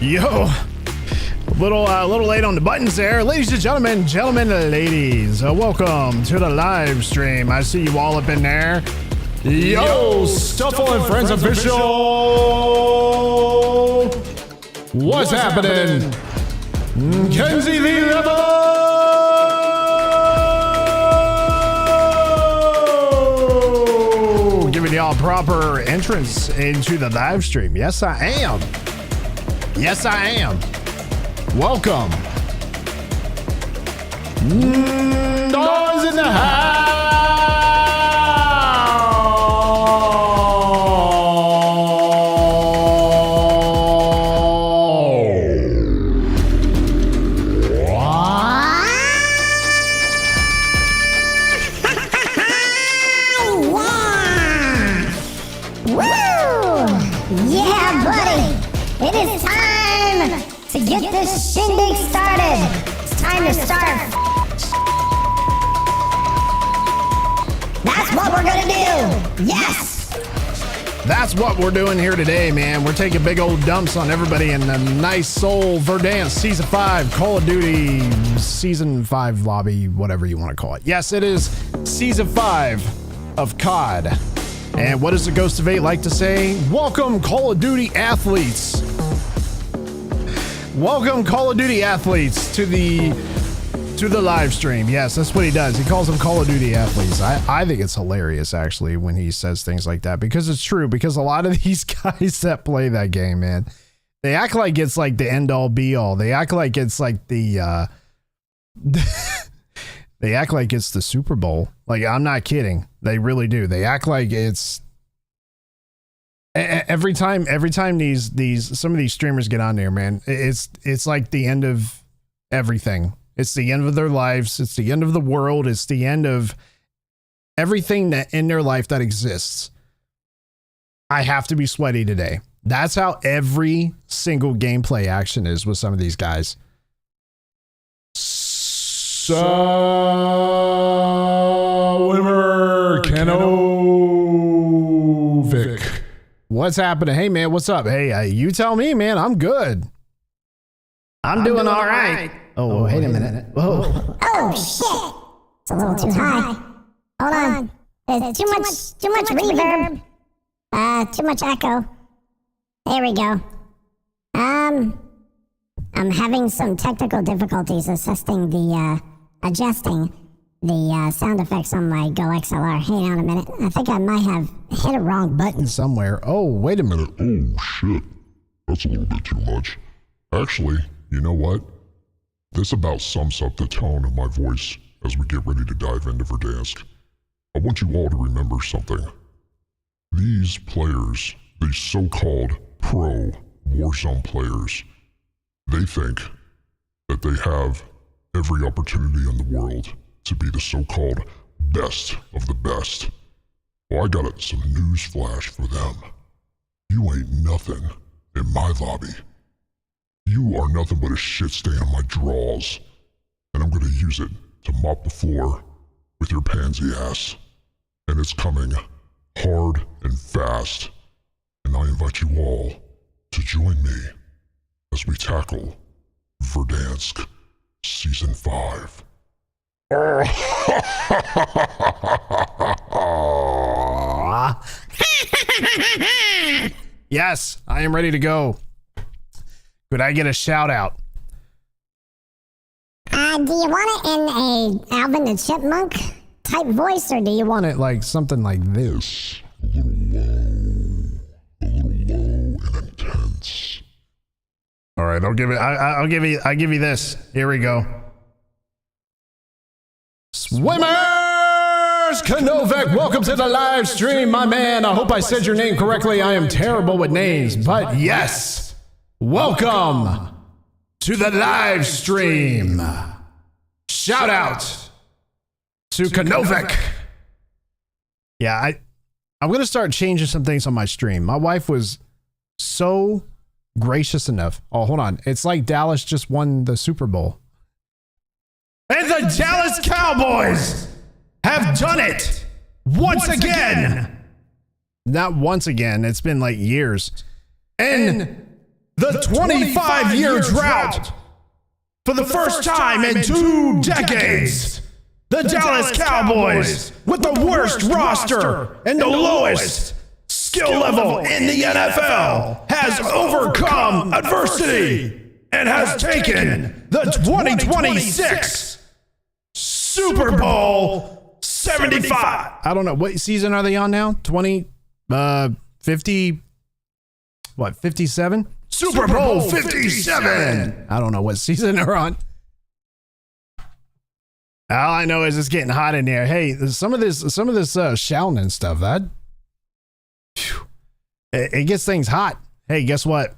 Yo, a little late on the buttons there. Ladies and gentlemen, ladies, welcome to the live stream. I see you all up in there. Yo, Stuffle and Friends Official. What's happening? Kenzie the level. Giving y'all proper entrance into the live stream. Yes, I am. Yes, I am. Welcome. Doors in the house. Yeah, buddy. It is time to get this shindig started. It's time to start. That's what we're gonna do. Yes. That's what we're doing here today, man. We're taking big old dumps on everybody in the nice soul Verdansk Season 5 Call of Duty Season 5 lobby, whatever you want to call it. Yes, it is Season 5 of COD. And what does the Ghost of 8 like to say? Welcome, Call of Duty athletes. Welcome, Call of Duty athletes, to the live stream. Yes, that's what he does. He calls them Call of Duty athletes. I think it's hilarious, actually, when he says things like that, because it's true. Because a lot of these guys that play that game, man, they act like it's like the end all be all. They act like it's like the they act like it's the Super Bowl. Like, I'm not kidding. They really do. They act like it's every time these some of these streamers get on there, man, it's like the end of everything. It's the end of their lives. It's the end of the world. It's the end of everything that in their life that exists. I have to be sweaty today. That's how every single gameplay action is with some of these guys. Swimmer Kenovic. What's happening? Hey, man, what's up? Hey, you tell me, man. I'm good. I'm doing all right. Oh, wait a minute. Whoa. Oh shit! It's a little too high. Hold on. There's too much reverb. Too much echo. There we go. I'm having some technical difficulties adjusting the sound effects on my Go XLR. Hang on a minute. I think I might have hit a wrong button somewhere. Oh, wait a minute. Oh shit. That's a little bit too much. Actually, you know what? This about sums up the tone of my voice as we get ready to dive into Verdansk. I want you all to remember something. These players, these so-called pro Warzone players, they think that they have every opportunity in the world to be the so-called best of the best. Well, I got some news flash for them. You ain't nothing in my lobby. You are nothing but a shit stain on my drawers, and I'm gonna use it to mop the floor with your pansy ass. And it's coming hard and fast, and I invite you all to join me as we tackle Verdansk Season 5. Yes, I am ready to go. Could I get a shout out? Do you want it in a Alvin the Chipmunk type voice, or do you want it like something like this? A little low and intense. All right, I'll give you this. Here we go. Swimmers Kenovic, welcome to the live stream, my man. I hope I said your name correctly. I am terrible with names, but yes. Welcome to the live stream. Shout out to Kenovic. Yeah, I'm going to start changing some things on my stream. My wife was so gracious enough. Oh, hold on. It's like Dallas just won the Super Bowl. And the Dallas Cowboys have done it once again. Not once again. It's been like years. And the 25-year drought. For the first time in 2 decades, the Dallas Cowboys, with the worst roster and the lowest skill level in the NFL, has overcome adversity and has taken the 2026 Super Bowl 75. I don't know. What season are they on now? 50, what, 57? Super Bowl 57. I don't know what season they're on. All I know is it's getting hot in there. Hey, some of this shouting and stuff, it gets things hot. Hey, guess what?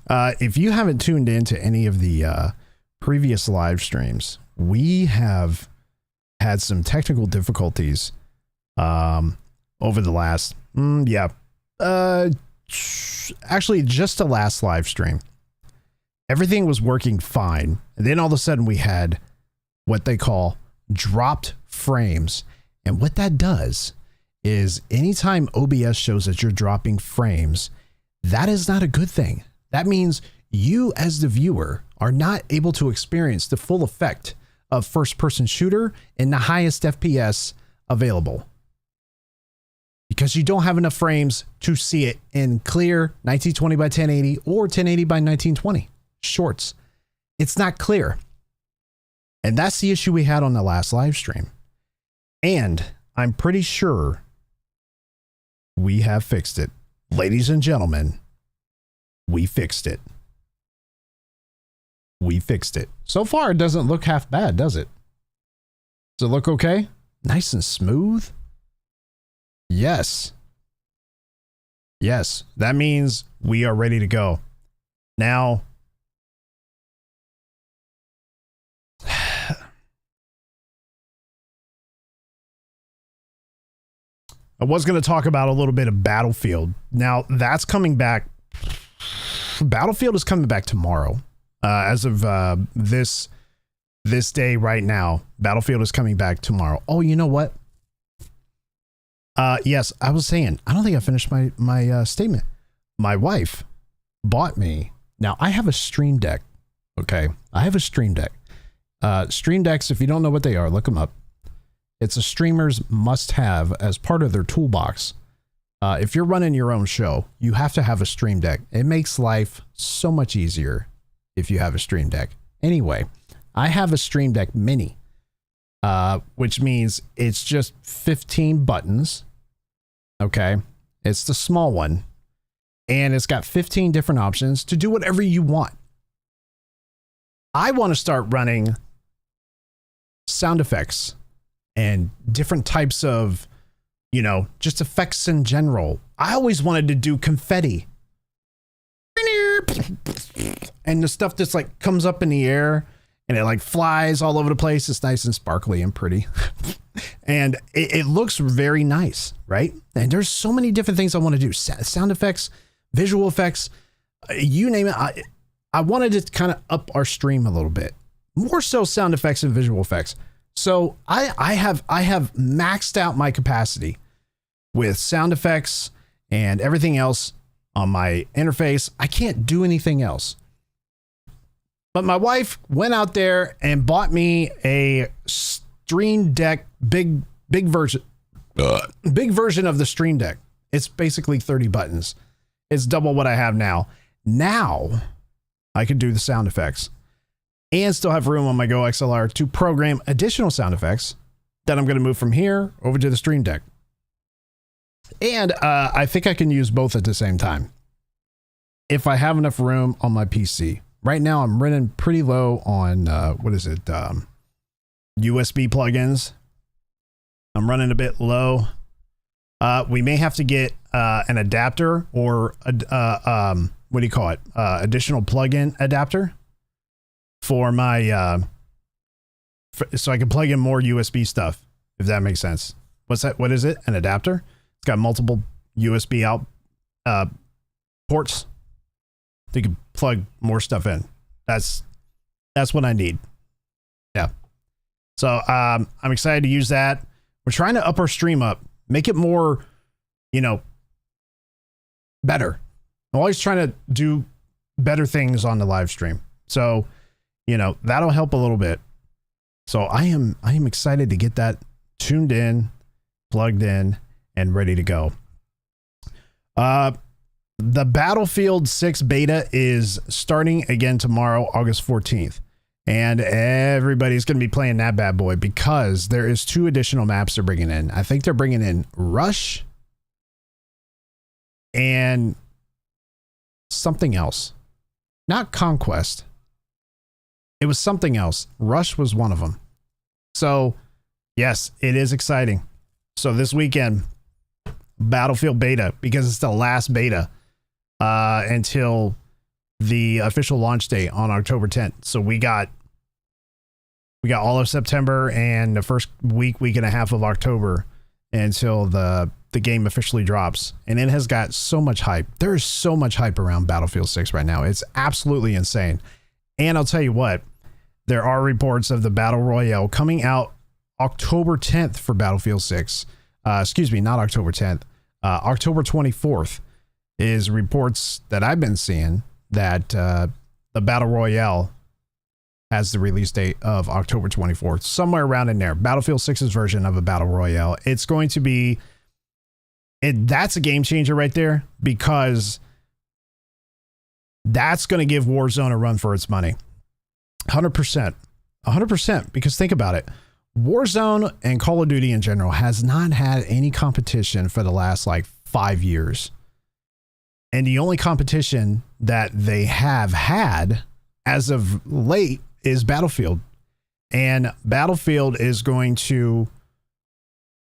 If you haven't tuned into any of the previous live streams, we have had some technical difficulties over the last, actually just the last live stream. Everything was working fine. And then all of a sudden we had what they call dropped frames. And what that does is anytime OBS shows that you're dropping frames, that is not a good thing. That means you as the viewer are not able to experience the full effect of first-person shooter in the highest FPS available, because you don't have enough frames to see it in clear 1920 by 1080 or 1080 by 1920 shorts. It's not clear. And that's the issue we had on the last live stream. And I'm pretty sure we have fixed it. Ladies and gentlemen, we fixed it. We fixed it. So far, it doesn't look half bad, does it? Does it look okay? Nice and smooth? Yes. Yes, that means we are ready to go. Now, I was going to talk about a little bit of Battlefield. Now, that's coming back. Battlefield is coming back tomorrow. As of this day right now, Battlefield is coming back tomorrow. Oh, you know what? Yes, I was saying, I don't think I finished my statement. My wife bought me. Now, I have a Stream Deck. Okay, I have a Stream Deck. Stream Decks, if you don't know what they are, look them up. It's a streamer's must-have as part of their toolbox. If you're running your own show, you have to have a Stream Deck. It makes life so much easier if you have a Stream Deck. Anyway, I have a Stream Deck Mini, which means it's just 15 buttons. Okay, it's the small one, and it's got 15 different options to do whatever you want. I want to start running sound effects and different types of, you know, just effects in general. I always wanted to do confetti. And the stuff that's like comes up in the air and it like flies all over the place. It's nice and sparkly and pretty. And it looks very nice, right? And there's so many different things I want to do. Sound effects, visual effects, you name it. I wanted to kind of up our stream a little bit. More so sound effects and visual effects. So I have maxed out my capacity with sound effects and everything else on my interface. I can't do anything else. But my wife went out there and bought me a Stream Deck big version of the Stream Deck. It's basically 30 buttons. It's double what I have now. Now I can do the sound effects and still have room on my Go XLR to program additional sound effects that I'm going to move from here over to the Stream Deck. And I think I can use both at the same time if I have enough room on my PC. Right now, I'm running pretty low on, USB plugins. I'm running a bit low. We may have to get an adapter or, additional plugin adapter for my, so I can plug in more USB stuff, if that makes sense. What's that? What is it? An adapter? It's got multiple USB out ports. You can plug more stuff in. That's what I need. Yeah. So I'm excited to use that. We're trying to up our stream up, make it more, better. I'm always trying to do better things on the live stream. So, that'll help a little bit. So I am excited to get that tuned in, plugged in, and ready to go. The Battlefield 6 beta is starting again tomorrow, August 14th. And everybody's going to be playing that bad boy because there is 2 additional maps they're bringing in. I think they're bringing in Rush and something else. Not Conquest. It was something else. Rush was one of them. So, yes, it is exciting. So this weekend, Battlefield beta, because it's the last beta until the official launch date on October 10th. So we got all of September and the first week and a half of October until the game officially drops. And it has got so much hype. There is so much hype around Battlefield 6 right now. It's absolutely insane. And I'll tell you what, there are reports of the Battle Royale coming out October 10th for Battlefield 6. Excuse me, not October 10th. October 24th is reports that I've been seeing that the Battle Royale has the release date of October 24th, somewhere around in there. Battlefield 6's version of a Battle Royale. It's going to be, that's a game changer right there, because that's going to give Warzone a run for its money. 100%. 100%, because think about it. Warzone and Call of Duty in general has not had any competition for the last 5 years. And the only competition that they have had as of late is Battlefield. And Battlefield is going to,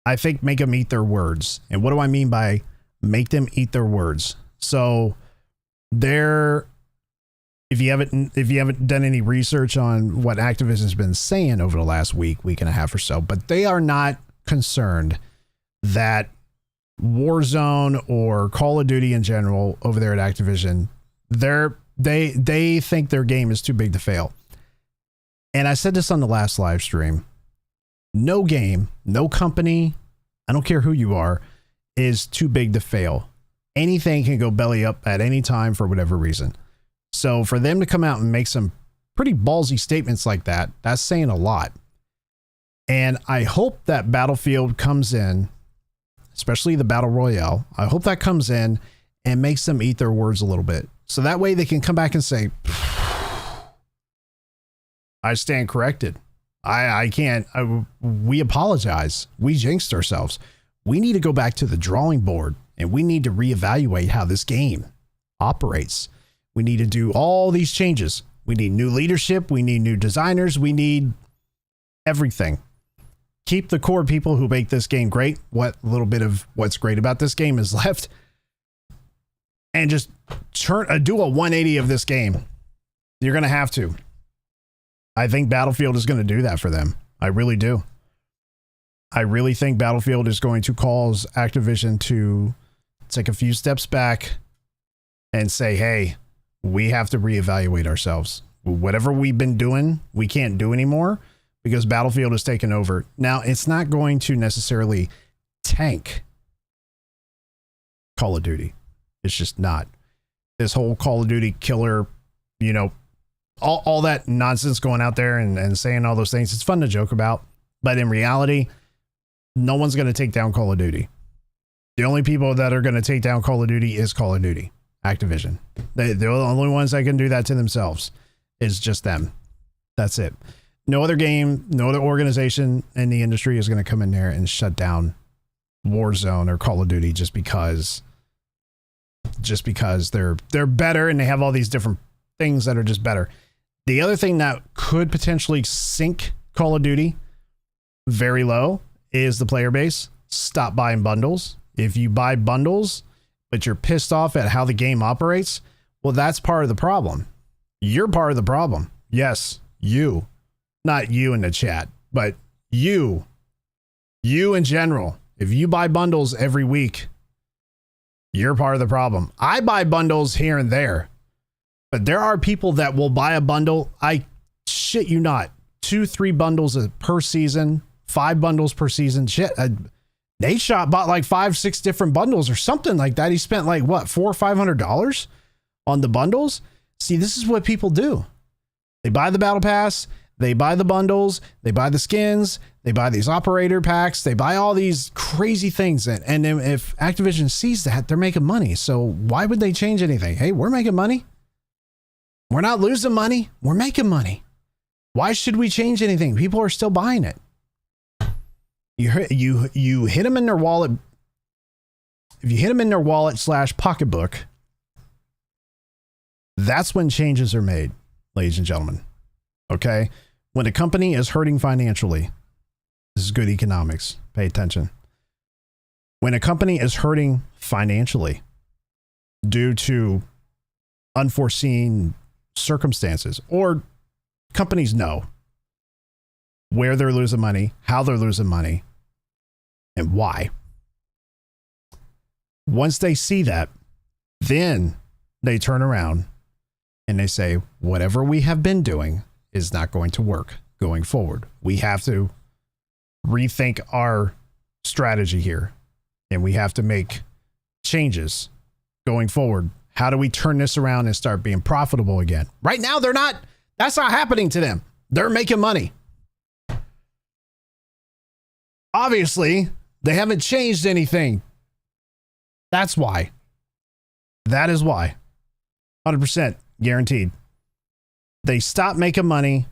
I think, make them eat their words. And what do I mean by make them eat their words? So if you haven't done any research on what Activision's been saying over the last week and a half or so, but they are not concerned that Warzone or Call of Duty in general over there at Activision, they think their game is too big to fail. And I said this on the last live stream. No game, no company, I don't care who you are, is too big to fail. Anything can go belly up at any time for whatever reason. So for them to come out and make some pretty ballsy statements like that, that's saying a lot. And I hope that Battlefield comes in, especially the Battle Royale, I hope that comes in and makes them eat their words a little bit. So that way they can come back and say, I stand corrected. I can't. We apologize. We jinxed ourselves. We need to go back to the drawing board and we need to reevaluate how this game operates. We need to do all these changes. We need new leadership. We need new designers. We need everything. Keep the core people who make this game great. What little bit of what's great about this game is left. And just do a 180 of this game. You're going to have to. I think Battlefield is going to do that for them. I really do. I really think Battlefield is going to cause Activision to take a few steps back and say, hey, we have to reevaluate ourselves. Whatever we've been doing, we can't do anymore because Battlefield has taken over. Now, it's not going to necessarily tank Call of Duty. It's just not. This whole Call of Duty killer, all that nonsense going out there and saying all those things, it's fun to joke about. But in reality, no one's going to take down Call of Duty. The only people that are going to take down Call of Duty is Call of Duty, Activision. They're the only ones that can do that to themselves. It's just them. That's it. No other game, no other organization in the industry is going to come in there and shut down Warzone or Call of Duty just because they're better and they have all these different things that are just better. The other thing that could potentially sink Call of Duty very low is the player base. Stop buying bundles. If you buy bundles, but you're pissed off at how the game operates, well, that's part of the problem. You're part of the problem. Yes, you. Not you in the chat, but you. You in general. If you buy bundles every week, you're part of the problem. I buy bundles here and there, but there are people that will buy a bundle. I shit you not. 2-3 bundles per season, 5 bundles per season. Shit. Nate Shot bought 5-6 different bundles or something like that. He spent $400 or $500 on the bundles. See, this is what people do. They buy the battle pass, they buy the bundles, they buy the skins, they buy these operator packs, they buy all these crazy things. And then if Activision sees that, they're making money. So why would they change anything? Hey, we're making money. We're not losing money. We're making money. Why should we change anything? People are still buying it. You hit them in their wallet. If you hit them in their wallet / pocketbook, that's when changes are made, ladies and gentlemen. Okay? When a company is hurting financially, this is good economics. Pay attention. When a company is hurting financially due to unforeseen circumstances, or companies know where they're losing money, how they're losing money, and why. Once they see that, then they turn around and they say, whatever we have been doing is not going to work going forward. We have to rethink our strategy here, and we have to make changes going forward. How do we turn this around and start being profitable again? Right now, they're not. That's not happening to them. They're making money. Obviously, they haven't changed anything. That's why. That is why. 100% guaranteed. They stop making money,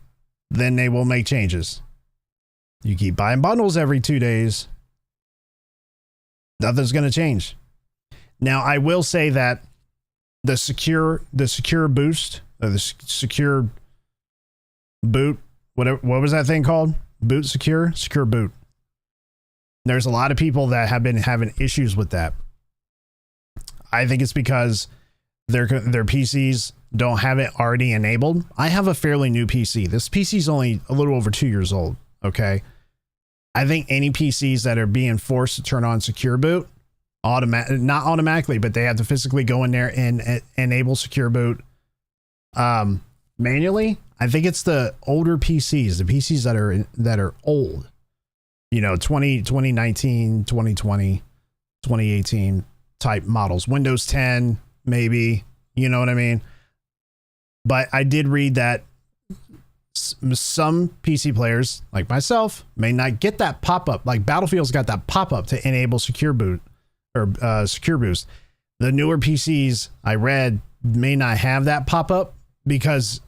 then they will make changes. You keep buying bundles every 2 days, nothing's going to change. Now, I will say that the secure boost, or the secure boot, what was that thing called? Boot secure boot. There's a lot of people that have been having issues with that. I think it's because their PCs don't have it already enabled. I have a fairly new PC. This PC is only a little over 2 years old. Okay. I think any PCs that are being forced to turn on secure boot, not automatically, but they have to physically go in there and enable secure boot manually. I think it's the older PCs, the PCs that are old, 2019, 2020, 2018 type models, Windows 10, maybe, you know what I mean? But I did read that some PC players like myself may not get that pop-up. Like Battlefield's got that pop-up to enable secure boot or secure boost. The newer PCs I read may not have that pop-up because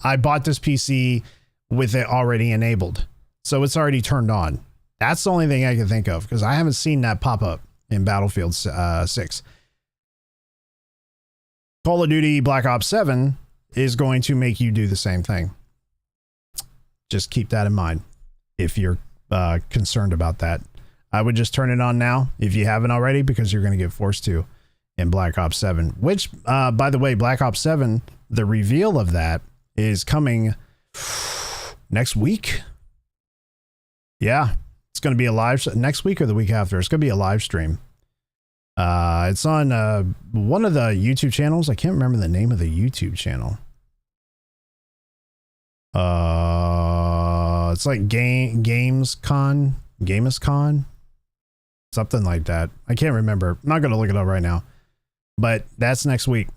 I bought this PC with it already enabled. So it's already turned on. That's the only thing I can think of because I haven't seen that pop-up in Battlefield 6. Call of Duty Black Ops 7 is going to make you do the same thing. Just keep that in mind if you're concerned about that. I would just turn it on now if you haven't already because you're going to get forced to in Black Ops 7, which, by the way, Black Ops 7, the reveal of that is coming next week. Yeah, it's going to be a live next week or the week after. It's going to be a live stream. It's on one of the YouTube channels. I can't remember the name of the YouTube channel. It's like Gamescon, something like that. I can't remember. I'm not going to look it up right now, but that's next week.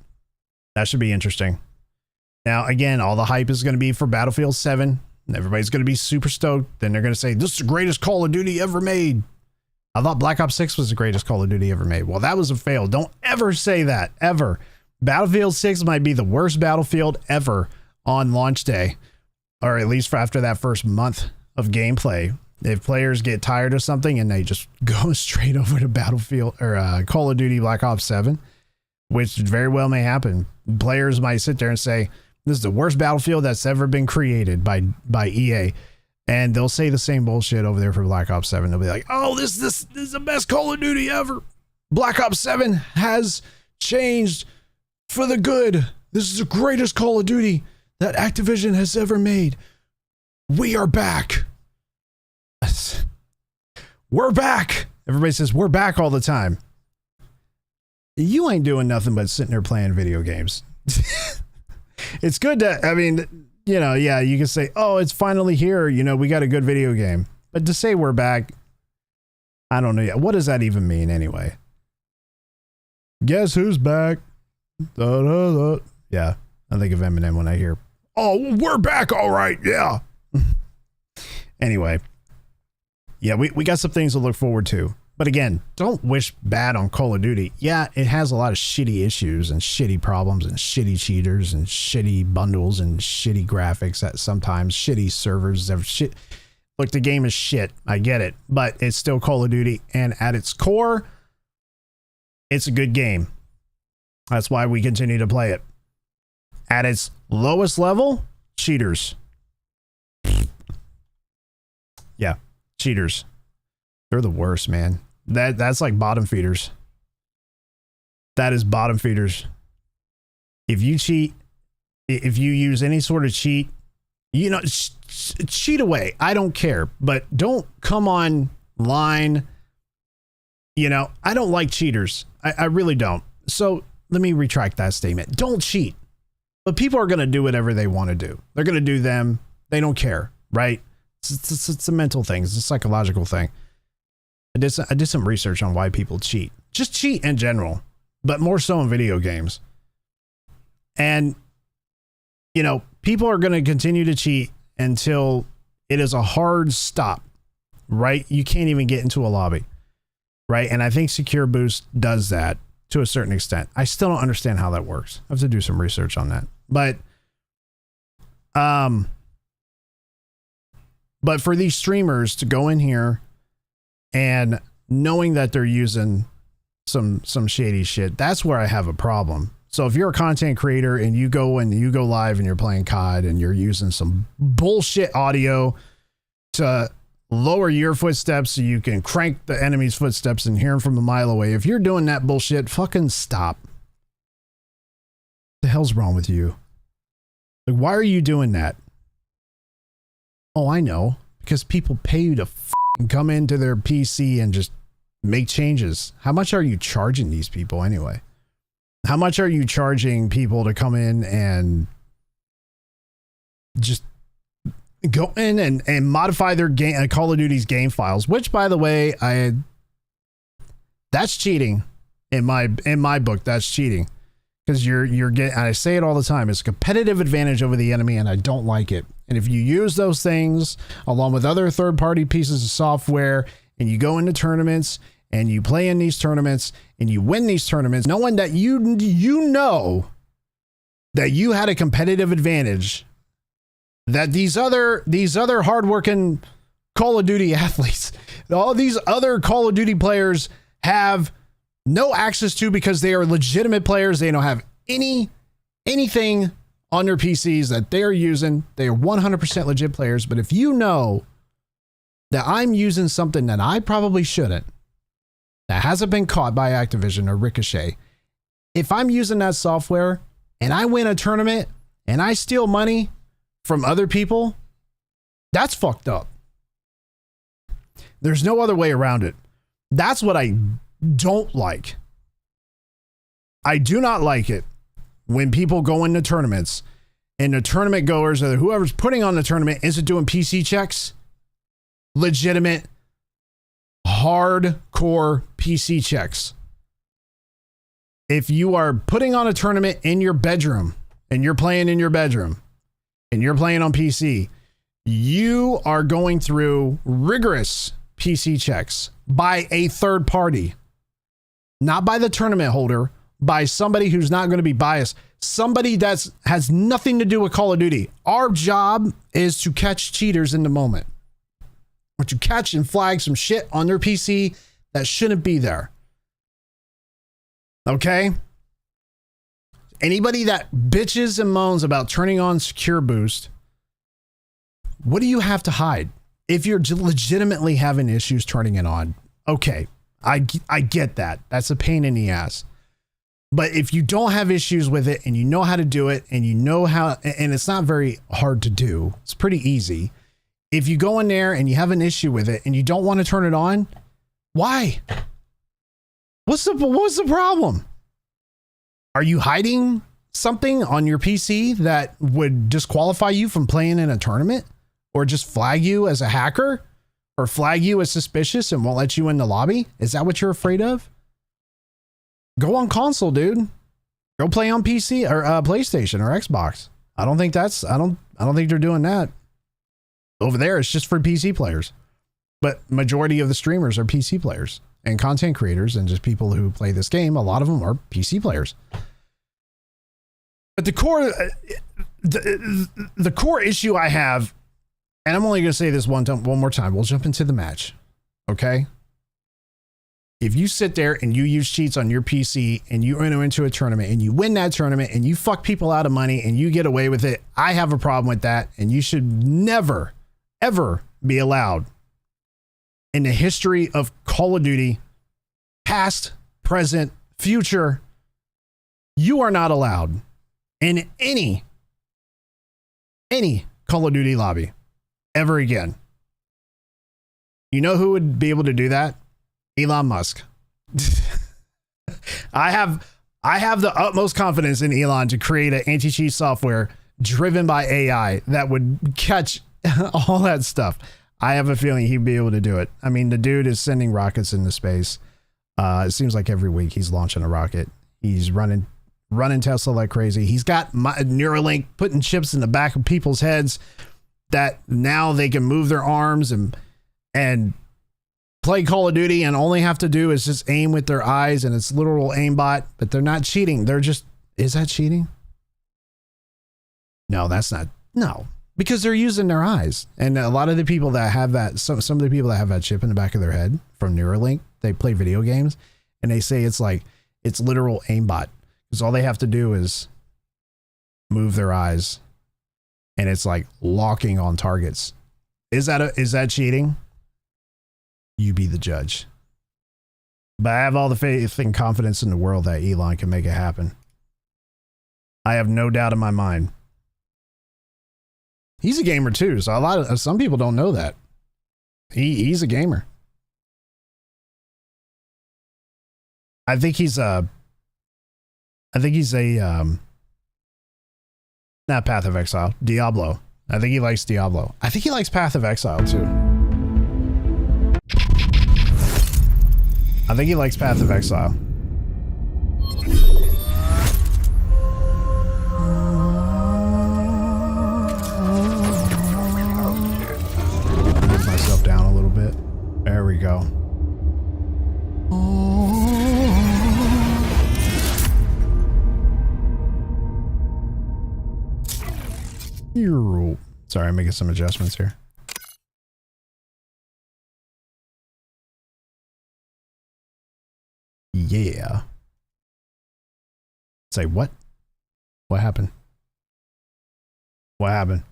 That should be interesting. Now, again, all the hype is going to be for Battlefield 7. And everybody's going to be super stoked. Then they're going to say, this is the greatest Call of Duty ever made. I thought Black Ops 6 was the greatest Call of Duty ever made. Well, that was a fail. Don't ever say that, ever. Battlefield 6 might be the worst Battlefield ever on launch day, or at least for after that first month of gameplay. If players get tired of something and they just go straight over to Battlefield or Call of Duty Black Ops 7, which very well may happen. Players might sit there and say, this is the worst Battlefield that's ever been created by EA. And they'll say the same bullshit over there for Black Ops 7. They'll be like, oh, this is the best Call of Duty ever. Black Ops 7 has changed for the good. This is the greatest Call of Duty that Activision has ever made. We are back. We're back. Everybody says we're back all the time. You ain't doing nothing but sitting there playing video games. It's good to, I mean, yeah, you can say, oh, it's finally here. We got a good video game. But to say we're back, I don't know yet. What does that even mean anyway? Guess who's back? Da, da, da. Yeah, I think of Eminem when I hear, "Oh, we're back, all right, yeah." Anyway, yeah, we got some things to look forward to. But again, don't wish bad on Call of Duty. Yeah, it has a lot of shitty issues and shitty problems and shitty cheaters and shitty bundles and shitty graphics at sometimes shitty servers. Shit. Look, the game is shit. I get it, but it's still Call of Duty, and at its core, it's a good game. That's why we continue to play it. At its lowest level, cheaters. Yeah, cheaters. They're the worst, man. That's like bottom feeders. That is bottom feeders. If you cheat, if you use any sort of cheat, you know, cheat away. I don't care, but don't come online. You know, I don't like cheaters. I really don't. So let me retract that statement. Don't cheat. But people are going to do whatever they want to do. They're going to do them. They don't care, right? It's a mental thing. It's a psychological thing. I did some research on why people cheat. Just cheat in general, but more so in video games. And, you know, people are going to continue to cheat until it is a hard stop, right? You can't even get into a lobby, right? And I think Secure Boost does that to a certain extent. I still don't understand how that works. I have to do some research on that. But for these streamers to go in here and knowing that they're using some shady shit, that's where I have a problem. So if you're a content creator and you go live and you're playing COD and you're using some bullshit audio to lower your footsteps so you can crank the enemy's footsteps and hear them from a mile away, if you're doing that bullshit, fucking stop. What the hell's wrong with you? Like, why are you doing that? Oh, I know. Because people pay you to come into their PC and just make changes. How much are you charging these people anyway? How much are you charging people to come in and just go in and modify their game, Call of Duty's game files? Which, by the way, that's cheating in my book. That's cheating. Because you're getting, I say it all the time, it's a competitive advantage over the enemy, and I don't like it. And if you use those things along with other third-party pieces of software, and you go into tournaments and you play in these tournaments and you win these tournaments, knowing that you know that you had a competitive advantage, that these other hardworking Call of Duty athletes, all these other Call of Duty players have no access to because they are legitimate players. They don't have anything on their PCs that they're using. They are 100% legit players. But if you know that I'm using something that I probably shouldn't, that hasn't been caught by Activision or Ricochet, if I'm using that software and I win a tournament and I steal money from other people, that's fucked up. There's no other way around it. That's what I don't like. I do not like it when people go into tournaments and the tournament goers or whoever's putting on the tournament isn't doing PC checks, legitimate, hardcore PC checks. If you are putting on a tournament in your bedroom and you're playing in your bedroom and you're playing on PC, you are going through rigorous PC checks by a third party, not by the tournament holder, by somebody who's not going to be biased, somebody that has nothing to do with Call of Duty. Our job is to catch cheaters in the moment, or to catch and flag some shit on their PC that shouldn't be there. Okay? Anybody that bitches and moans about turning on Secure Boost, what do you have to hide? If you're legitimately having issues turning it on, okay, I get that. That's a pain in the ass. But if you don't have issues with it and you know how to do it and you know how, and it's not very hard to do, it's pretty easy. If you go in there and you have an issue with it and you don't want to turn it on, why? What's the problem? Are you hiding something on your PC that would disqualify you from playing in a tournament, or just flag you as a hacker, or flag you as suspicious and won't let you in the lobby? Is that what you're afraid of? Go on console, dude. Go play on PC or PlayStation or Xbox. I don't think they're doing that. Over there, it's just for PC players. But majority of the streamers are PC players and content creators and just people who play this game. A lot of them are PC players. But the core issue I have, and I'm only going to say this one more time. We'll jump into the match. Okay? If you sit there and you use cheats on your PC and you enter into a tournament and you win that tournament and you fuck people out of money and you get away with it, I have a problem with that. And you should never, ever be allowed in the history of Call of Duty, past, present, future. You are not allowed in any Call of Duty lobby ever again. You know who would be able to do that? Elon Musk. I have the utmost confidence in Elon to create an anti-cheat software driven by AI that would catch all that stuff. I have a feeling he'd be able to do it. I mean, the dude is sending rockets into space. It seems like every week he's launching a rocket. He's running Tesla like crazy. He's got Neuralink putting chips in the back of people's heads that now they can move their arms and play Call of Duty and only have to do is just aim with their eyes, and it's literal aimbot, but they're not cheating. They're just, is that cheating? No, that's not. No, because they're using their eyes. And a lot of the people that have that, some of the people that have that chip in the back of their head from Neuralink, they play video games and they say it's literal aimbot because all they have to do is move their eyes and it's like locking on targets. Is that cheating? You be the judge. But I have all the faith and confidence in the world that Elon can make it happen. I have no doubt in my mind. He's a gamer too, so some people don't know that. He's a gamer. I think he's a not Path of Exile, Diablo. I think he likes Diablo. I think he likes Path of Exile too. I think he likes Path of Exile. Move myself down a little bit. There we go. Sorry, I'm making some adjustments here. Yeah. Say what? What happened? What happened?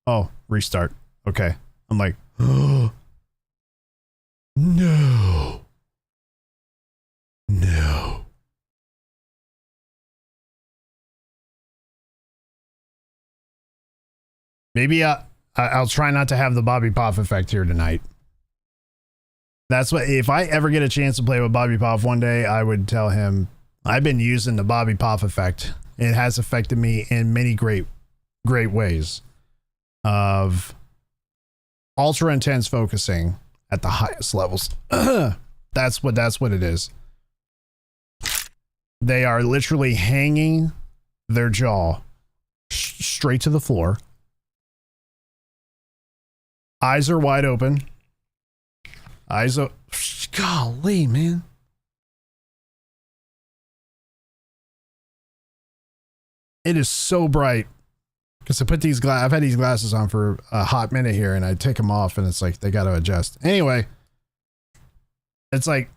Oh, restart. Okay. I'm like, oh, no. No. Maybe I'll try not to have the Bobby Poff effect here tonight. That's what, if I ever get a chance to play with Bobby Poff one day, I would tell him I've been using the Bobby Poff effect. It has affected me in many great ways of ultra intense focusing at the highest levels. That's what it is. They are literally hanging their jaw straight to the floor. Eyes are wide open. Eyes are, golly, man. It is so bright. Because I put these I've had these glasses on for a hot minute here, and I take them off, and it's like they got to adjust. Anyway, it's like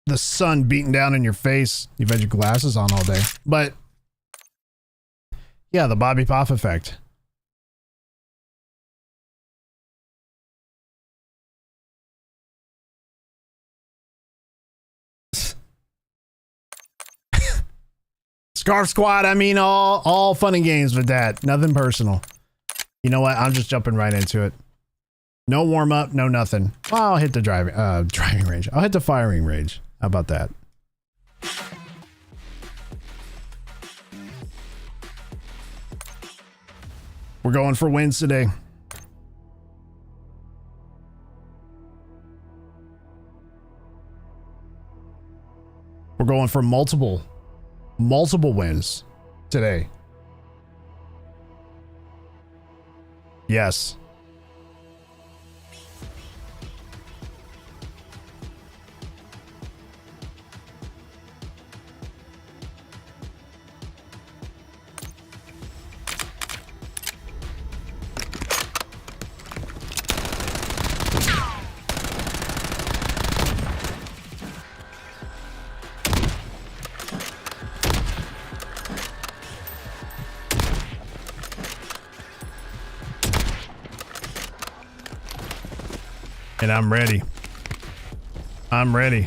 the sun beating down in your face. You've had your glasses on all day. But yeah, the Bobby Poff effect. Scarf Squad, I mean, all fun and games with that. Nothing personal. You know what? I'm just jumping right into it. No warm up, no nothing. Well, I'll hit the driving range. I'll hit the firing range. How about that? We're going for wins today. We're going for multiple wins. today? Yes. And I'm ready. I'm ready.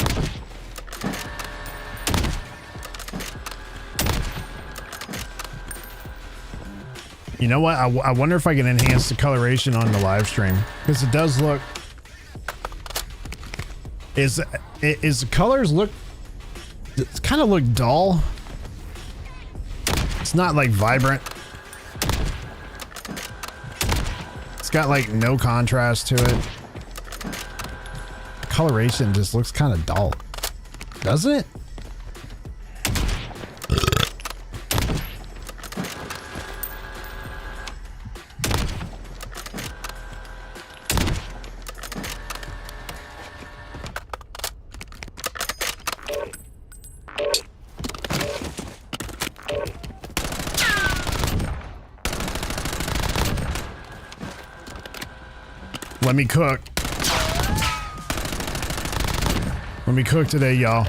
You know what? I wonder if I can enhance the coloration on the live stream, because it does look. Is the colors look? It's kind of look dull. It's not like vibrant. It's got like no contrast to it. Coloration just looks kind of dull, doesn't it? Let me cook. Let me cook today, y'all.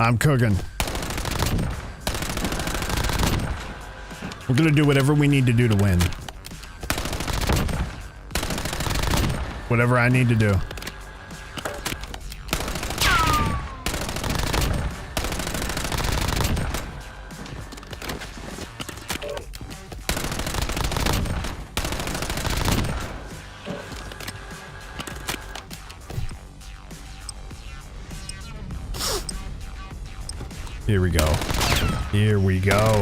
I'm cooking. We're gonna do whatever we need to do to win. Whatever I need to do. Here we go. Here we go.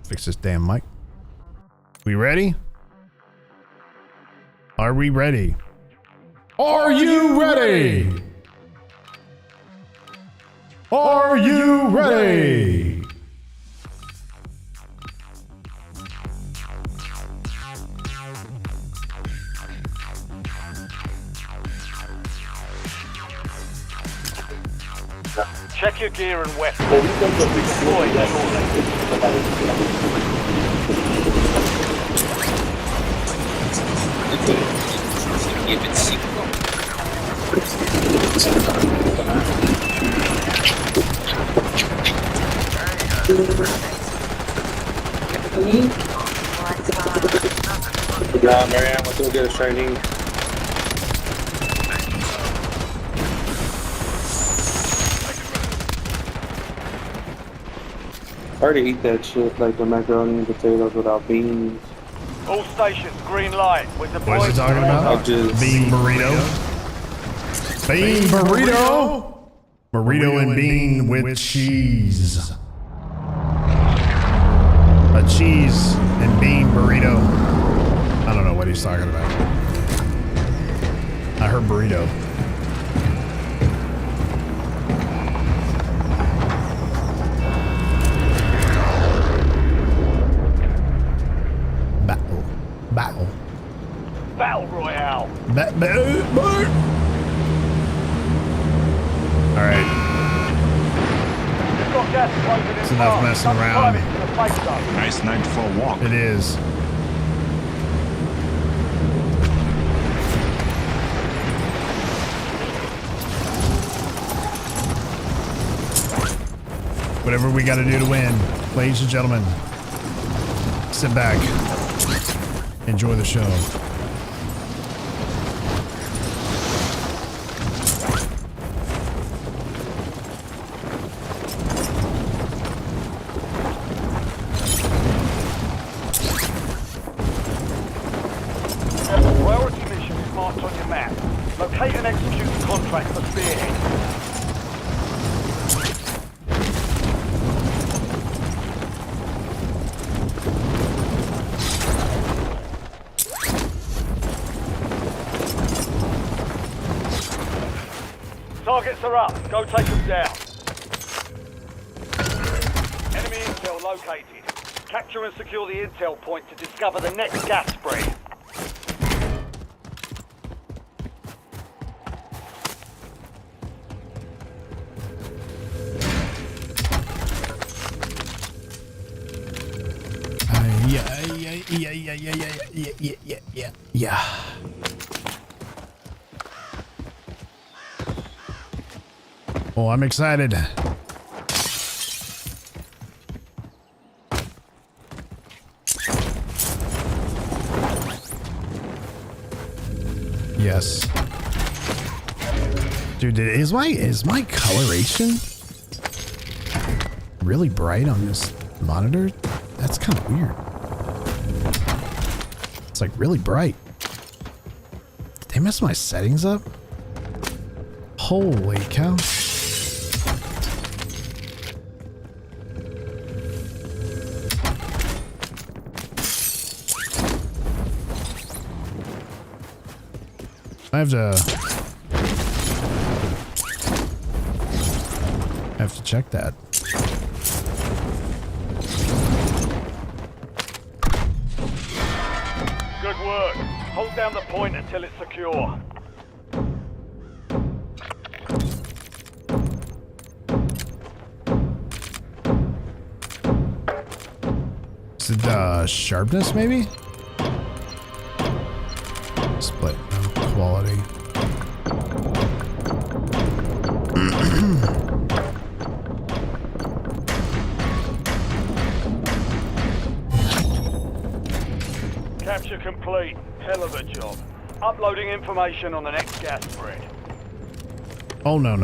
Fix this damn mic. We ready? Are we ready? Are you ready? Are you ready? Check your gear and weapons. Deploy Nah, Marianne, let's go get a shiny. Hard to eat that shit like the macaroni and potatoes without beans. all stations, green light. We're deploying. What is he talking about? Bean burrito. Bean burrito. Burrito and bean with cheese. A cheese and bean burrito. I don't know what he's talking about. I heard burrito. Battle Royale. Alright. Got gas closing in It's enough fast. messing Come around. climb into the safe zone. Nice night for a walk. It is. Whatever we got to do to win, ladies and gentlemen, sit back, enjoy the show. Priority mission is marked on your map. Locate and execute the contract for Spearhead. Targets are up. Go take them down. Enemy intel located. Capture and secure the intel point to discover the next gas spread. Yeah. Oh, I'm excited. Yes. Dude, is my coloration really bright on this monitor? That's kind of weird. It's like really bright. Did they mess my settings up? Holy cow. I have to check that. Good work. Hold down the point until it's secure. Is it sharpness maybe? Split, no, quality. Capture complete. Hell of a job. Uploading information on the next gas spread. Oh, no.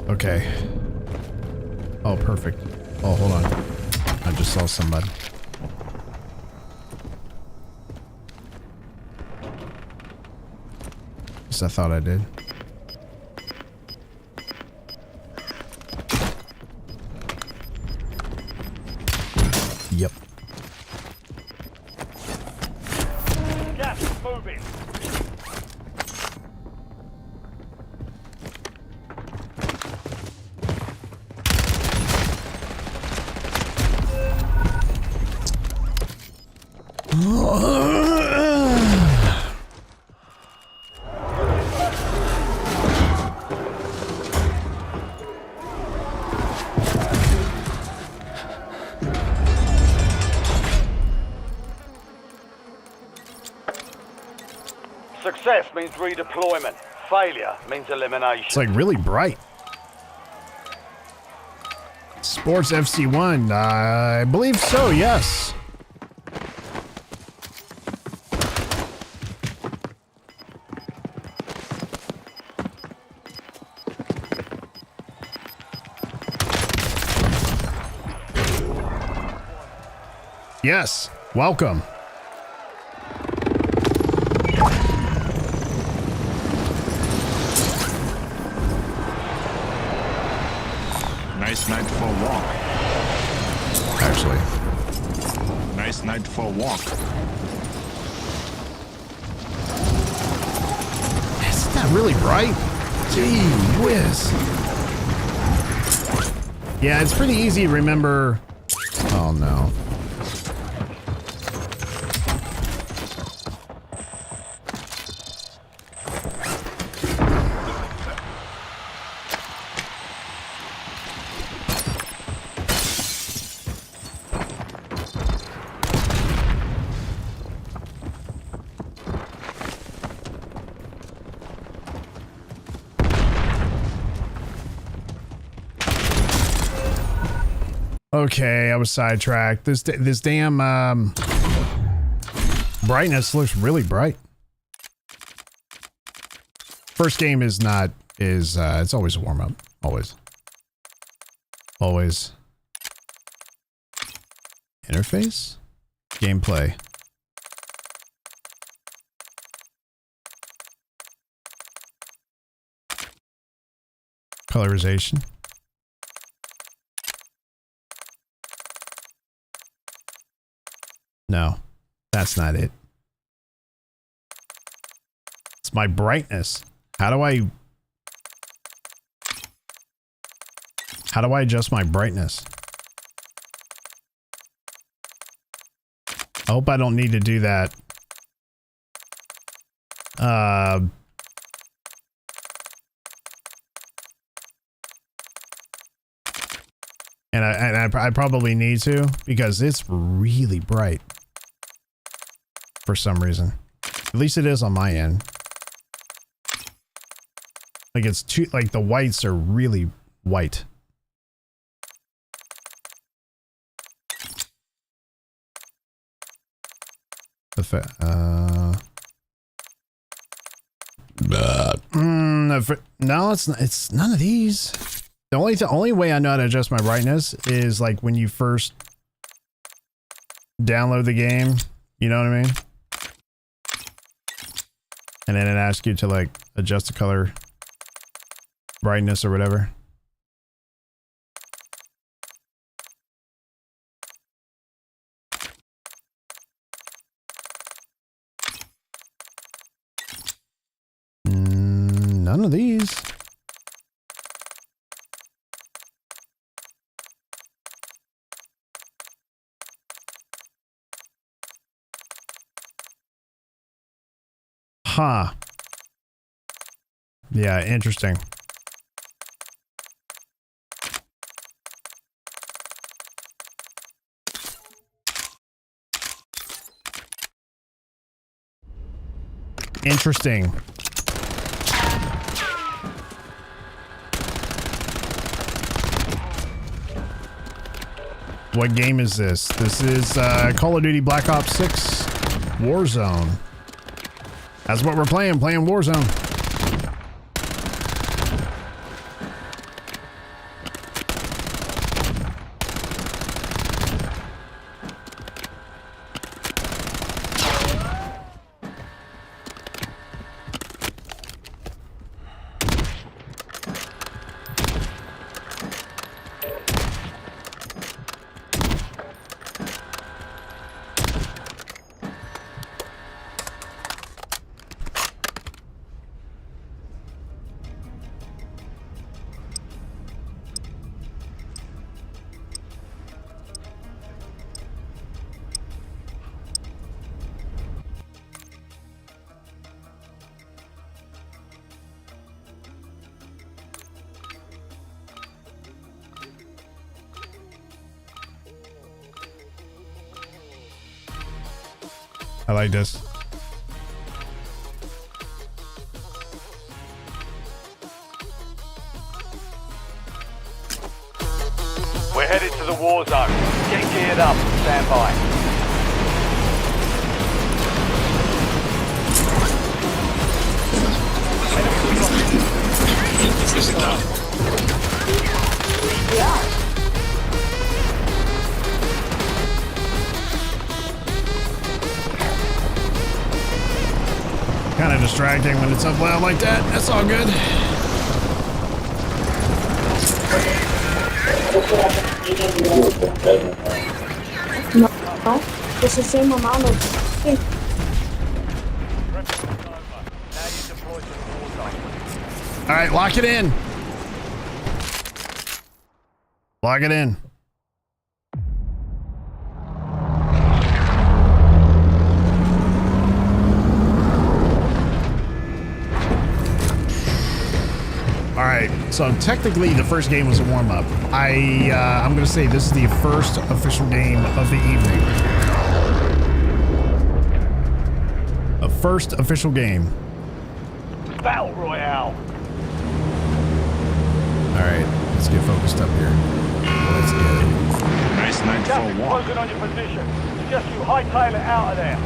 Okay. Oh, perfect. Oh, hold on. I just saw somebody. Yes, I thought I did. Yep. Gas is moving. Success means redeployment. Failure means elimination. It's like really bright. Sports FC1, I believe so, yes. Yes, welcome. Nice night for a walk. Actually. Nice night for a walk. Isn't that really bright? Gee whiz. Yeah, it's pretty easy to remember. Oh no. Okay, I was sidetracked. This damn brightness looks really bright. First game is it's always a warm up. Always. Interface? Gameplay. Colorization. No, that's not it. It's my brightness. How do I adjust my brightness? I hope I don't need to do that. And I probably need to, because it's really bright for some reason. At least it is on my end. Like it's too, like the whites are really white. No, it's none of these. The only way I know how to adjust my brightness is like when you first download the game, you know what I mean? And then it asks you to like adjust the color brightness or whatever. None of these. Huh. Yeah, interesting. Interesting. What game is this? This is Call of Duty Black Ops 6 Warzone. That's what we're playing Warzone. I like this. We're headed to the war zone. Get geared up. Stand by. Kind of distracting when it's up loud like that. That's all good. No, it's the same amount of. All right, lock it in. Lock it in. So technically the first game was a warm-up. I'm gonna say this is the first official game of the evening. A first official game. Battle Royale. Alright, let's get focused up here. Let's get it. Nice night for a walk. Closing on your position. Suggest you hightail it out of there.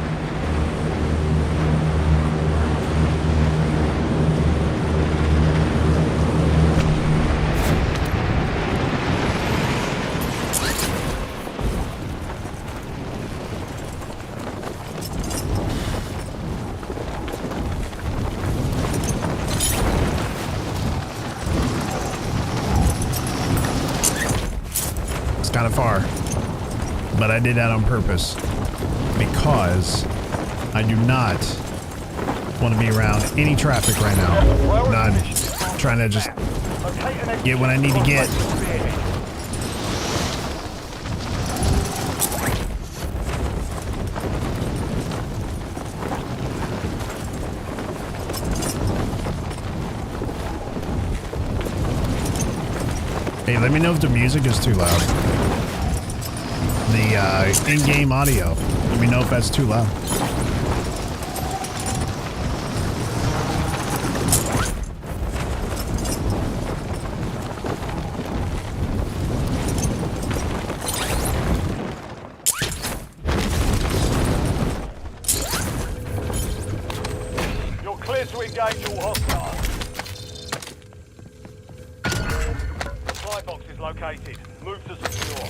Kind of far, but I did that on purpose because I do not want to be around any traffic right now. None. Trying to just get what I need to get. Hey, let me know if the music is too loud. The in-game audio. Let me know if that's too loud. You're clear to engage all hostiles. Supply box is located. Move to secure.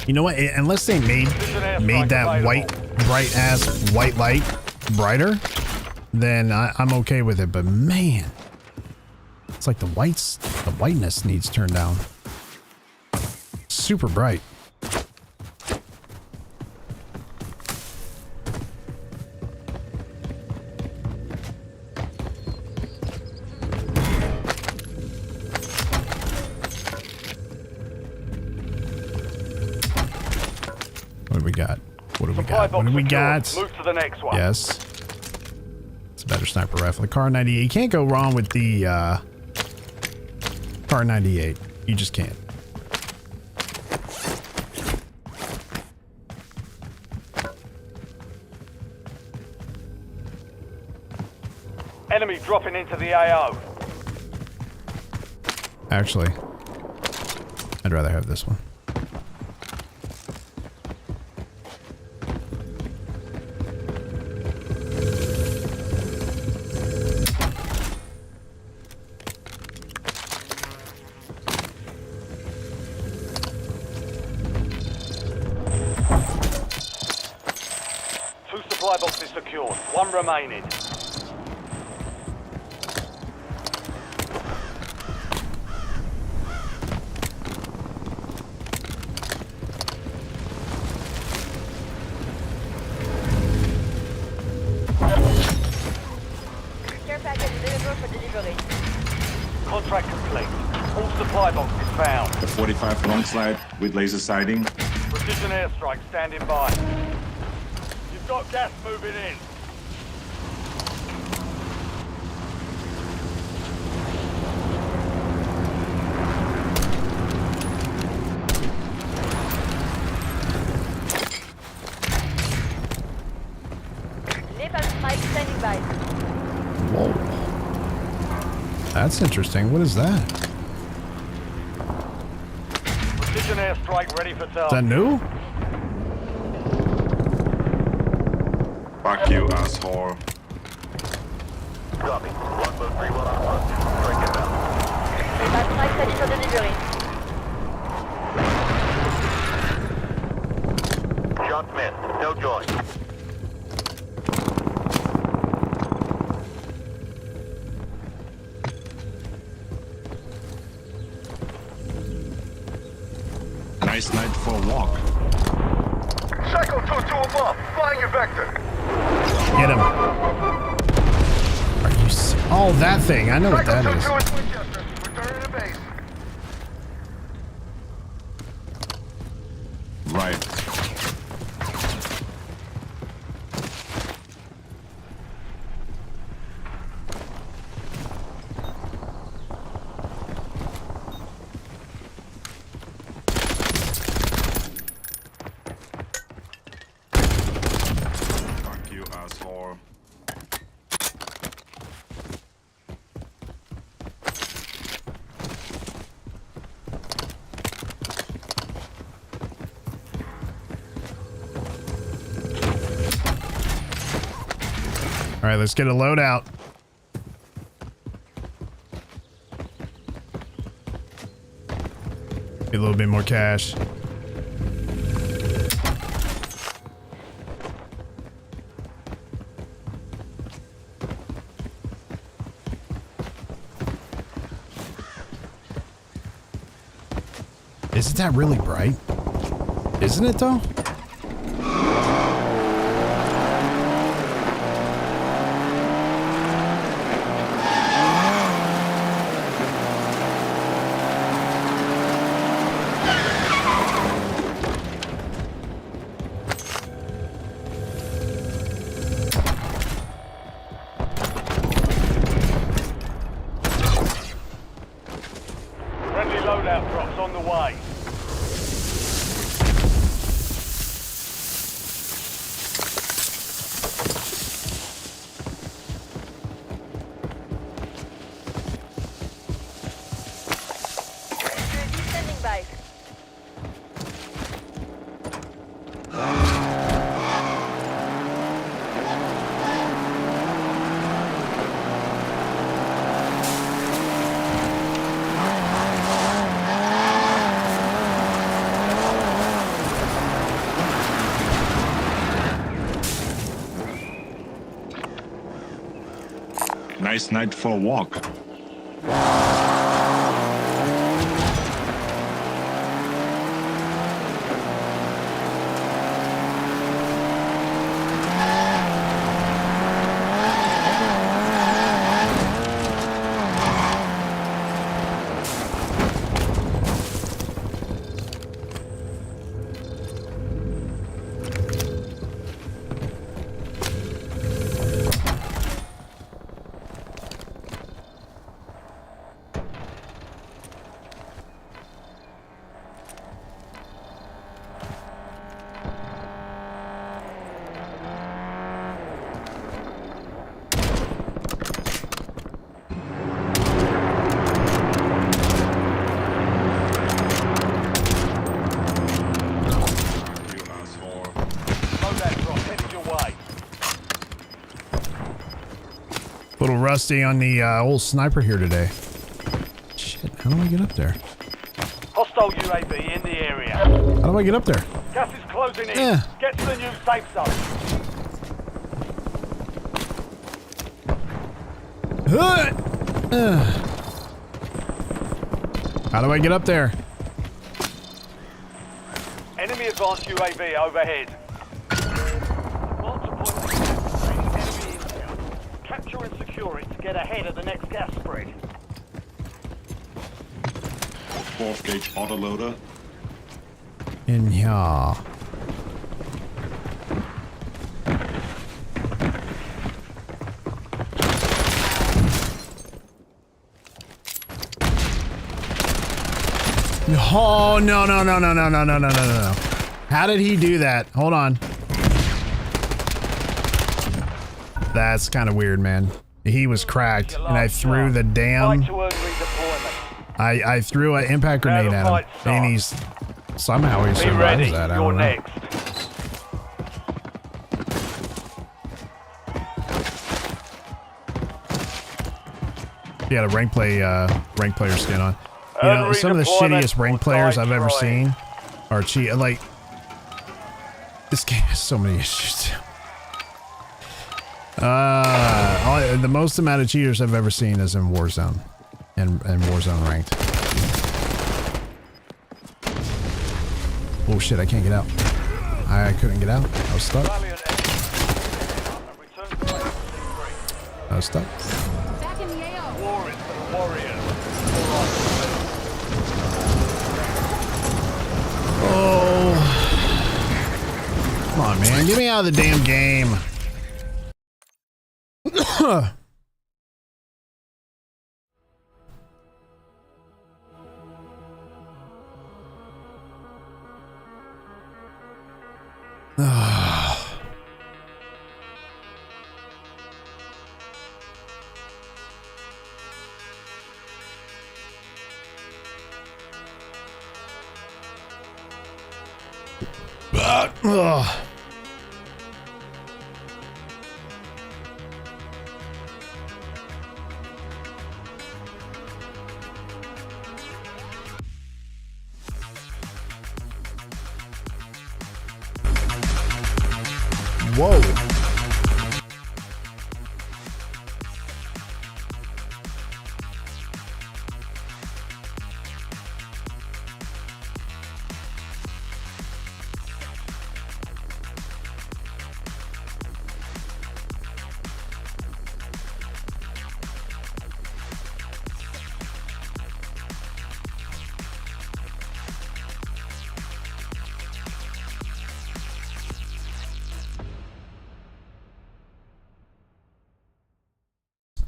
You know what? Unless they made that bright ass white light brighter, then I'm okay with it. But man, it's like the whiteness needs turned down. Super bright. What do we got? What do we got? What do we got? Move to the next one. Yes. It's a better sniper rifle. The Car 98. You can't go wrong with the Car 98. You just can't. Enemy dropping into the AO. Actually, I'd rather have this one. Two supply boxes secured. One remaining. Care package available for delivery. Contract complete. All supply boxes found. The 45 long slide with laser sighting. Precision airstrike standing by. You've got gas moving in. Napalm strike standing by. Whoa. That's interesting. What is that? Precision airstrike ready for Is that target. new? Fuck you, asshole. Copy. 1-3-1 on 1. Strike inbound. Napalm strike ready for delivery. Shots missed. No joy. Nice night for a walk. Cycle 2 above. Flying your vector. Get him. Are you? Oh, that thing. I know what that is. Returning to base. Right. Fuck you, asshole. All right, let's get a loadout. Get a little bit more cash. Isn't that really bright? Isn't it though? Friendly loadout drops on the way. UAV standing by. Nice night for a walk. Loadout drop headed your way. Little rusty on the old sniper here today. Shit, how do I get up there? Hostile UAV in the area. How do I get up there? Gas is closing in. Yeah. Get to the new safe zone. How do I get up there? Enemy advanced UAV overhead. Multiple enemy intel. Capture and secure it to get ahead of the next gas spread. 4th gauge autoloader. In here. Oh, no, no, no, no, no, no, no, no, no, no. How did he do that? Hold on. That's kind of weird, man. He was cracked, and I threw the damn... Fight to earn redeployment. I threw an impact grenade at him, and he's... Somehow he Be survives ready. that, I You're don't know. next. He had a rank player skin on. You know, some of the shittiest rank players I've ever seen are cheat. Like, this game has so many issues. The most amount of cheaters I've ever seen is in Warzone, and Warzone ranked. Oh shit! I can't get out. I couldn't get out. I was stuck. I was stuck. Back in the AO. War is for the warriors. Oh. Come on, man. Get me out of the damn game. Whoa.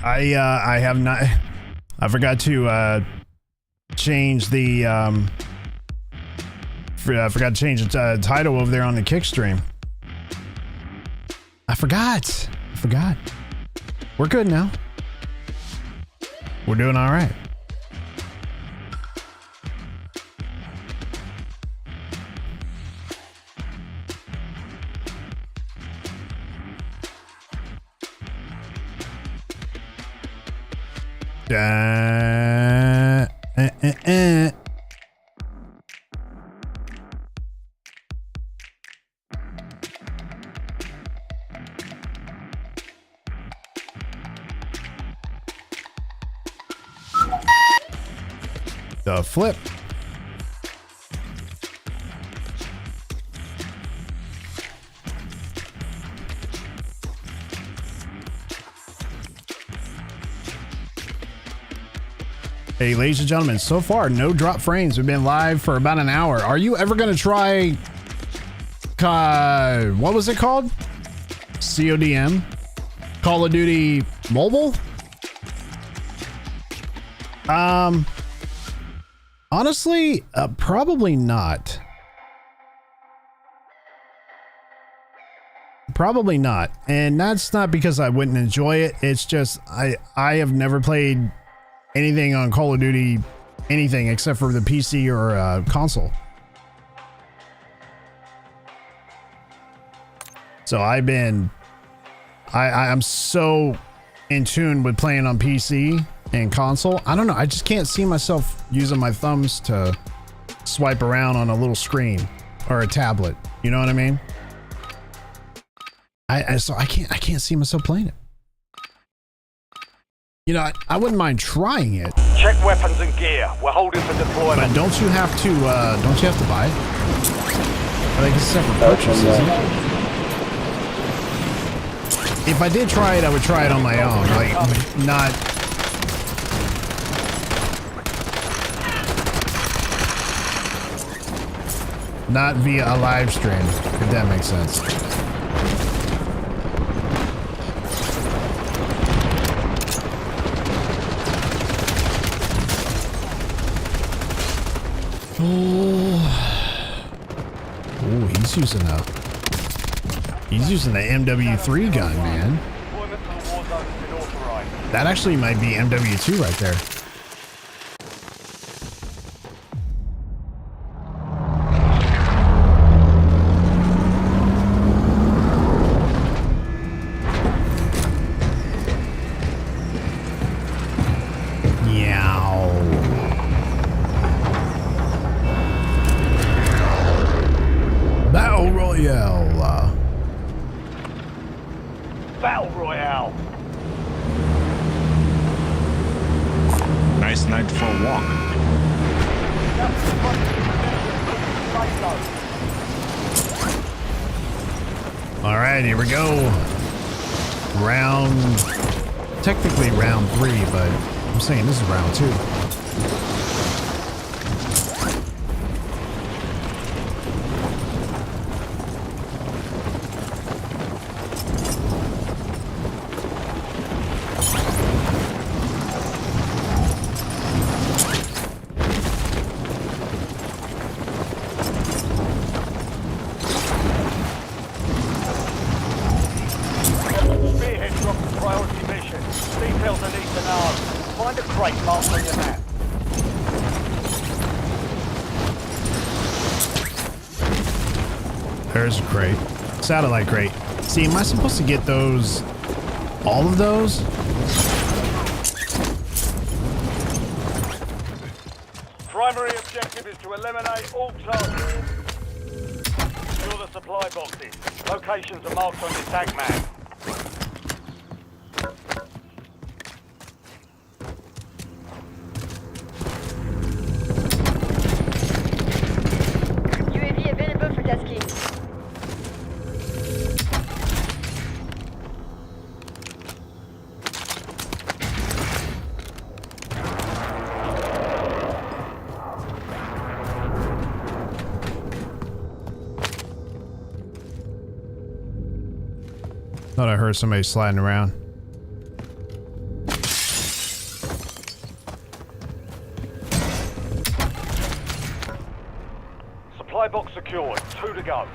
I have not. I forgot to change the I forgot to change the title over there on the kick stream. I forgot. We're good now. We're doing all right. The flip. Hey, ladies and gentlemen, so far, no drop frames. We've been live for about an hour. Are you ever going to try, what was it called? CODM? Call of Duty Mobile? Honestly, probably not. Probably not. And that's not because I wouldn't enjoy it. It's just, I have never played anything on Call of Duty, anything except for the PC or console. So I'm so in tune with playing on PC and console. I don't know. I just can't see myself using my thumbs to swipe around on a little screen or a tablet. You know what I mean? So I can't see myself playing it. You know, I wouldn't mind trying it. Check weapons and gear. We're holding for deployment. But don't you have to buy it? I think it's a separate purchase, isn't it? If I did try it, I would try it on my own. Like, not via a live stream, if that makes sense. Oh, he's using the MW3 gun, man. That actually might be MW2 right there. Battle Royale. Nice night for a walk. All right, here we go. Technically round 3, but I'm saying this is round 2. There's a crate. Satellite crate. See, am I supposed to get those? All of those? Primary objective is to eliminate all targets. Secure the supply boxes. Locations are marked on your tag map. UAV available for tasking. Thought I heard somebody sliding around. go.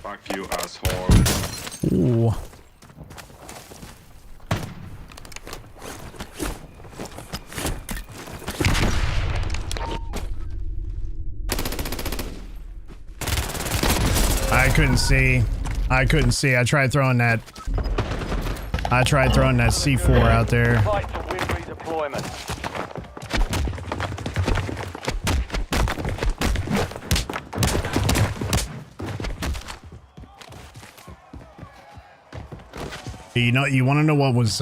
Fuck you, asshole. Ooh. I couldn't see. I couldn't see. I tried throwing that C4 out there. Fight to win redeployment. You know, you want to know what was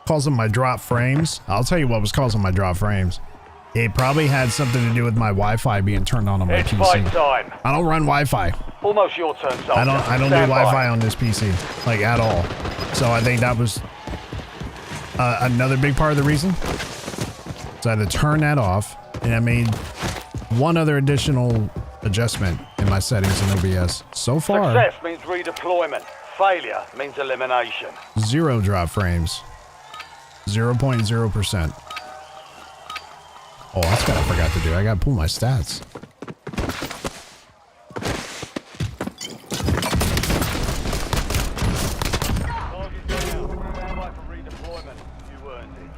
causing my drop frames? I'll tell you what was causing my drop frames. It probably had something to do with my Wi-Fi being turned on my It's fight PC. time. I don't run Wi-Fi. Almost your turn, soldier. I don't do Stand by. Wi-Fi on this PC, like at all. So I think that was another big part of the reason. So I had to turn that off, and I made one other additional adjustment in my settings in OBS. So far, Success means redeployment. Failure means elimination. 0 drop frames. 0.0%. Oh, that's what I forgot to do. I gotta pull my stats. Target down. Stand by for redeployment. You earned it.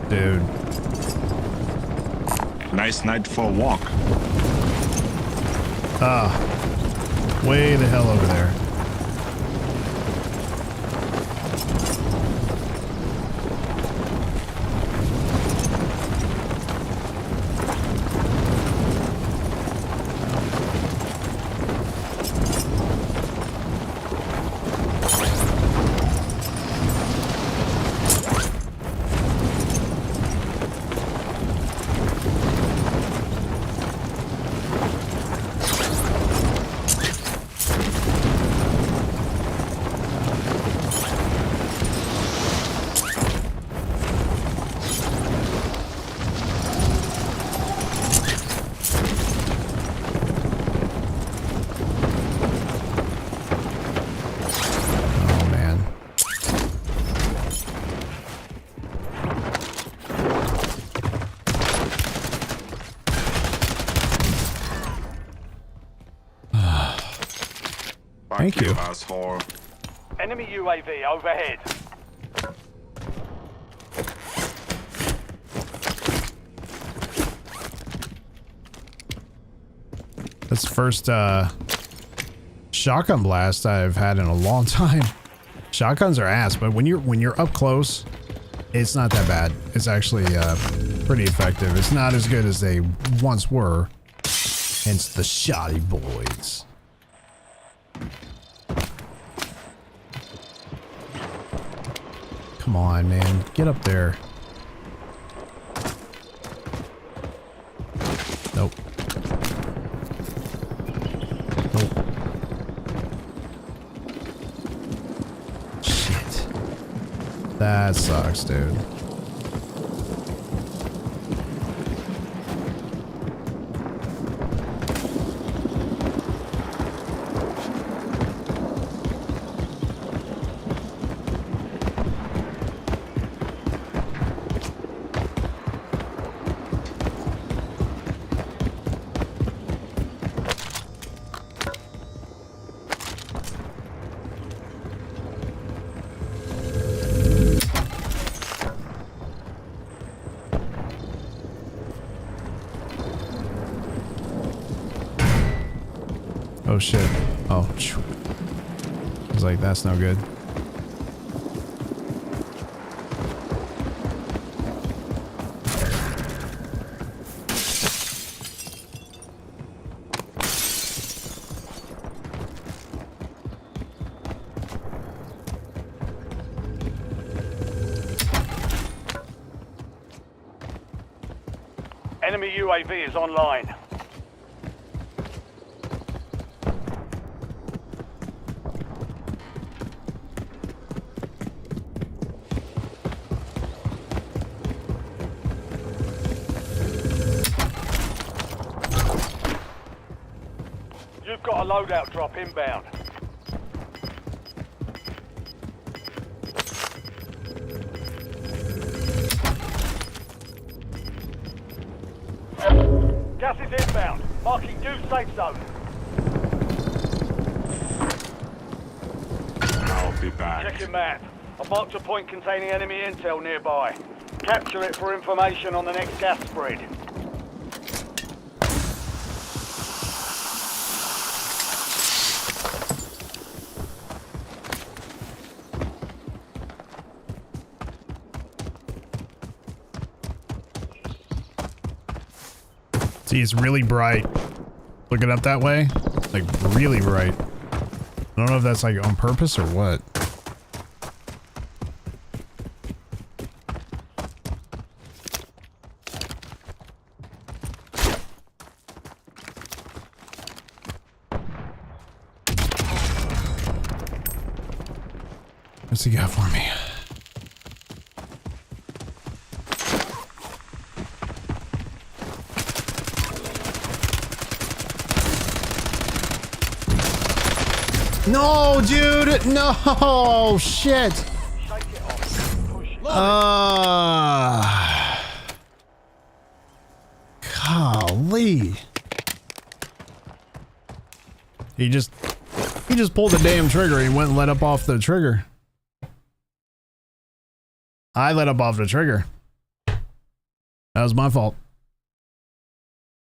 Dude. Nice night for a walk. Way the hell over there. Oh man. Fuck Thank you. asshole. Enemy UAV overhead. That's the first shotgun blast I've had in a long time. Shotguns are ass, but when you're up close, it's not that bad. It's actually pretty effective. It's not as good as they once were. Hence the shoddy boys. Come on, man. Get up there. Nope. Nope. Shit. That sucks, dude. Oh shit. Oh. I was like, that's no good. Enemy UAV is online. You've got a loadout drop inbound. Gas is inbound. Marking new safe zone. I'll be back. Check your map. I've marked a point containing enemy intel nearby. Capture it for information on the next gas spread. See, it's really bright. Looking up that way, like really bright. I don't know if that's like on purpose or what. What's he got for me? No, dude! No! Shit! Golly. He just pulled the damn trigger. He went and let up off the trigger. I let up off the trigger. That was my fault.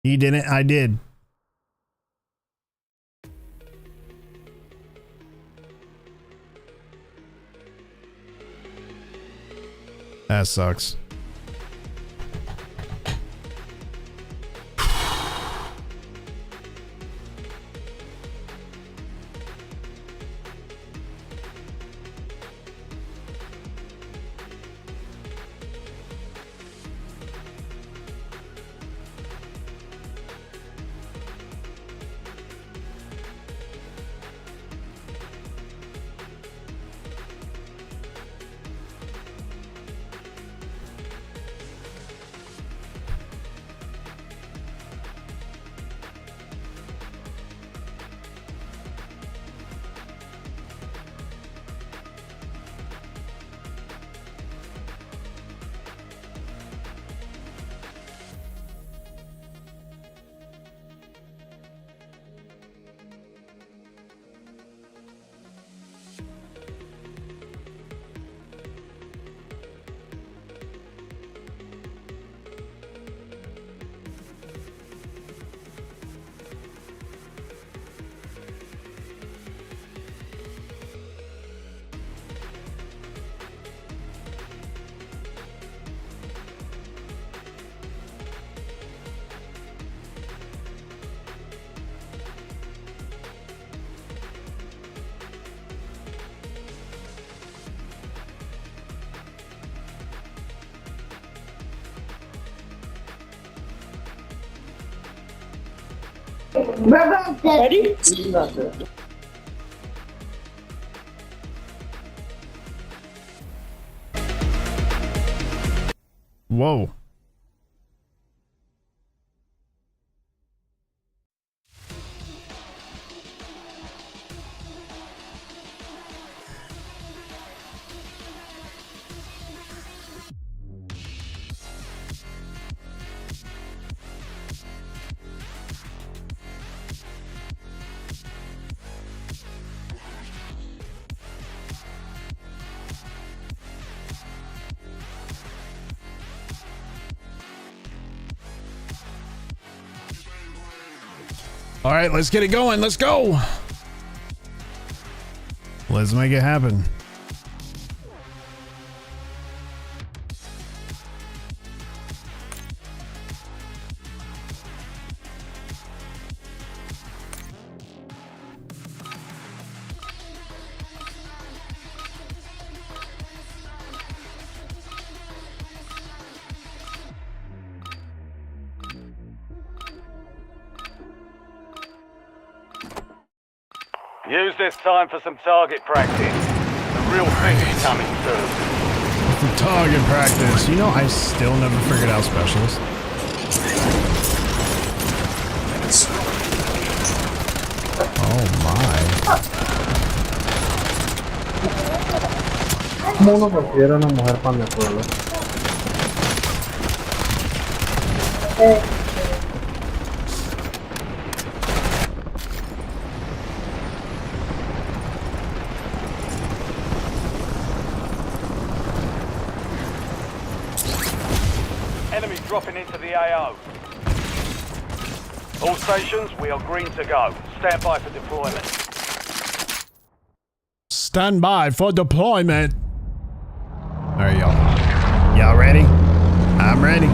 He didn't, I did. That sucks. Ready? Whoa. All right, let's get it going. Let's go. Let's make it happen. Use this time for some target practice. The real thing is coming soon. For target practice. You know, I still never figured out specialist. Oh my. ¿Cómo uno considera una mujer pan de pueblo? Enemy dropping into the AO. All stations, we are green to go. Stand by for deployment. Stand by for deployment. All right, y'all. Y'all ready? I'm ready.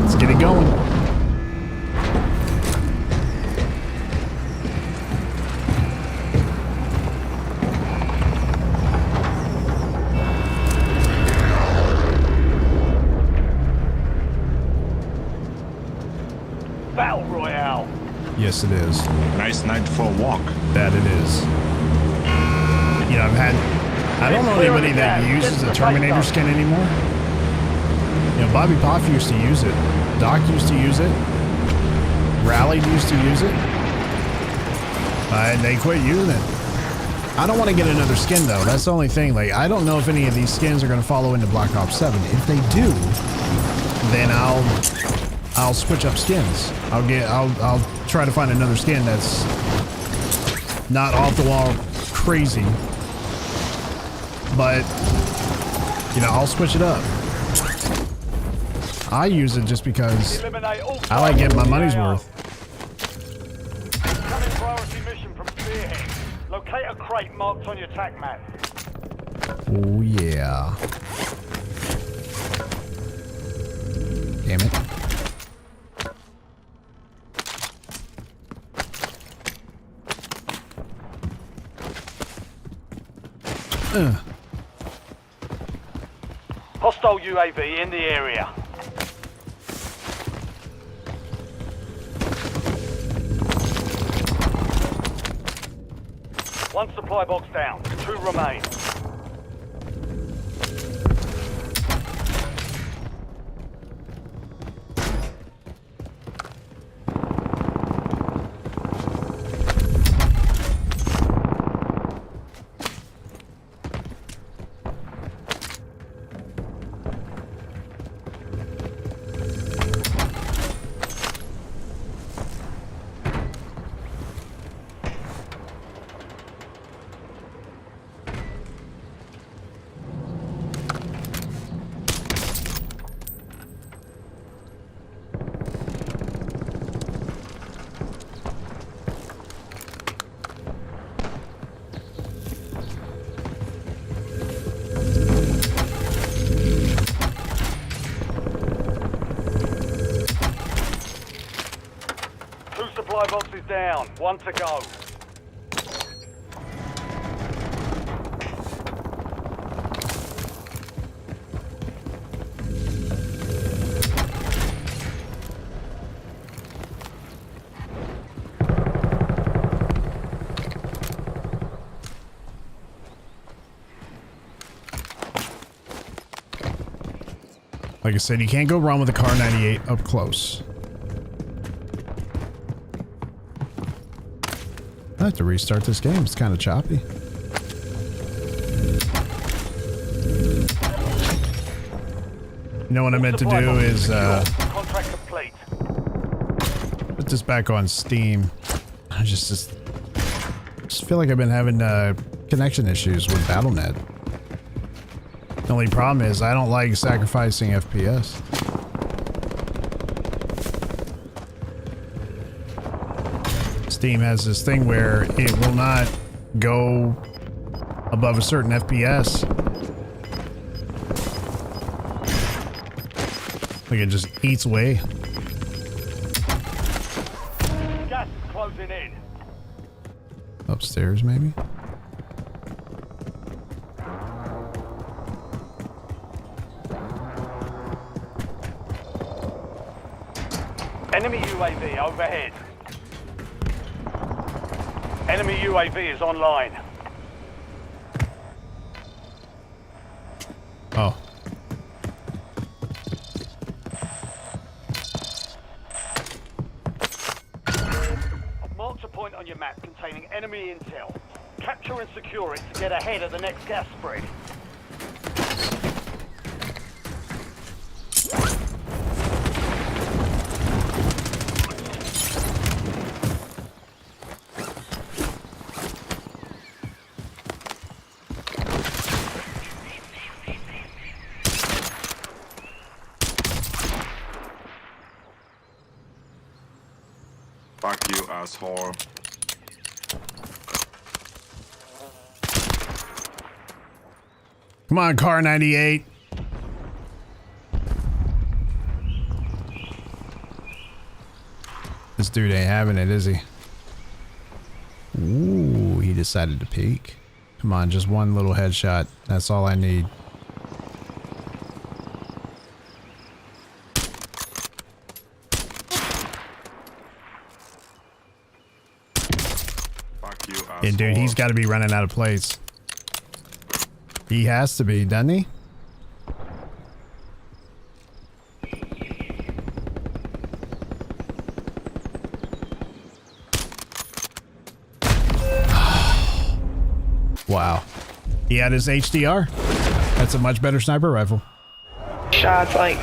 Let's get it going. Battle Royale. Yes, it is. Nice night for a walk. That it is. You know, I don't know anybody that uses the Terminator skin anymore. You know, Bobby Poff used to use it. Doc used to use it. Rally used to use it. And they quit using it. I don't want to get another skin though. That's the only thing. Like, I don't know if any of these skins are going to follow into Black Ops 7. If they do, then I'll switch up skins. I'll try to find another skin that's not off the wall crazy. But, you know, I'll switch it up. I use it just because I like getting my money's worth. Incoming priority mission from Spearhead. Locate a crate marked on your tac map. Oh yeah. Damn it. Hostile UAV in the area. One supply box down. 2 remain. Supply box is down. 1 to go. Like I said, you can't go wrong with a Car 98 up close. I have to restart this game. It's kind of choppy. You know what I meant to do is Contract complete. put this back on Steam. I just feel like I've been having connection issues with Battle.net. The only problem is I don't like sacrificing FPS. Steam has this thing where it will not go above a certain FPS. Like it just eats away. Gas is closing in. Upstairs, maybe? Enemy UAV overhead. Enemy UAV is online. Oh. I've marked a point on your map containing enemy intel. Capture and secure it to get ahead of the next gas spread. Fuck you, asshole. Come on, car 98. This dude ain't having it, is he? Ooh, he decided to peek. Come on, just one little headshot. That's all I need. Fuck you, asshole. And dude, he's got to be running out of plates. He has to be, doesn't he? Wow. He had his HDR. That's a much better sniper rifle. Shots like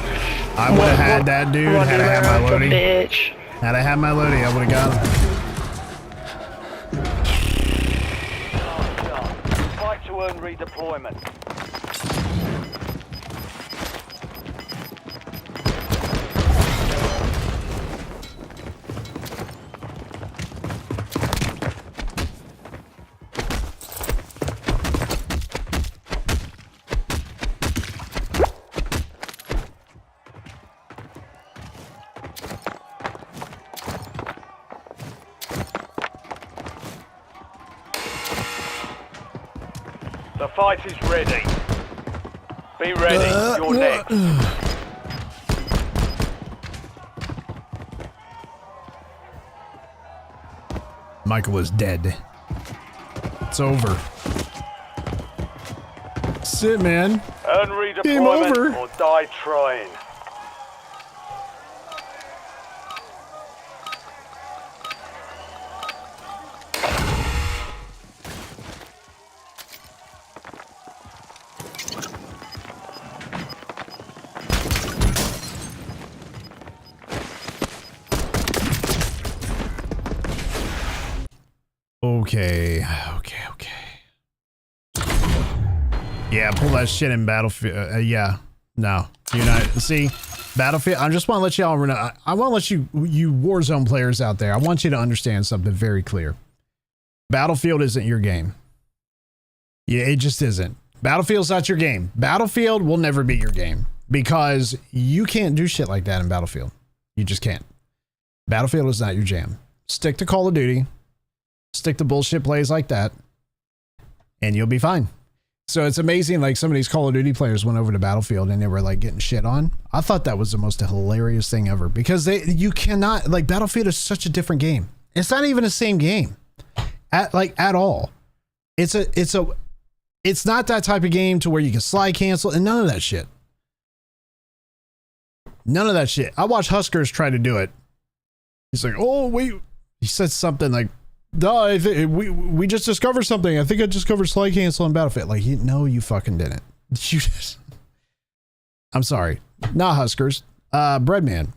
I would have had that dude had I had my loading. bitch. Had I had my loading, I would have got him. Fight to earn redeployment. The fight is ready. Be ready. You're next. Michael is dead. It's over. Sit, man. Earn Game over. redeployment or die trying. Okay. Yeah, pull that shit in Battlefield. Yeah. No. You're not. See, Battlefield, I just want to let y'all know. I want to let you Warzone players out there, I want you to understand something very clear. Battlefield isn't your game. Yeah, it just isn't. Battlefield's not your game. Battlefield will never be your game because you can't do shit like that in Battlefield. You just can't. Battlefield is not your jam. Stick to Call of Duty. Stick to bullshit plays like that, and you'll be fine. So it's amazing, like some of these Call of Duty players went over to Battlefield and they were like getting shit on. I thought that was the most hilarious thing ever because you cannot, like, Battlefield is such a different game. It's not even the same game at all. It's not that type of game to where you can slide cancel and none of that shit. None of that shit. I watched Huskers try to do it. He's like, oh wait, he said something like, no, we just discovered something. I think I discovered slide cancel on Battlefield. Like, no, you fucking didn't. You just, I'm sorry. Not Huskers. Breadman.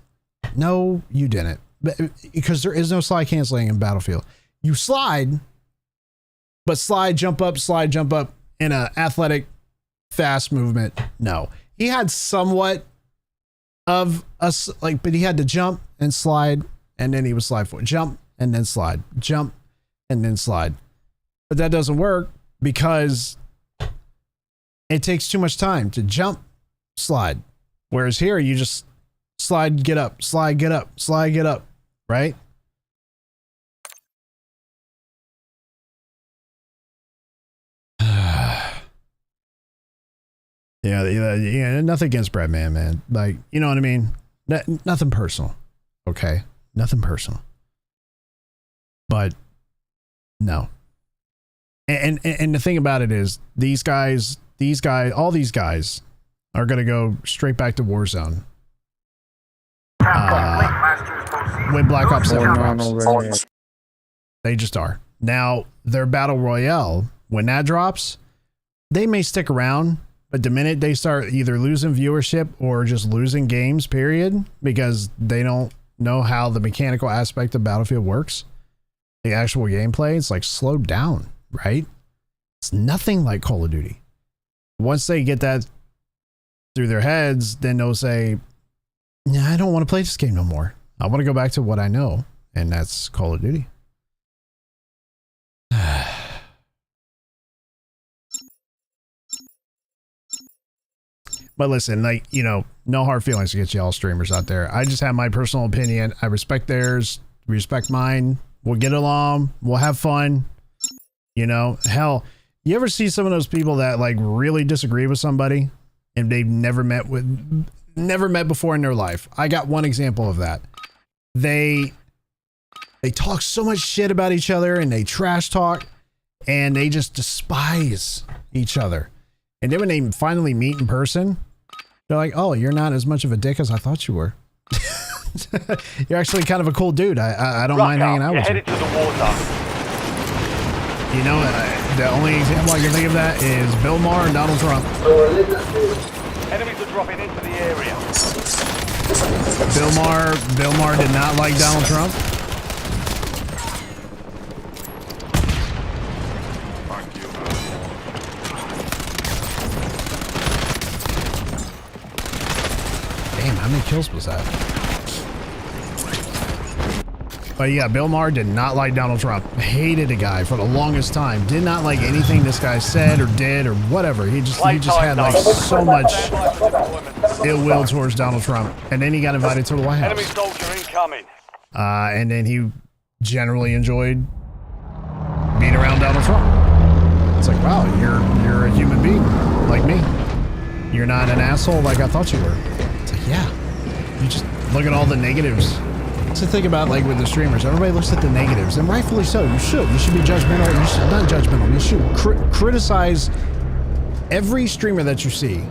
No, you didn't. Because there is no slide canceling in Battlefield. You slide, but slide, jump up in a athletic, fast movement. No. He had somewhat of a, like, but he had to jump and slide, and then he would slide forward. Jump, and then slide, jump, and then slide. But that doesn't work because it takes too much time to jump, slide. Whereas here, you just slide, get up, slide, get up, slide, get up, right? Yeah, nothing against Breadman, man. Like, you know what I mean? Nothing personal, okay? Nothing personal. But no. And the thing about it is, all these guys are gonna go straight back to Warzone. When Black Ops 7 drops. They just are. Now, their Battle Royale, when that drops, they may stick around, but the minute they start either losing viewership or just losing games, period, because they don't know how the mechanical aspect of Battlefield works, the actual gameplay, it's like slowed down, right? It's nothing like Call of Duty. Once they get that through their heads, then they'll say, yeah, I don't want to play this game no more. I want to go back to what I know, and that's Call of Duty. But listen, like, you know, no hard feelings against y'all streamers out there. I just have my personal opinion. I respect theirs, respect mine. We'll get along. We'll have fun. You know, hell, you ever see some of those people that like really disagree with somebody and they've never met before in their life? I got one example of that. They talk so much shit about each other and they trash talk and they just despise each other. And then when they finally meet in person, they're like, oh, you're not as much of a dick as I thought you were. You're actually kind of a cool dude. I don't mind hanging out with you. Headed to the war zone. You know, the only example I can think of that is Bill Maher and Donald Trump. Enemies are dropping into the area. Bill Maher did not like Donald Trump. Fuck you. Damn, how many kills was that? But yeah, Bill Maher did not like Donald Trump. Hated the guy for the longest time. Did not like anything this guy said or did or whatever. He just had like so much ill will towards Donald Trump. And then he got invited to the White House. Enemy soldier incoming. And then he generally enjoyed being around Donald Trump. It's like, wow, you're a human being like me. You're not an asshole like I thought you were. It's like, yeah. You just look at all the negatives. That's the thing about, like, with the streamers. Everybody looks at the negatives, and rightfully so. You should be judgmental. You should not judgmental. You should criticize every streamer that you see,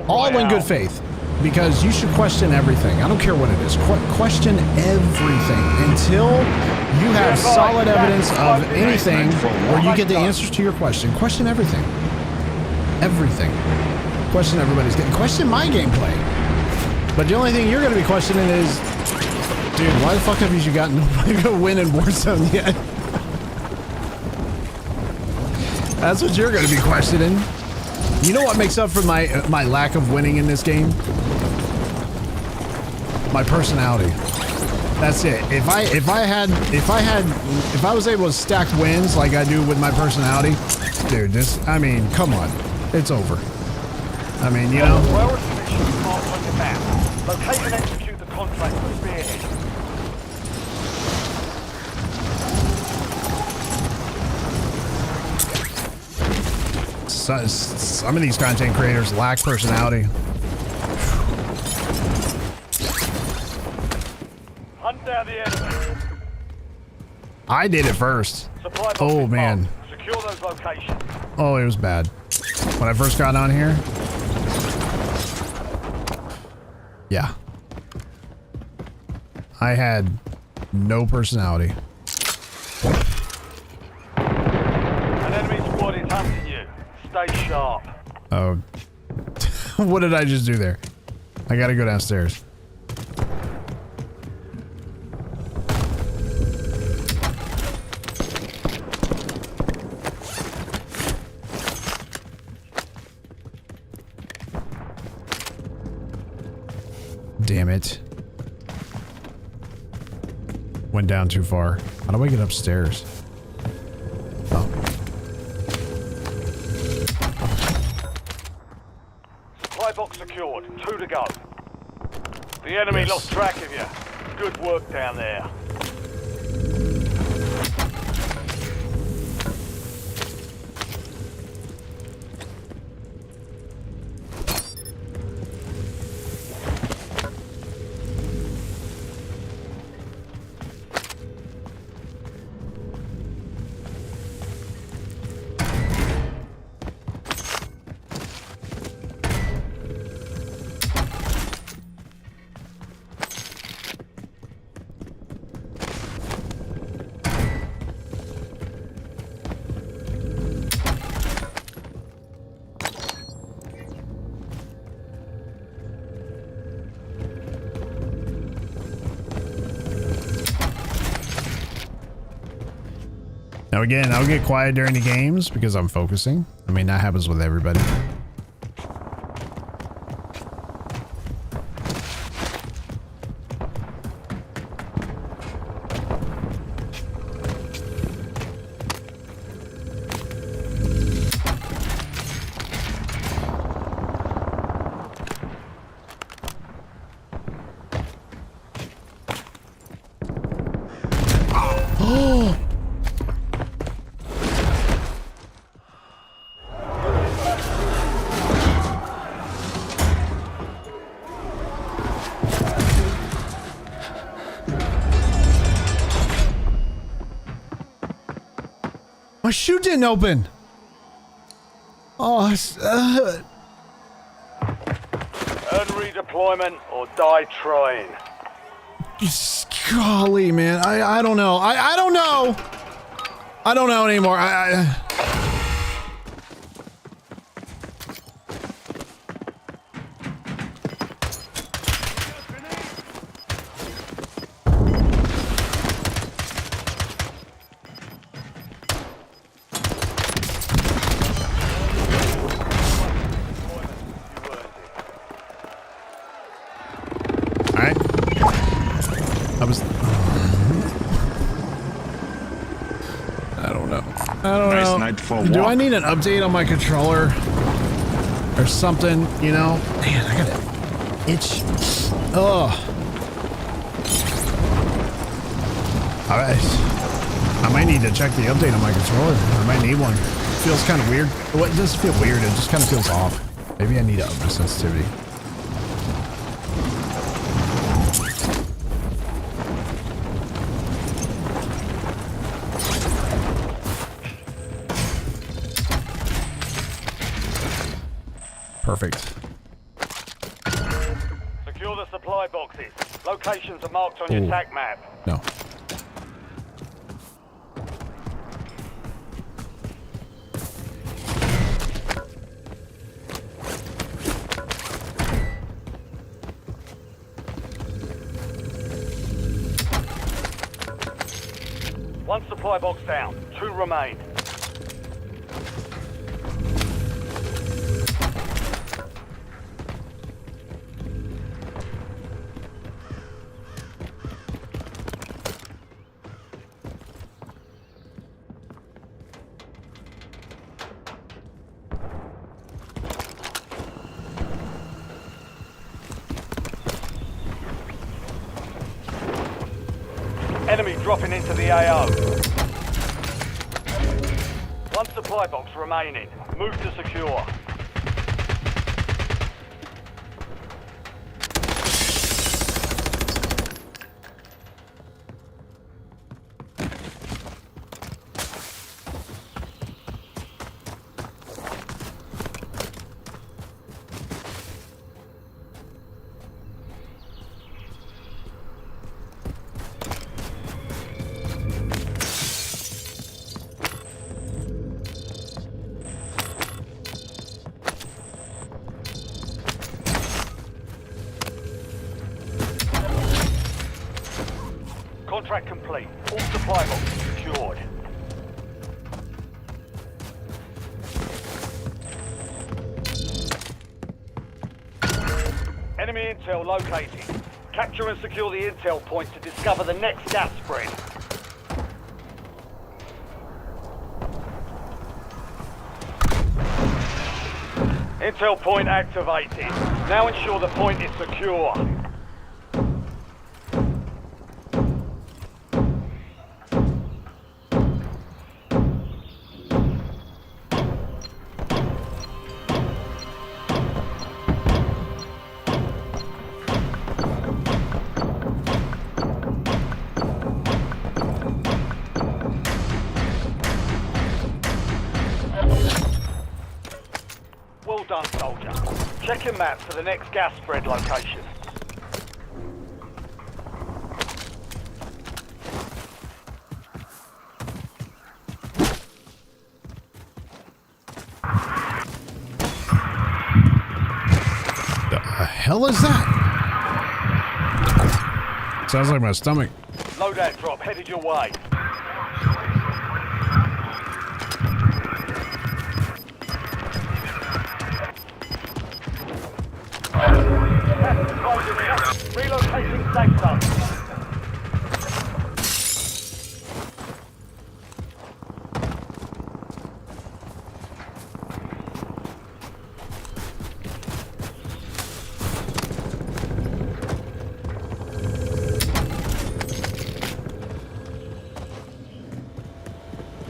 all in good faith, because you should question everything. I don't care what it is. Question everything until you have solid evidence of anything, or you get the answers to your question. Question everything. Everything. Question everybody's game. Question my gameplay. But the only thing you're going to be questioning is, dude, why the fuck have you gotten to win in Warzone yet? That's what you're going to be questioning. You know what makes up for my lack of winning in this game? My personality. That's it. If I was able to stack wins like I do with my personality, dude, I mean, come on. It's over. I mean, you know. Locate and execute the contract for Spearhead. Some of these content creators lack personality. Hunt down the enemy. I did it first. Oh man. Secure those locations. Oh, it was bad. When I first got on here. Yeah. I had no personality. An enemy squad is hunting you. Stay sharp. Oh. What did I just do there? I gotta go downstairs. Damn it. went down too far. How do I get upstairs? Oh. Supply box secured. 2 to go. The enemy lost track of you. Good work down there. Now again, I'll get quiet during the games because I'm focusing. I mean, that happens with everybody. My chute didn't open. Oh, Earn redeployment or die trying. golly, man. I don't know. I don't know. I don't know anymore. Do I need an update on my controller or something? You know, man, I got an itch. Oh, all right. I might need to check the update on my controller. I might need one. It feels kind of weird. Well, it doesn't feel weird. It just kind of feels off. Maybe I need to up my sensitivity. Perfect. Secure the supply boxes. Locations are marked on your TAC map. No. One supply box down. 2 remain. Enemy dropping into the AO. One supply box remaining. Move to secure. Contract complete. All supply boxes secured. Enemy intel located. Capture and secure the intel point to discover the next gas spread. Intel point activated. Now ensure the point is secure. Well done, soldier. Check your maps for the next gas spread location. The hell is that? Sounds like my stomach. Loadout drop headed your way. Relocating safe zone.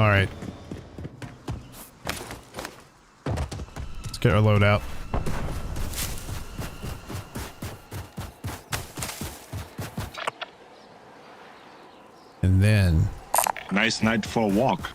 All right. Let's get our load out. And then Nice night for a walk.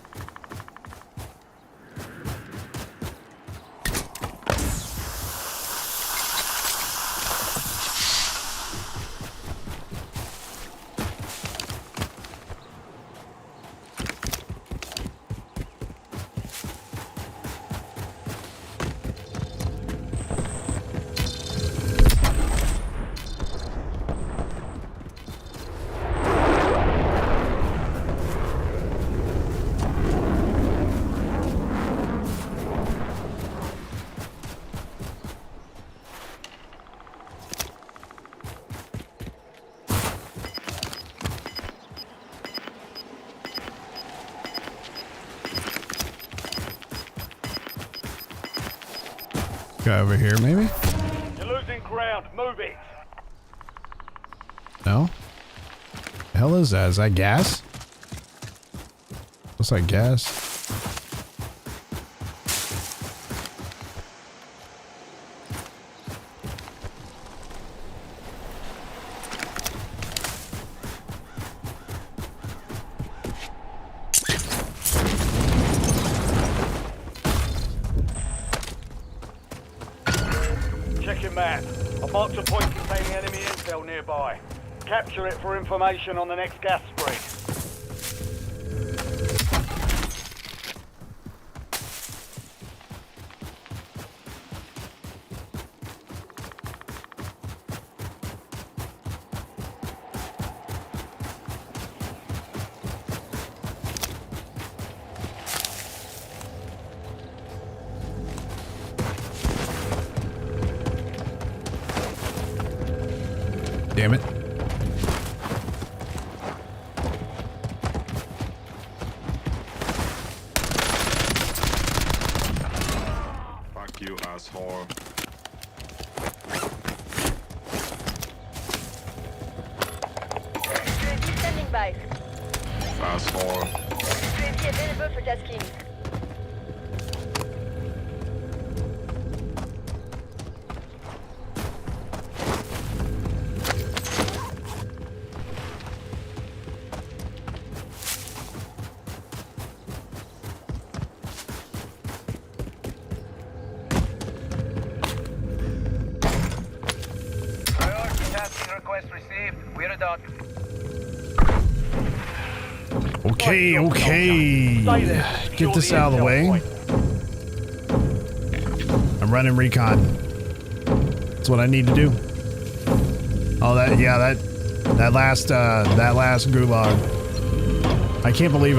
guy over here, maybe? You're losing ground. Move it. No? The hell is that? Is that gas? Looks like gas. Check your map. I've marked a point containing enemy intel nearby. Capture it for information on the next gas spread. Damn it. Fuck you, asshole. UAV standing by. Asshole. UAV available for tasking. Okay, okay. Get this out of the way. I'm running recon. That's what I need to do. Oh, that last gulag. I can't believe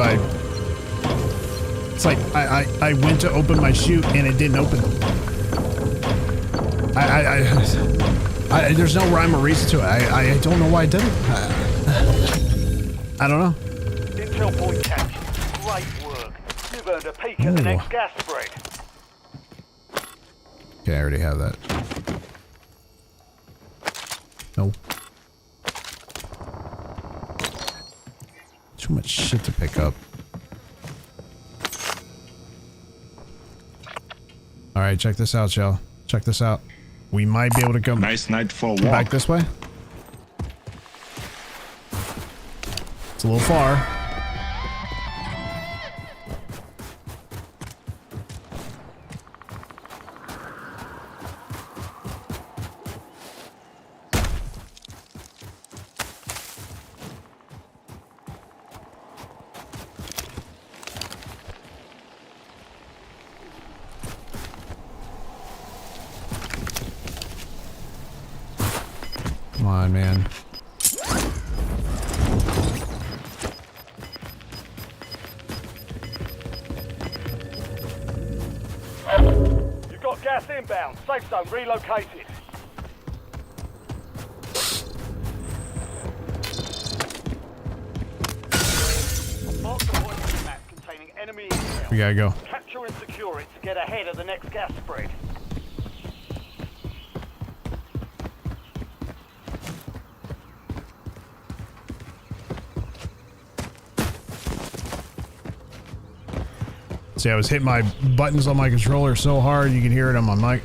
it's like I went to open my chute and it didn't open. There's no rhyme or reason to it. I don't know why I did it. I don't know. Intel point captured. Great work. You've earned a peek at the next gas spread. Okay, I already have that. No. Too much shit to pick up. Alright, check this out, y'all. Check this out. We might be able to come Nice night for a walk. back this way. It's a little far. Come on, man. You've got gas inbound. Safe zone relocated. Mark the point on the map containing enemy intel. We gotta go. Capture and secure it to get ahead of the next gas spread. See, I was hitting my buttons on my controller so hard you can hear it on my mic.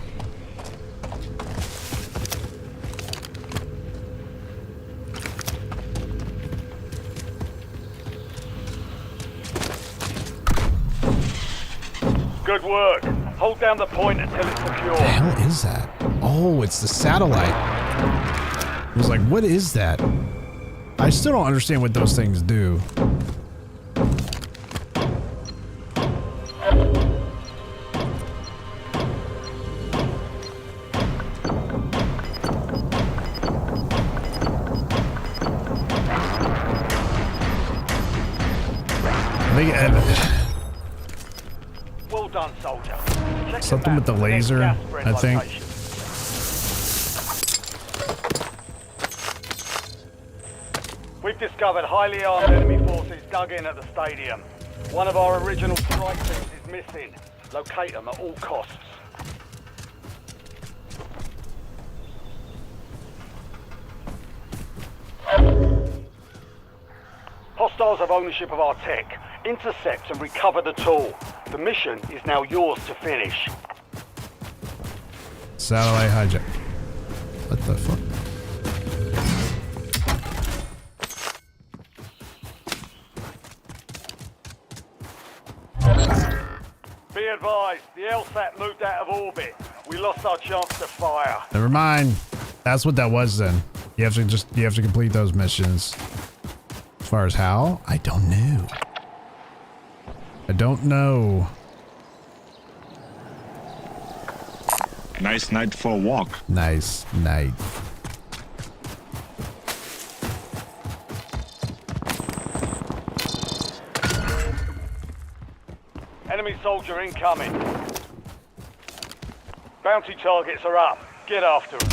Good work. Hold down the point until it's secure. What the hell is that? Oh, it's the satellite. I was like, what is that? I still don't understand what those things do. Well done, soldier. Check Something with the laser, I think. We've discovered highly armed enemy forces dug in at the stadium. One of our original strike teams is missing. Locate them at all costs. Hostiles have ownership of our tech. Intercept and recover the tool. The mission is now yours to finish. Satellite hijack. What the fuck? Be advised, the LSAT moved out of orbit. We lost our chance to fire. Never mind. That's what that was then. You have to complete those missions. As far as how, I don't know. I don't know. Nice night for a walk. Nice night. Enemy soldier incoming. Bounty targets are up. Get after them.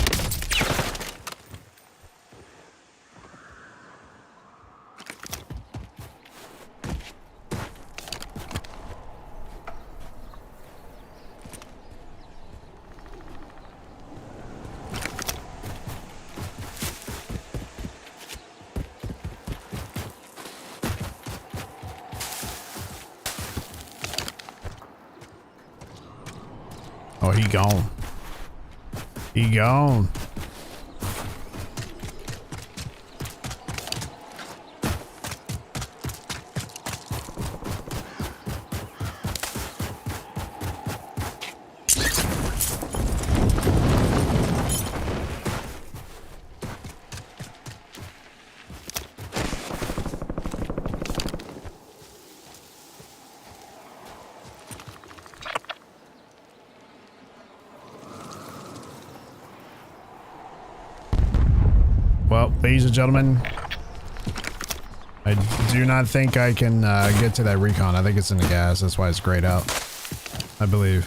Oh, he gone. He gone. Well, ladies and gentlemen, I do not think I can get to that recon. I think it's in the gas. That's why it's grayed out, I believe.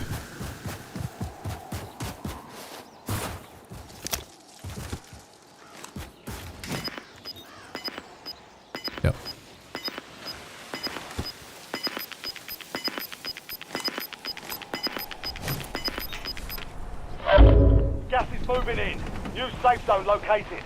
Gas moving in. New safe zone located.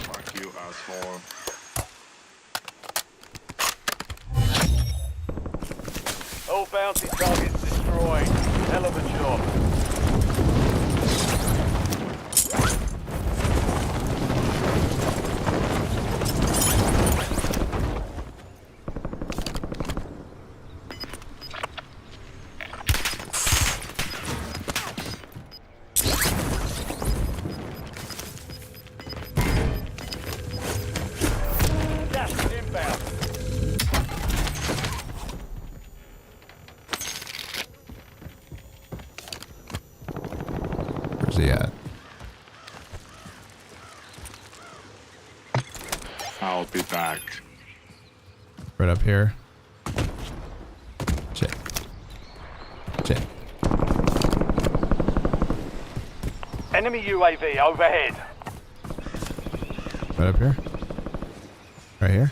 Fuck you, asshole. All bounty targets destroyed. Hell of a job. Gas is inbound. Where's he at? I'll be back. Right up here. Shit. Shit. Enemy UAV overhead. Right up here. Right here.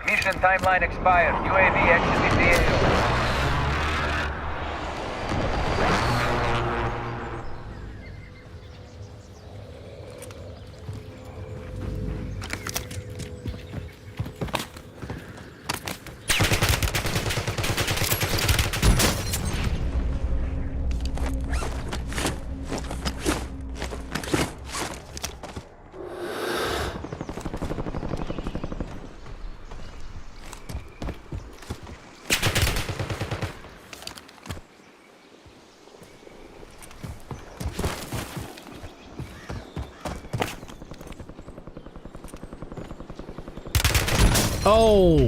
Mission timeline expired. UAV exiting the area. Oh!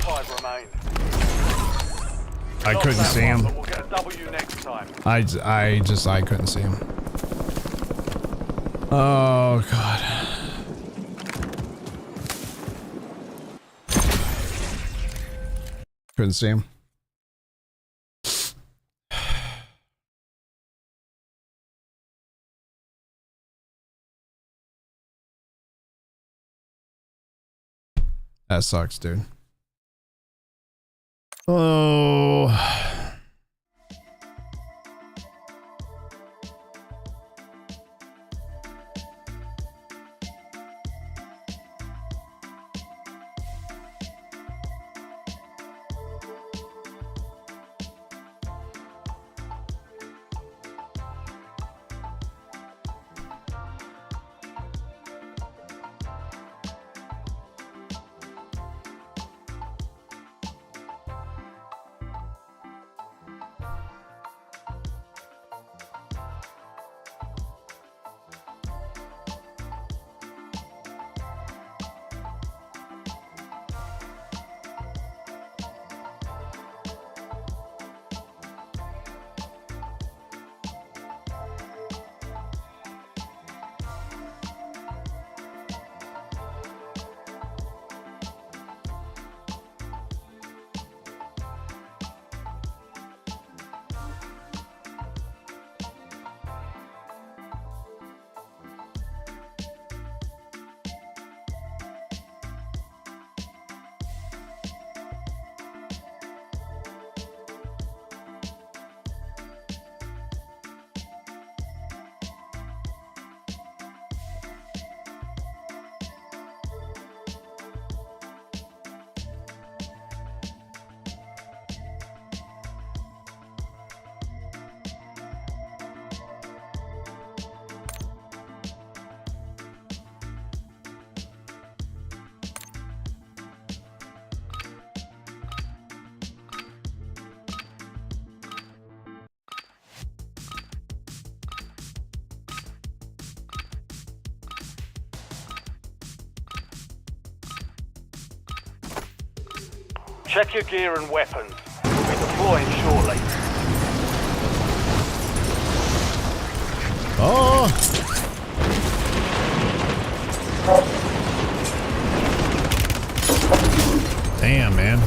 5 remain. I couldn't see him. But we'll get a W next time. I couldn't see him. Oh, God. Couldn't see him. That sucks, dude. Oh. Check your gear and weapons. We'll be deploying shortly. Oh! Damn, man.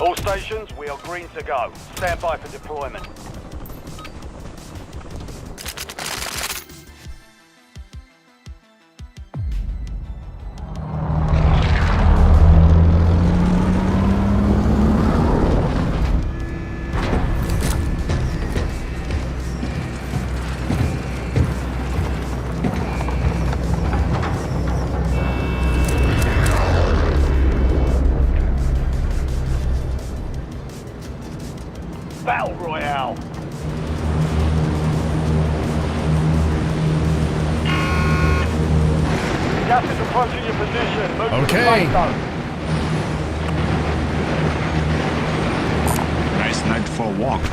All stations, we are green to go. Stand by for deployment. Battle Royale. Gas is approaching your position. Move to the Okay. safe zone. Nice night for a walk.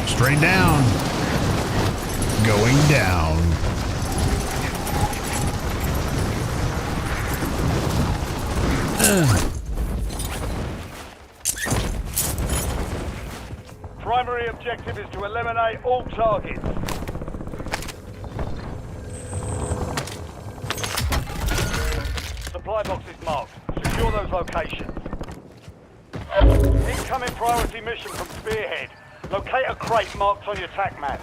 Straight down. Going down. Primary objective is to eliminate all targets. Supply box is marked. Secure those locations. Incoming priority mission from Spearhead. Locate a crate marked on your TAC map.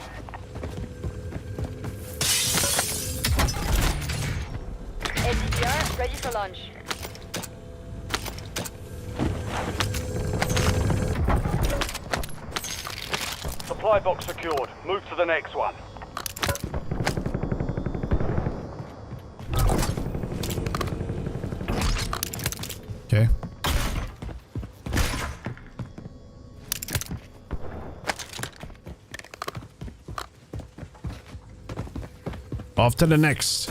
SDR ready for launch. Supply box secured. Move to the next one. Okay. Off to the next.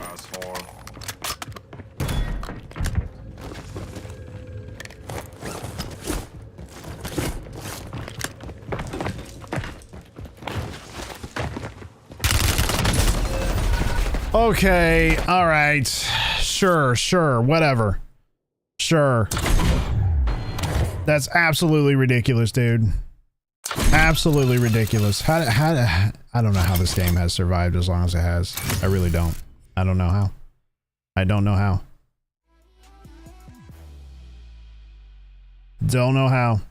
Asshole. Okay, all right. Sure, whatever. Sure. That's absolutely ridiculous, dude. Absolutely ridiculous. I don't know how this game has survived as long as it has. I really don't. I don't know how. I don't know how. Don't know how.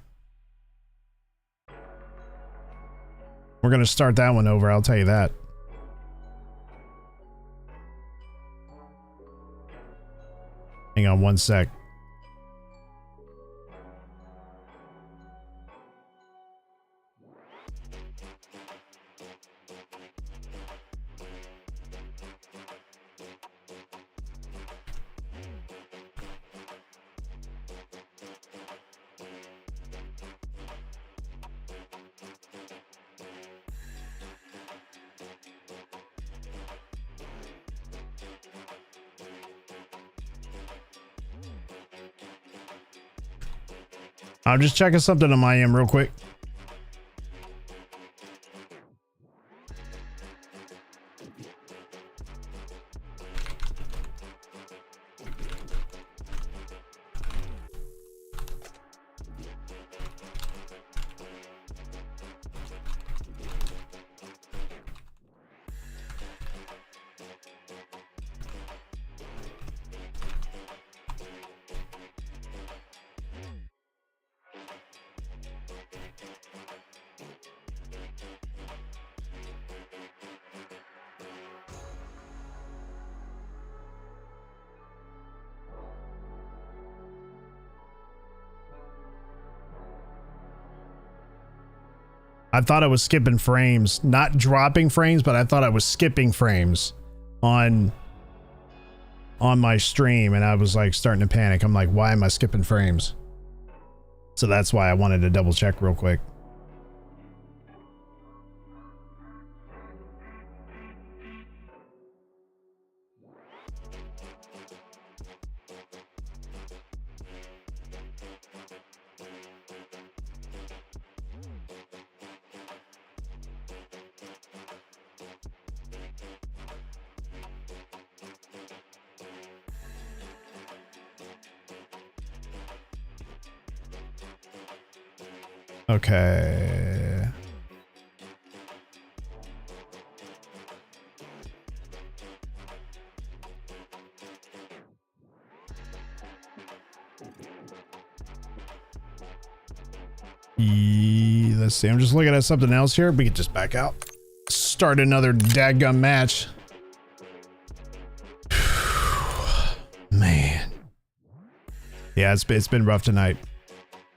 We're gonna start that one over, I'll tell you that. Hang on one sec. I'm just checking something on my end real quick. I thought I was skipping frames, not dropping frames, but I thought I was skipping frames on my stream, and I was like starting to panic. I'm like, why am I skipping frames? So that's why I wanted to double check real quick. Okay. Let's see. I'm just looking at something else here. We can just back out. Start another dadgum match. Man. Yeah, it's been rough tonight.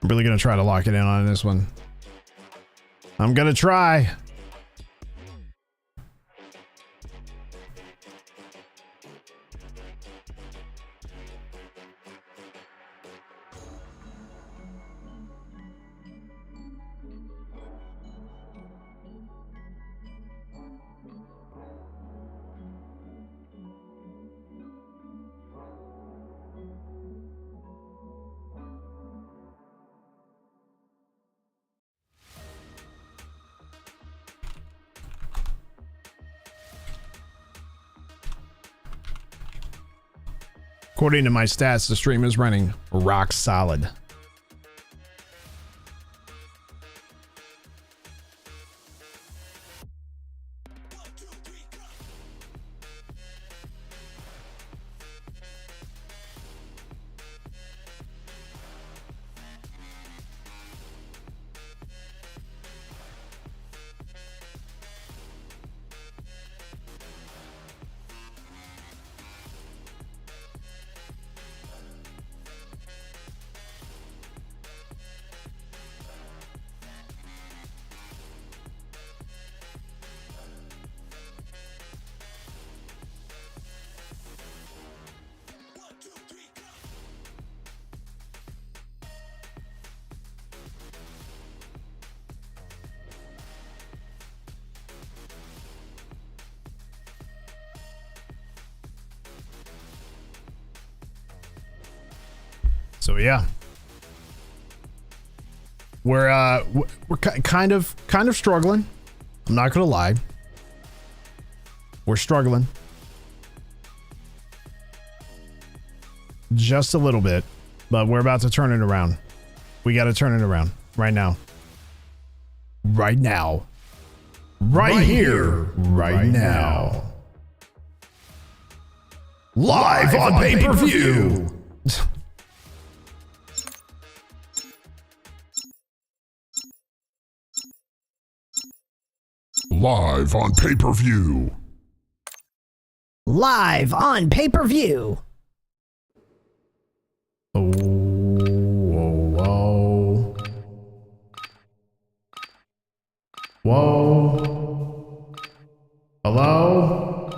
I'm really gonna try to lock it in on this one. I'm gonna try. According to my stats, the stream is running rock solid. So yeah, we're kind of struggling. I'm not gonna lie, we're struggling just a little bit, but we're about to turn it around. We got to turn it around right now, right now, right here, right now, live on pay-per-view. Live on pay-per-view. Live on pay-per-view. Oh, whoa, whoa. Whoa. Hello?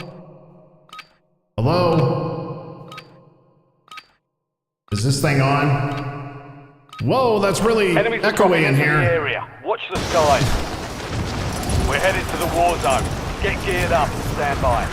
Hello? Is this thing on? Whoa, that's really echoey in here. Area. Watch the skies. We're headed to the war zone. Get geared up and stand by.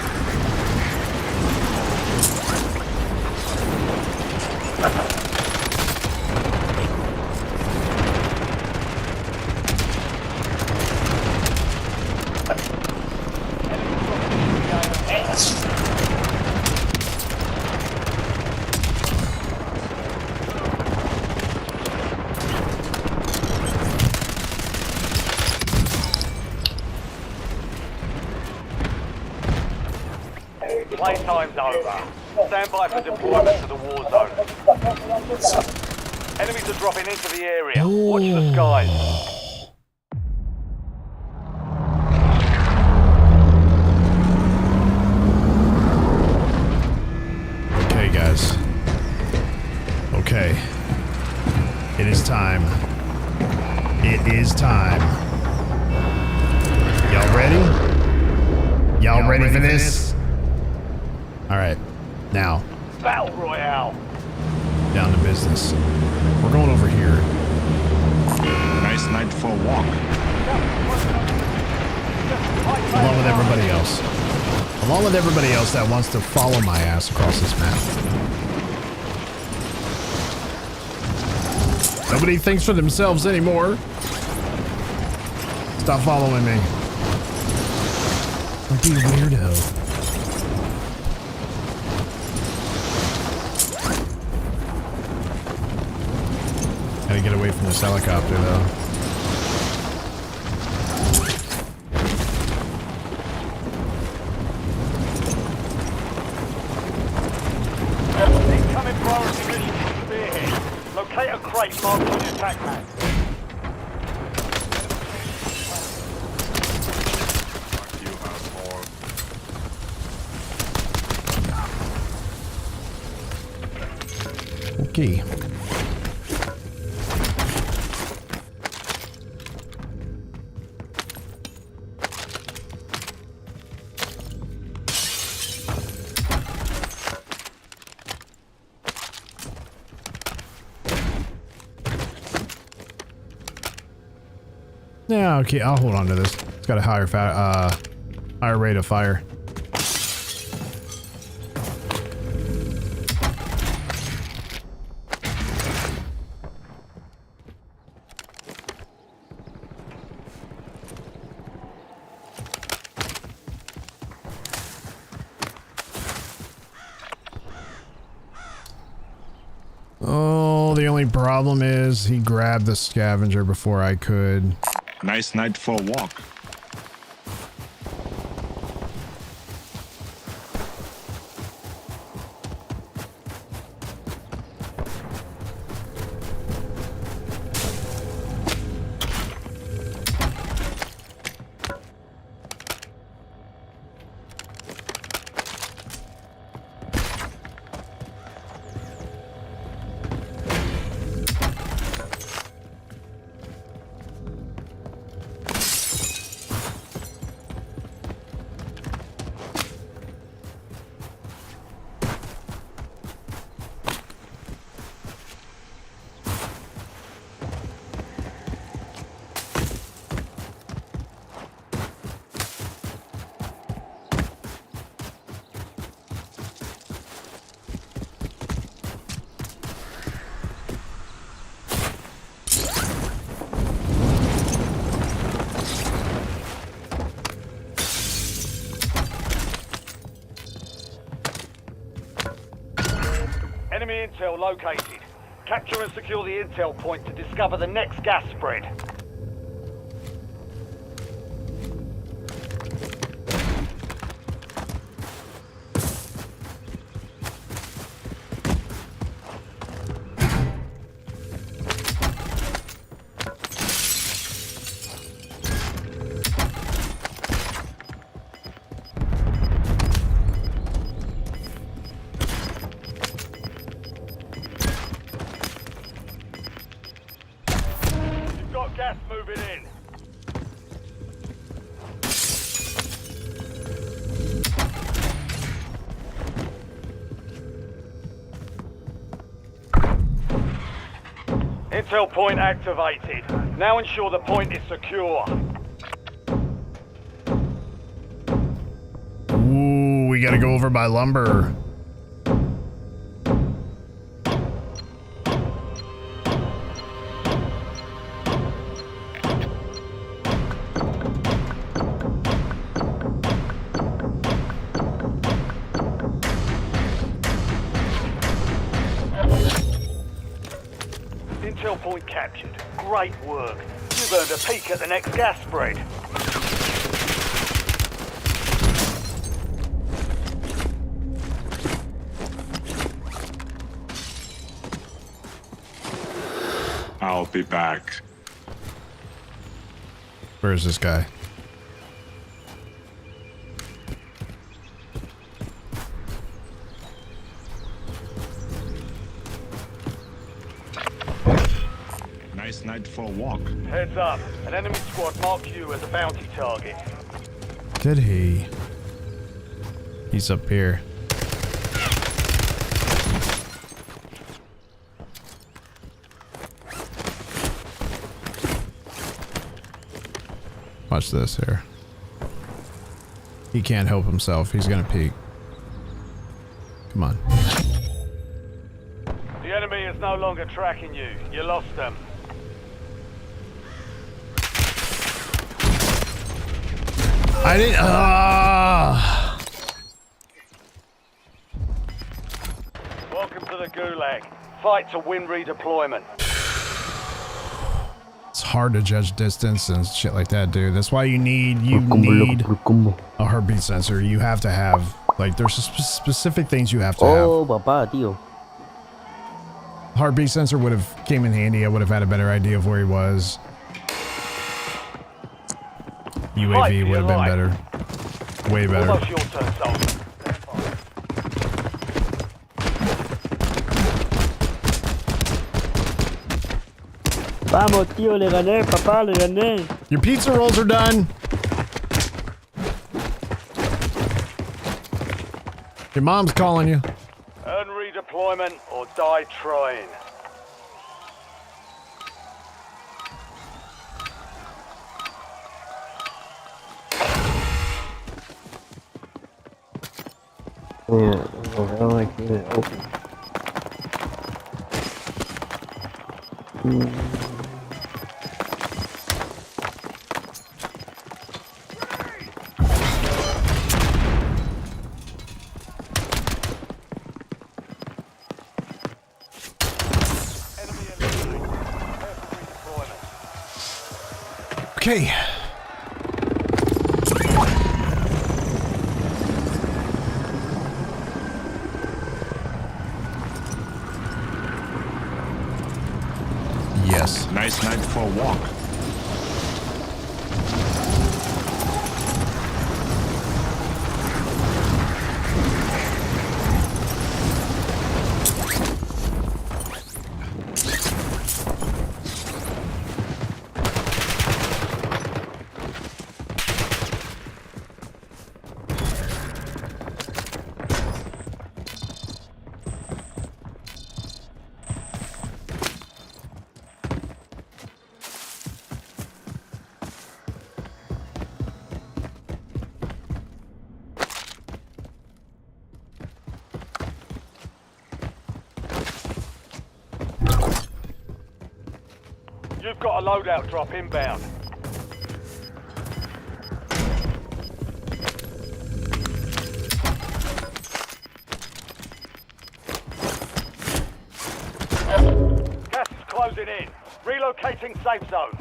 Playtime's over. Stand by for deployment to the war zone. Enemies are dropping into the area. Watch the skies. Okay, guys. Okay. It is time. It is time. for this? All right, now Battle Royale. down to business. We're going over here. Nice night for a walk. Along with everybody else. Along with everybody else that wants to follow my ass across this map. Nobody thinks for themselves anymore. Stop following me. Don't be a weirdo. Gotta get away from this helicopter though. Incoming priority mission from Spearhead. Locate a crate marked on the attack map. Fuck you, asshole. Okay. Yeah, okay, I'll hold on to this. It's got a higher higher rate of fire. Oh, the only problem is he grabbed the scavenger before I could. Nice night for a walk. Enemy intel located. Capture and secure the intel point to discover the next gas spread. Gas moving in. Intel point activated. Now ensure the point is secure. Ooh, we gotta go over by lumber. Intel point captured. Great work. You've earned a peek at the next gas spread. I'll be back. Where is this guy? Nice night for a walk. Heads up. An enemy squad marked you as a bounty target. Did he? He's up here. Watch this here. He can't help himself. He's gonna peek. Come on. The enemy is no longer tracking you. You lost them. I didn't. Welcome to the Gulag. Fight to win redeployment. It's hard to judge distance and shit like that, dude. That's why you need a heartbeat sensor. You have to have, like, there's specific things you have to have. Oh, papá, tío. Heartbeat sensor would have came in handy. I would have had a better idea of where he was. UAV would have been better. Way better. Almost your turn, soldier. Vamos, tío, le gané, papá, le gané. Your pizza rolls are done. Your mom's calling you. Earn redeployment or die trying. Yeah, I like it open. Okay. Yes. Nice night for a walk. You've got a loadout drop inbound. Gas is closing in. Relocating safe zone.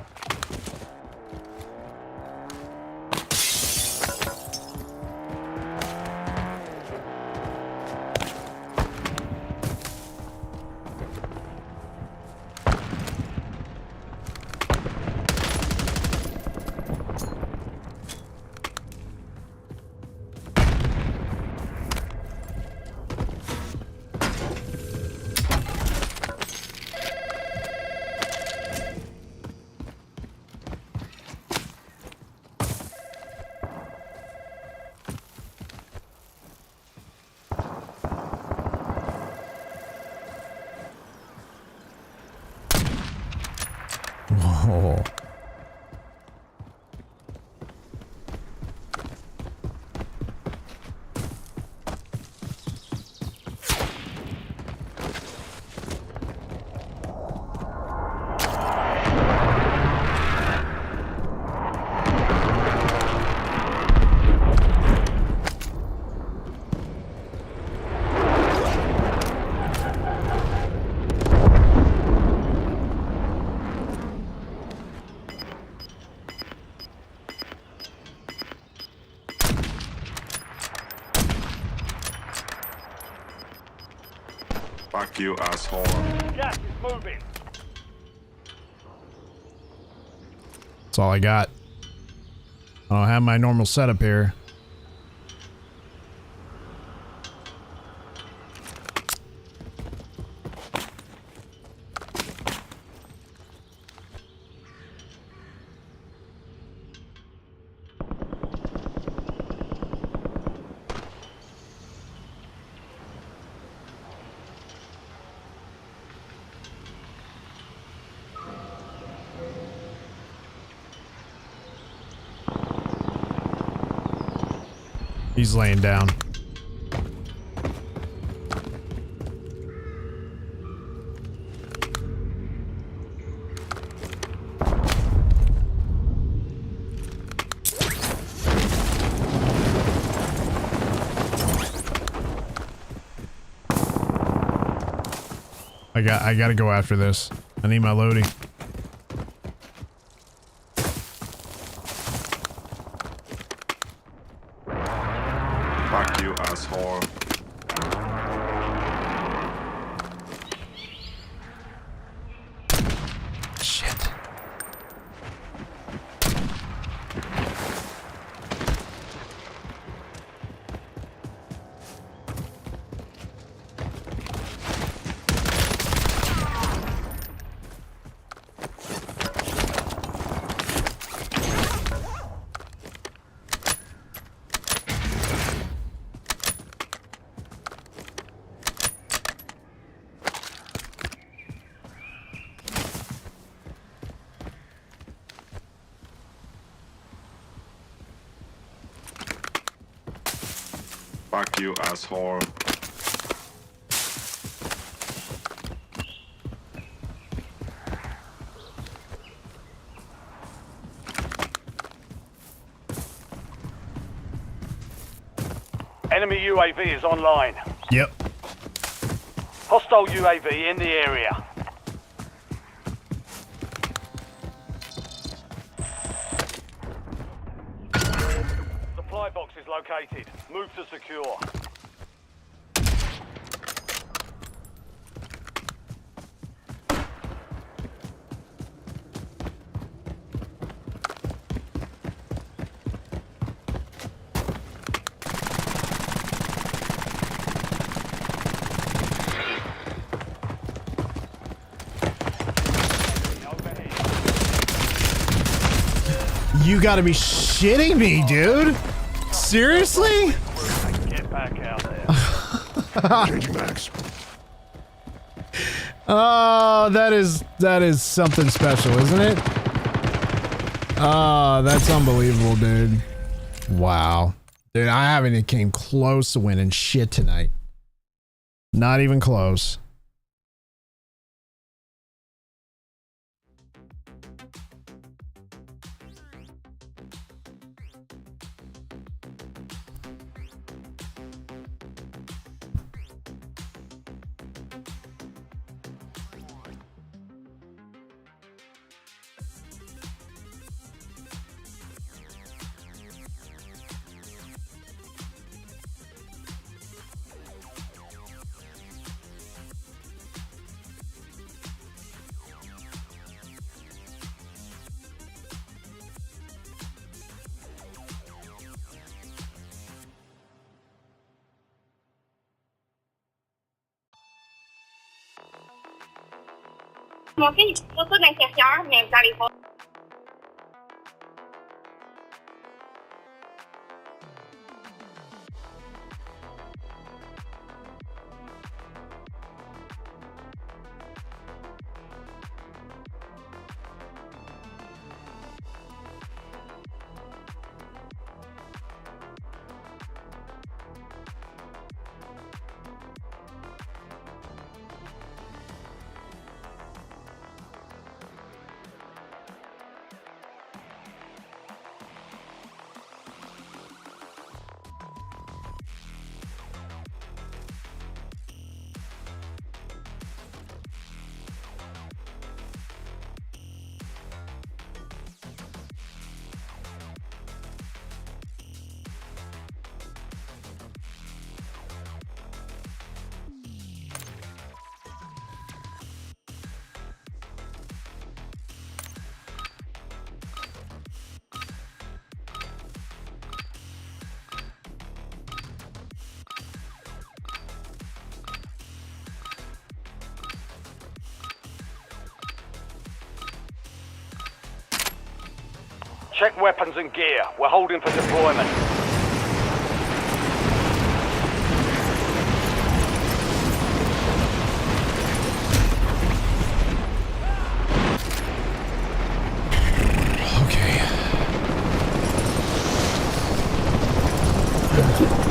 Whoa. Fuck you, asshole. Gas is moving. That's all I got. I don't have my normal setup here. He's laying down. I gotta go after this. I need my loadie. Fuck you, asshole. Shit. Fuck you, asshole. Enemy UAV is online. Yep. Hostile UAV in the area. Supply box is located. Move to secure. You gotta be shitting me, dude. Seriously? Get back out there. Changing max. Oh, that is something special, isn't it? Oh, that's unbelievable, dude. Wow. Dude, I haven't even came close to winning shit tonight. Not even close. Một cái tôi này kẹt gió mềm ra đi phố. Check weapons and gear. We're holding for deployment. Okay.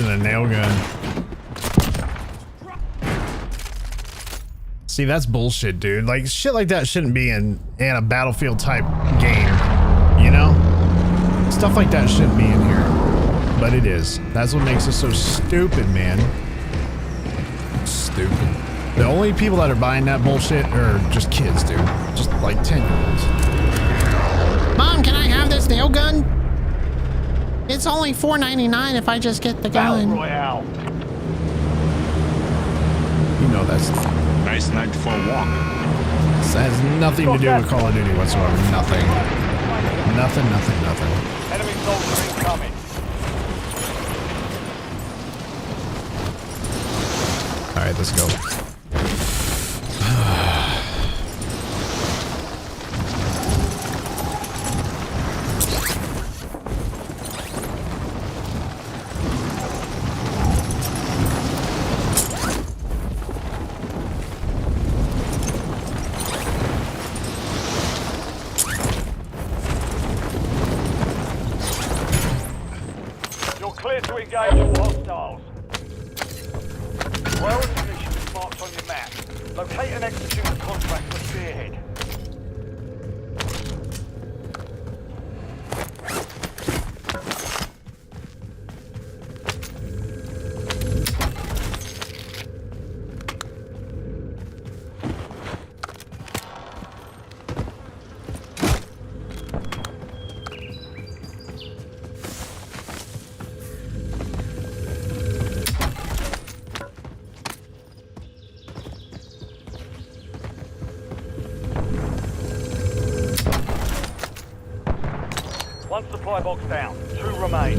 using a nail gun. See, that's bullshit, dude. Like, shit like that shouldn't be in a Battlefield type game, you know? Stuff like that shouldn't be in here, but it is. That's what makes it so stupid, man. Stupid. The only people that are buying that bullshit are just kids, dude. Just like 10-year-olds. Mom, can I have this nail gun? It's only $4.99 if I just get the gun. Battle Royale. You know that's... Nice night for a walk. This has nothing to do with Call of Duty whatsoever. Nothing. Nothing. Enemy soldier incoming. Alright, let's go. Clear to engage all hostiles. Priority mission is marked on your map. Locate and execute the contract for Spearhead. One supply box down. 2 remain.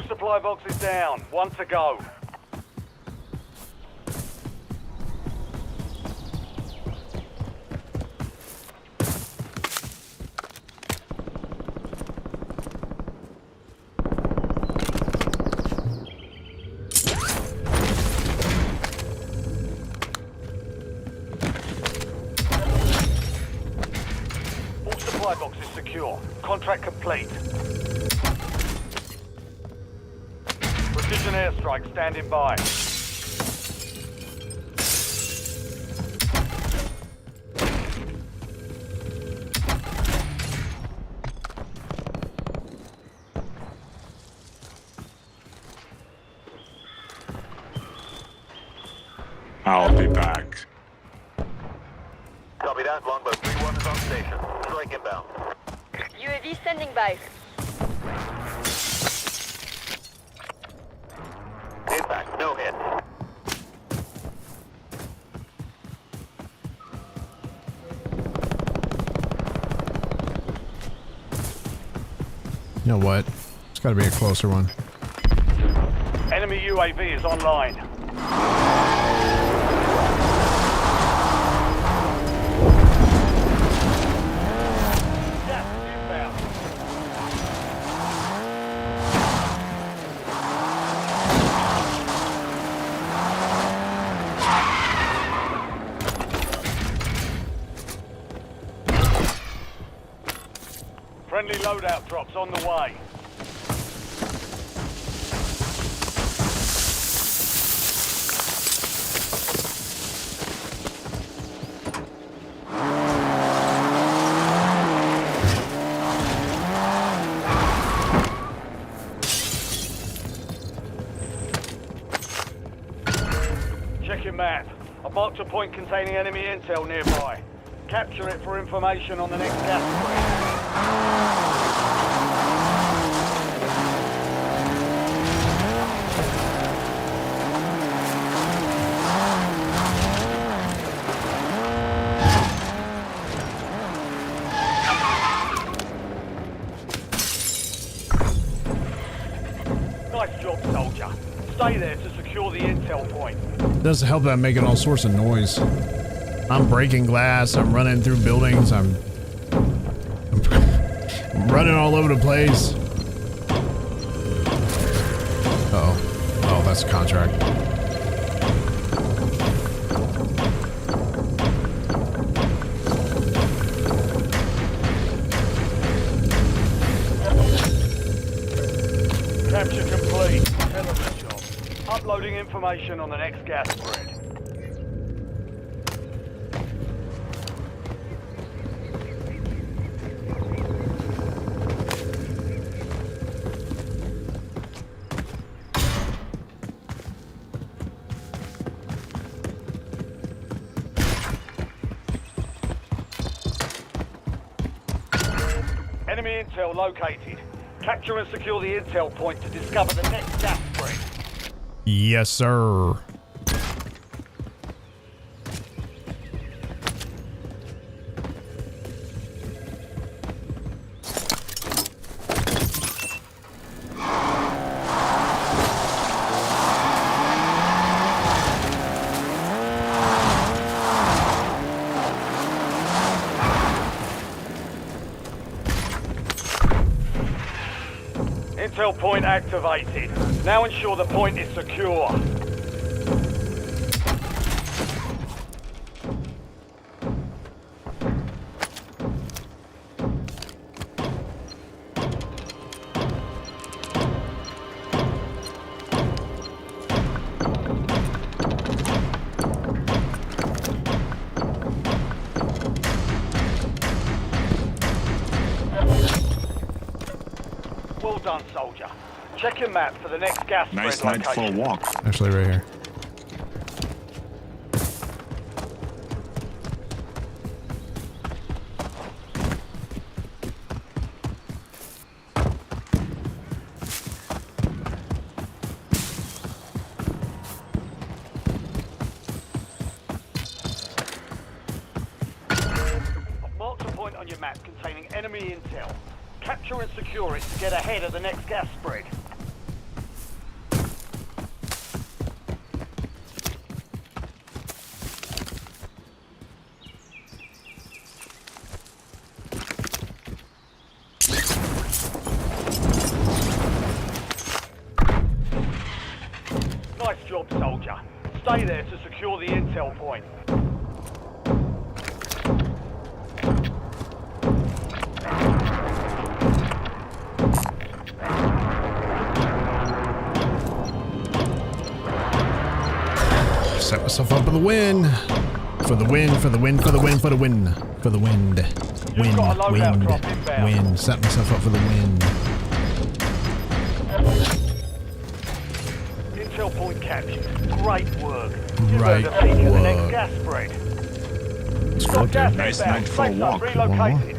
Supply box is down. 1 to go. All supply box is secure. Contract complete. Precision airstrike standing by. I'll be back. Copy that. Longbow 3-1 is on station. Strike inbound. UAV standing by. Impact. No hit. You know what? It's got to be a closer one. Enemy UAV is online. Gas inbound. Friendly loadout drops on the way. Check your map. I've marked a point containing enemy intel nearby. Capture it for information on the next gas spread. point. Doesn't help that I'm making all sorts of noise. I'm breaking glass, I'm running through buildings, I'm running all over the place. Uh-oh. Oh, that's a contract. Capture complete. Television job. Uploading information on the next gas spread. Enemy intel located. Capture and secure the intel point to discover the next gas spread. Yes, sir. Intel point activated. Now ensure the point is secure. Well done, soldier. Check your map for the next gas spread Nice night for a location. walk. Actually, right here. I've marked a point on your map containing enemy intel. Capture and secure it to get ahead of the next gas spread. Nice job, soldier. Stay there to secure the intel point. Set myself up for the win. For the win, for the win, for the win, for the win. For the wind. Win, got a loadout wind, drop inbound. win. Set myself up for the win. Intel point captured. Great work. You've Right earned a seat to the next work. gas spread. Let's go, Got gas dude. Nice inbound. night for a Safe zone walk. relocated.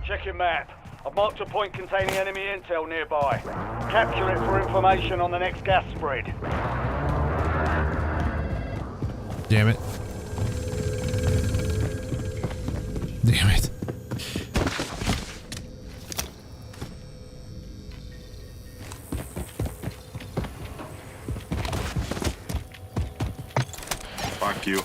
Check your map. I've marked a point containing enemy intel nearby. Capture it for information on the next gas spread. Damn it. Damn it. Fuck you.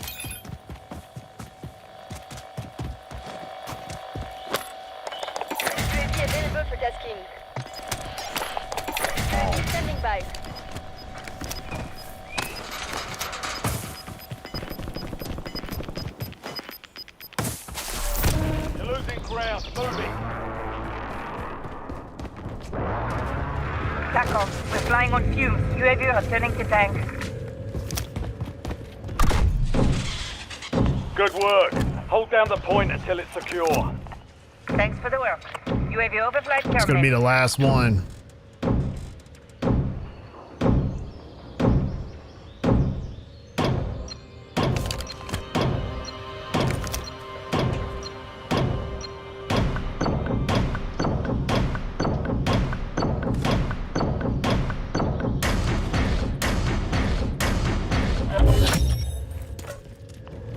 UAV available for tasking. UAV standing by. You're losing ground. Moving. Tackle. We're flying on fumes. UAV returning to tank. Good work. Hold down the point until it's secure. Thanks for the work. UAV overflight terminated. It's gonna be the last one.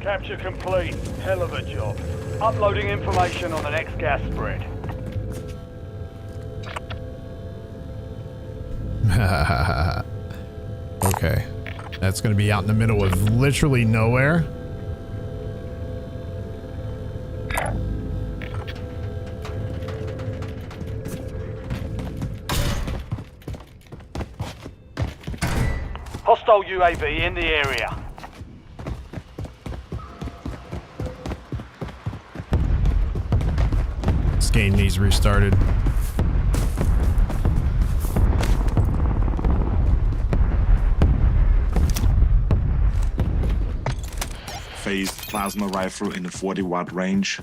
Capture complete. Hell of a job. Uploading information on the next gas spread. Okay. That's gonna be out in the middle of literally nowhere. Hostile UAV in the area. This game needs restarted. Phased plasma rifle in the 40-watt range.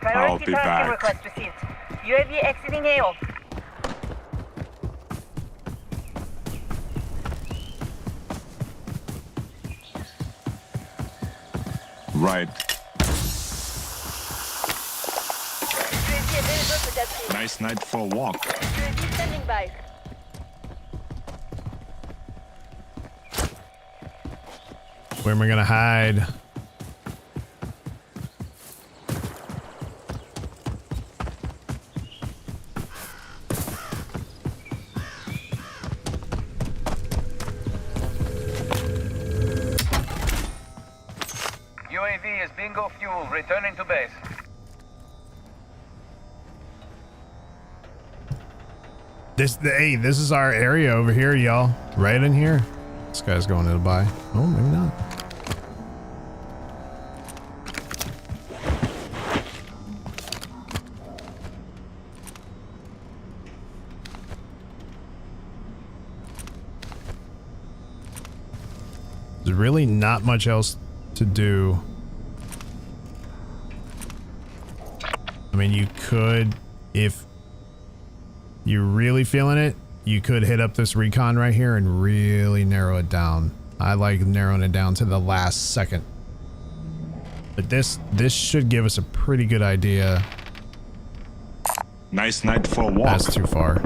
Priority be tasking back. request received. UAV exiting AO. Right. UAV available for tasking. Nice night for a walk. UAV standing by. Where am I gonna hide? UAV is bingo fuel. Returning to base. Hey, this is our area over here, y'all. Right in here. This guy's going to the buy. Oh, maybe not. There's really not much else to do. I mean, you could, if you're really feeling it, you could hit up this recon right here and really narrow it down. I like narrowing it down to the last second. But this should give us a pretty good idea. Nice night for a walk. That's too far.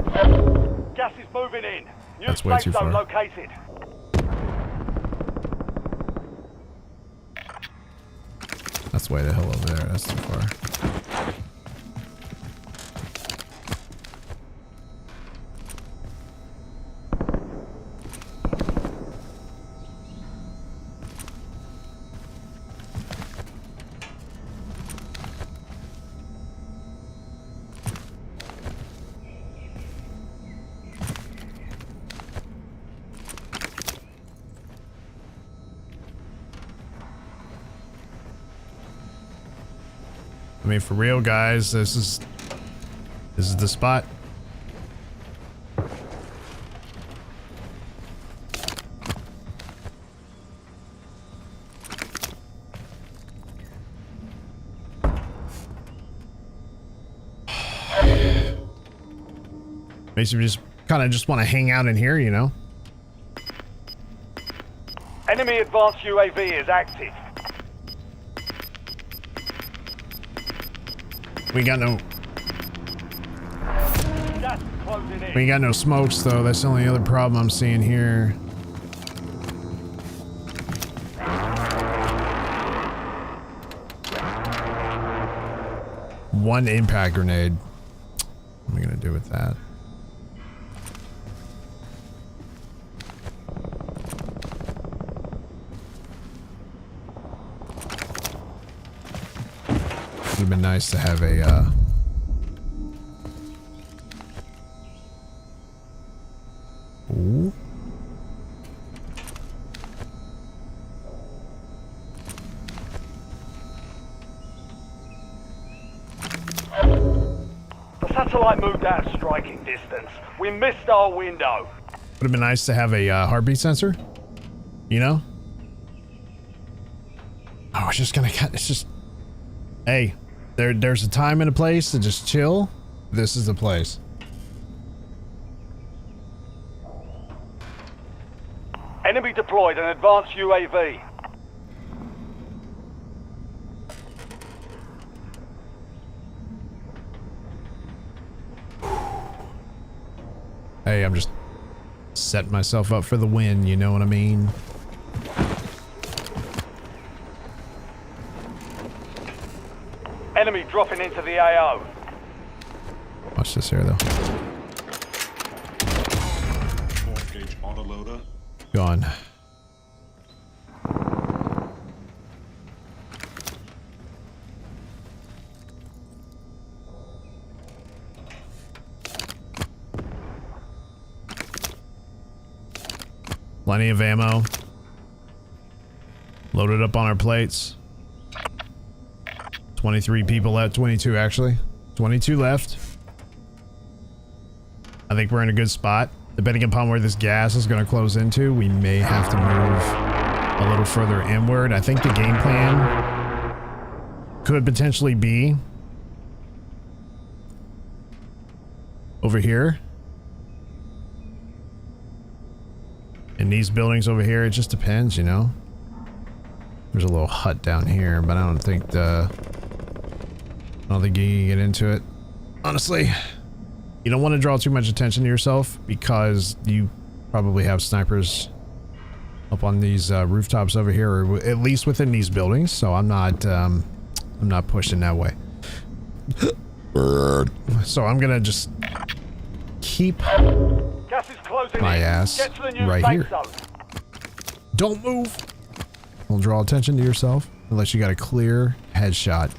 Gas is moving in. New That's way safe too zone far. located. That's way the hell over there. That's too far. I mean, for real, guys, this is the spot. Makes you just kind of just want to hang out in here, you know? Enemy advanced UAV is active. We got no Gas is closing in. We ain't got no smokes, though. That's the only other problem I'm seeing here. One impact grenade. What am I gonna do with that? Would have been nice to have a Ooh. Satellite moved out of striking distance. We missed our window. Would have been nice to have a heartbeat sensor. You know? Oh, it's just gonna cut. It's just. Hey, there's a time and a place to just chill. This is the place. Enemy deployed an advanced UAV. Hey, I'm just setting myself up for the win, you know what I mean? Enemy dropping into the AO. Watch this here, though. 4-gauge autoloader. Gone. Plenty of ammo. Loaded up on our plates. 23 people left. 22 actually. 22 left. I think we're in a good spot. Depending upon where this gas is going to close into, we may have to move a little further inward. I think the game plan could potentially be over here. In these buildings over here, it just depends, you know. There's a little hut down here, but I don't think you can get into it. Honestly, you don't want to draw too much attention to yourself because you probably have snipers up on these rooftops over here, or at least within these buildings. So I'm not pushing that way. So I'm gonna just keep my ass right here. Don't move. Don't draw attention to yourself unless you got a clear headshot.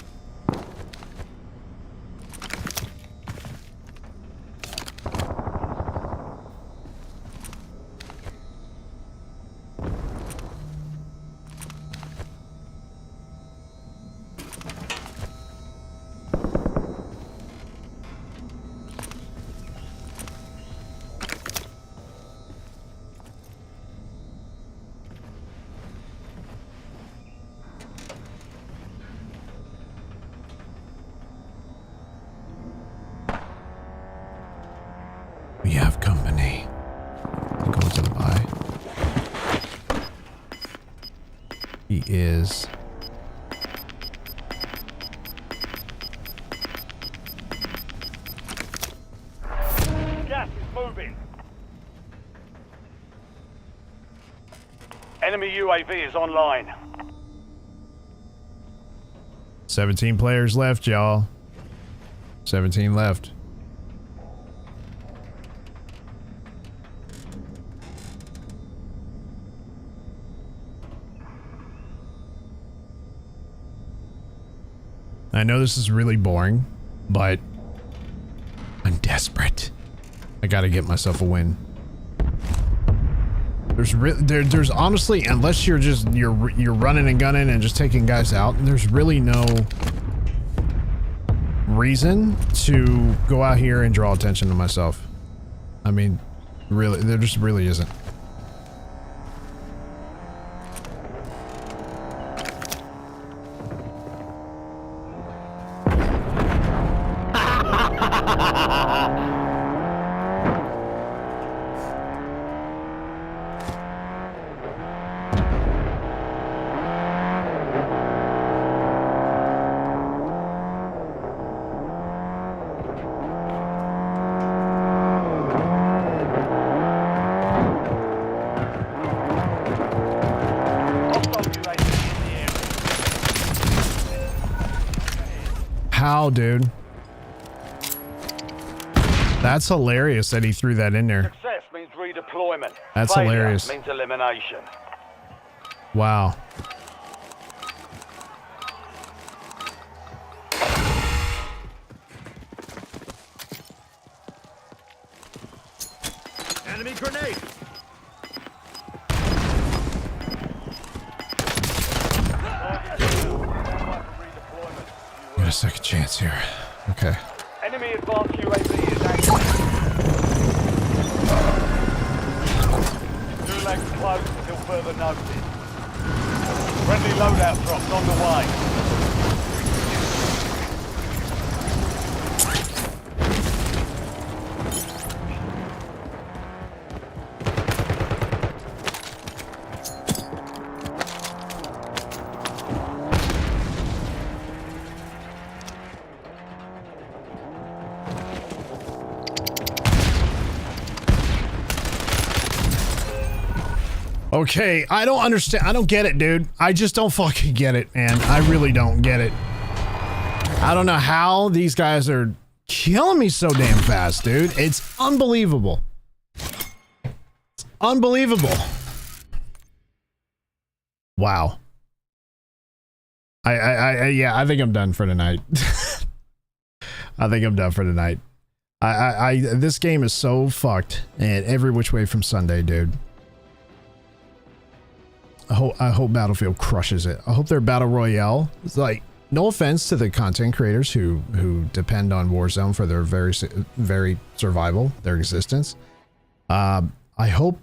We have company. I'm going to the buy. He is. Gas is moving. Enemy UAV is online. 17 players left, y'all. 17 left. I know this is really boring, but I'm desperate. I gotta get myself a win. There's honestly, unless you're just you're running and gunning and just taking guys out, there's really no reason to go out here and draw attention to myself. I mean, really, there just really isn't. How, dude? That's hilarious that he threw that in there. Success means redeployment. That's Failure hilarious. means elimination. Wow. Enemy grenade. Got a second chance here. Okay. Enemy advanced UAV is active. Gulag's closed until further notice. Friendly loadout drops on the way. Okay, I don't understand. I don't get it, dude. I just don't fucking get it, man. I really don't get it. I don't know how these guys are killing me so damn fast, dude. It's unbelievable. It's unbelievable. Wow. Yeah, I think I'm done for tonight. I think I'm done for tonight. This game is so fucked and every which way from Sunday, dude. I hope Battlefield crushes it. I hope their battle royale is like, no offense to the content creators who depend on Warzone for their very survival, their existence. I hope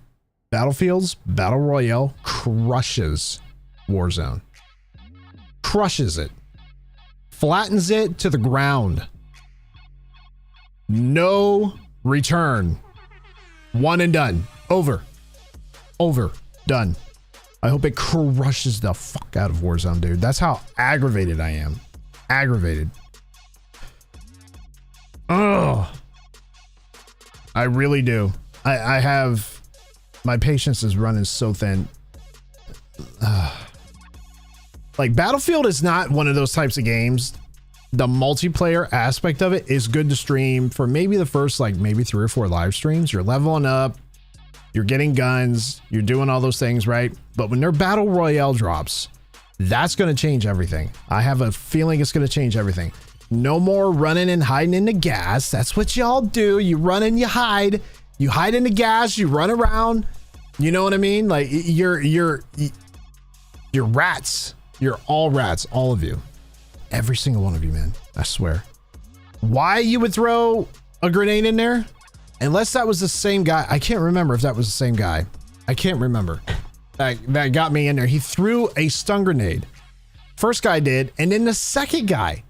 Battlefield's battle royale crushes Warzone. Crushes it. Flattens it to the ground. No return. One and done. Over. Over. Done. I hope it crushes the fuck out of Warzone, dude. That's how aggravated I am. Aggravated. Ugh. I really do. I have... My patience is running so thin. Like, Battlefield is not one of those types of games. The multiplayer aspect of it is good to stream for maybe the first, like, maybe 3 or 4 live streams. You're leveling up. You're getting guns, you're doing all those things, right? But when their battle royale drops, that's going to change everything. I have a feeling it's going to change everything. No more running and hiding in the gas. That's what y'all do. You run and you hide. You hide in the gas, you run around. You know what I mean? Like you're rats. You're all rats, all of you. Every single one of you, man. I swear. Why you would throw a grenade in there? Unless that was the same guy. I can't remember if that was the same guy. I can't remember. That got me in there. He threw a stun grenade. First guy did, and then the second guy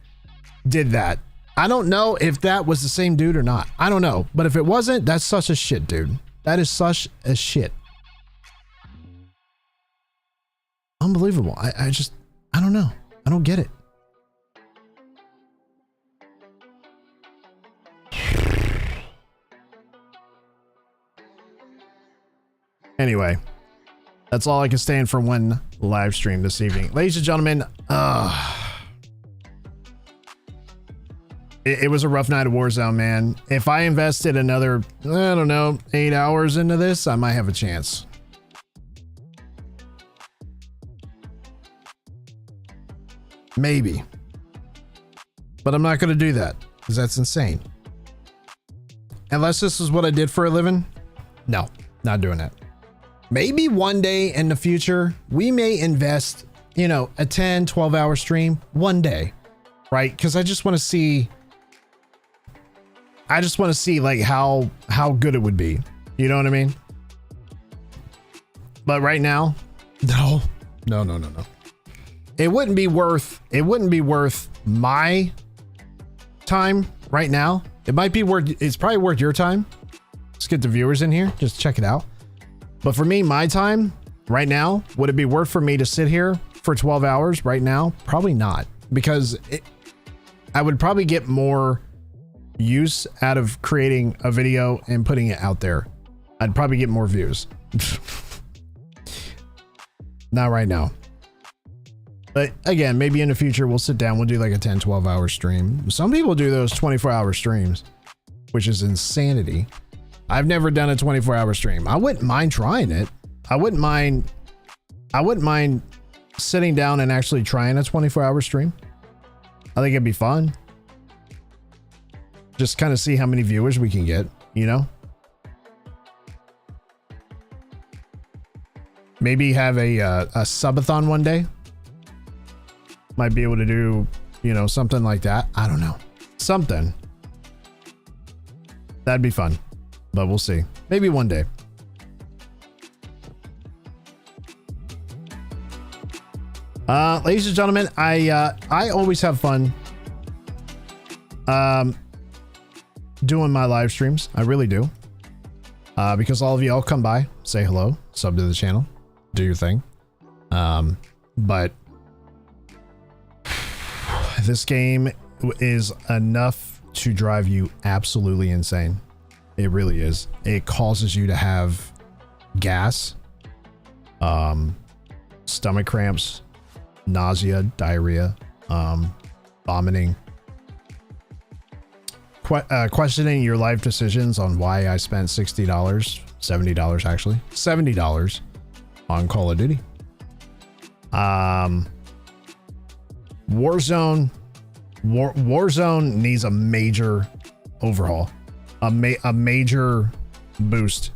did that. I don't know if that was the same dude or not. I don't know. But if it wasn't, that's such a shit, dude. That is such a shit. Unbelievable. I don't know. I don't get it. Anyway, that's all I can stand for one live stream this evening. Ladies and gentlemen, it was a rough night of Warzone, man. If I invested another, I don't know, 8 hours into this, I might have a chance. Maybe. But I'm not going to do that because that's insane. Unless this is what I did for a living. No, not doing that. Maybe one day in the future, we may invest, you know, a 10, 12-hour stream one day, right? Because I just want to see like how good it would be. You know what I mean? But right now, no. It wouldn't be worth my time right now. It's probably worth your time. Let's get the viewers in here. Just check it out. But for me, my time right now, would it be worth for me to sit here for 12 hours right now? Probably not, because I would probably get more use out of creating a video and putting it out there. I'd probably get more views. Not right now. But again, maybe in the future, we'll sit down. We'll do like a 10, 12 hour stream. Some people do those 24-hour streams, which is insanity. I've never done a 24-hour stream. I wouldn't mind trying it. I wouldn't mind sitting down and actually trying a 24-hour stream. I think it'd be fun. Just kind of see how many viewers we can get, you know? Maybe have a subathon one day. Might be able to do, you know, something like that. I don't know. Something. That'd be fun, but we'll see. Maybe one day. Ladies and gentlemen, I always have fun doing my live streams. I really do. Because all of y'all come by, say hello, sub to the channel, do your thing. But this game is enough to drive you absolutely insane. It really is. It causes you to have gas, stomach cramps, nausea, diarrhea, vomiting, questioning your life decisions on why I spent $60, $70 actually, $70 on Call of Duty. Warzone needs a major overhaul, a major boost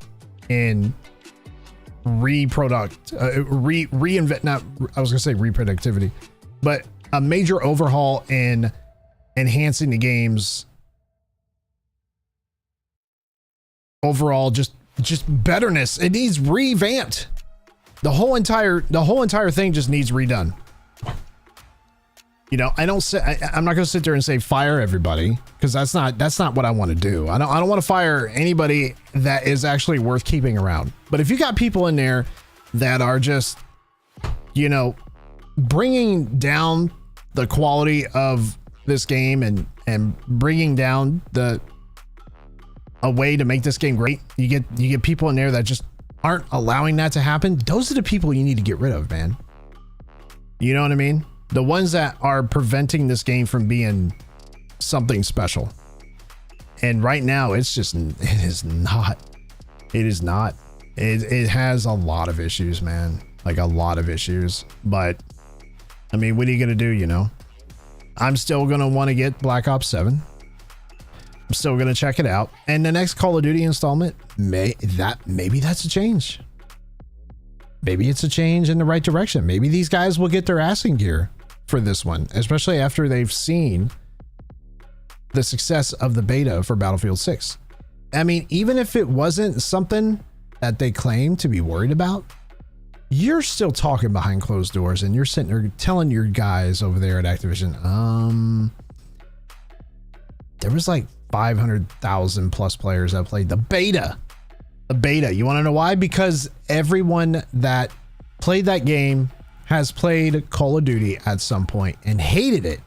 in reinvent, not, I was gonna say reproductivity, but a major overhaul in enhancing the game's overall just betterness. It needs revamped. The whole entire thing just needs redone. You know, I'm not gonna sit there and say fire everybody, because that's not what I want to do. I don't want to fire anybody that is actually worth keeping around. But if you got people in there that are just, you know, bringing down the quality of this game and bringing down a way to make this game great, you get people in there that just aren't allowing that to happen. Those are the people you need to get rid of, man. You know what I mean? The ones that are preventing this game from being something special. And right now it is not. It has a lot of issues, man. Like a lot of issues. But I mean, what are you gonna do, you know? I'm still gonna want to get Black Ops 7. I'm still gonna check it out. And the next Call of Duty installment, maybe that's a change. Maybe it's a change in the right direction. Maybe these guys will get their ass in gear for this one, especially after they've seen the success of the beta for Battlefield 6. I mean, even if it wasn't something that they claim to be worried about, you're still talking behind closed doors and you're sitting there telling your guys over there at Activision, there was like 500,000 plus players that played the beta. The beta. You want to know why? Because everyone that played that game has played Call of Duty at some point and hated it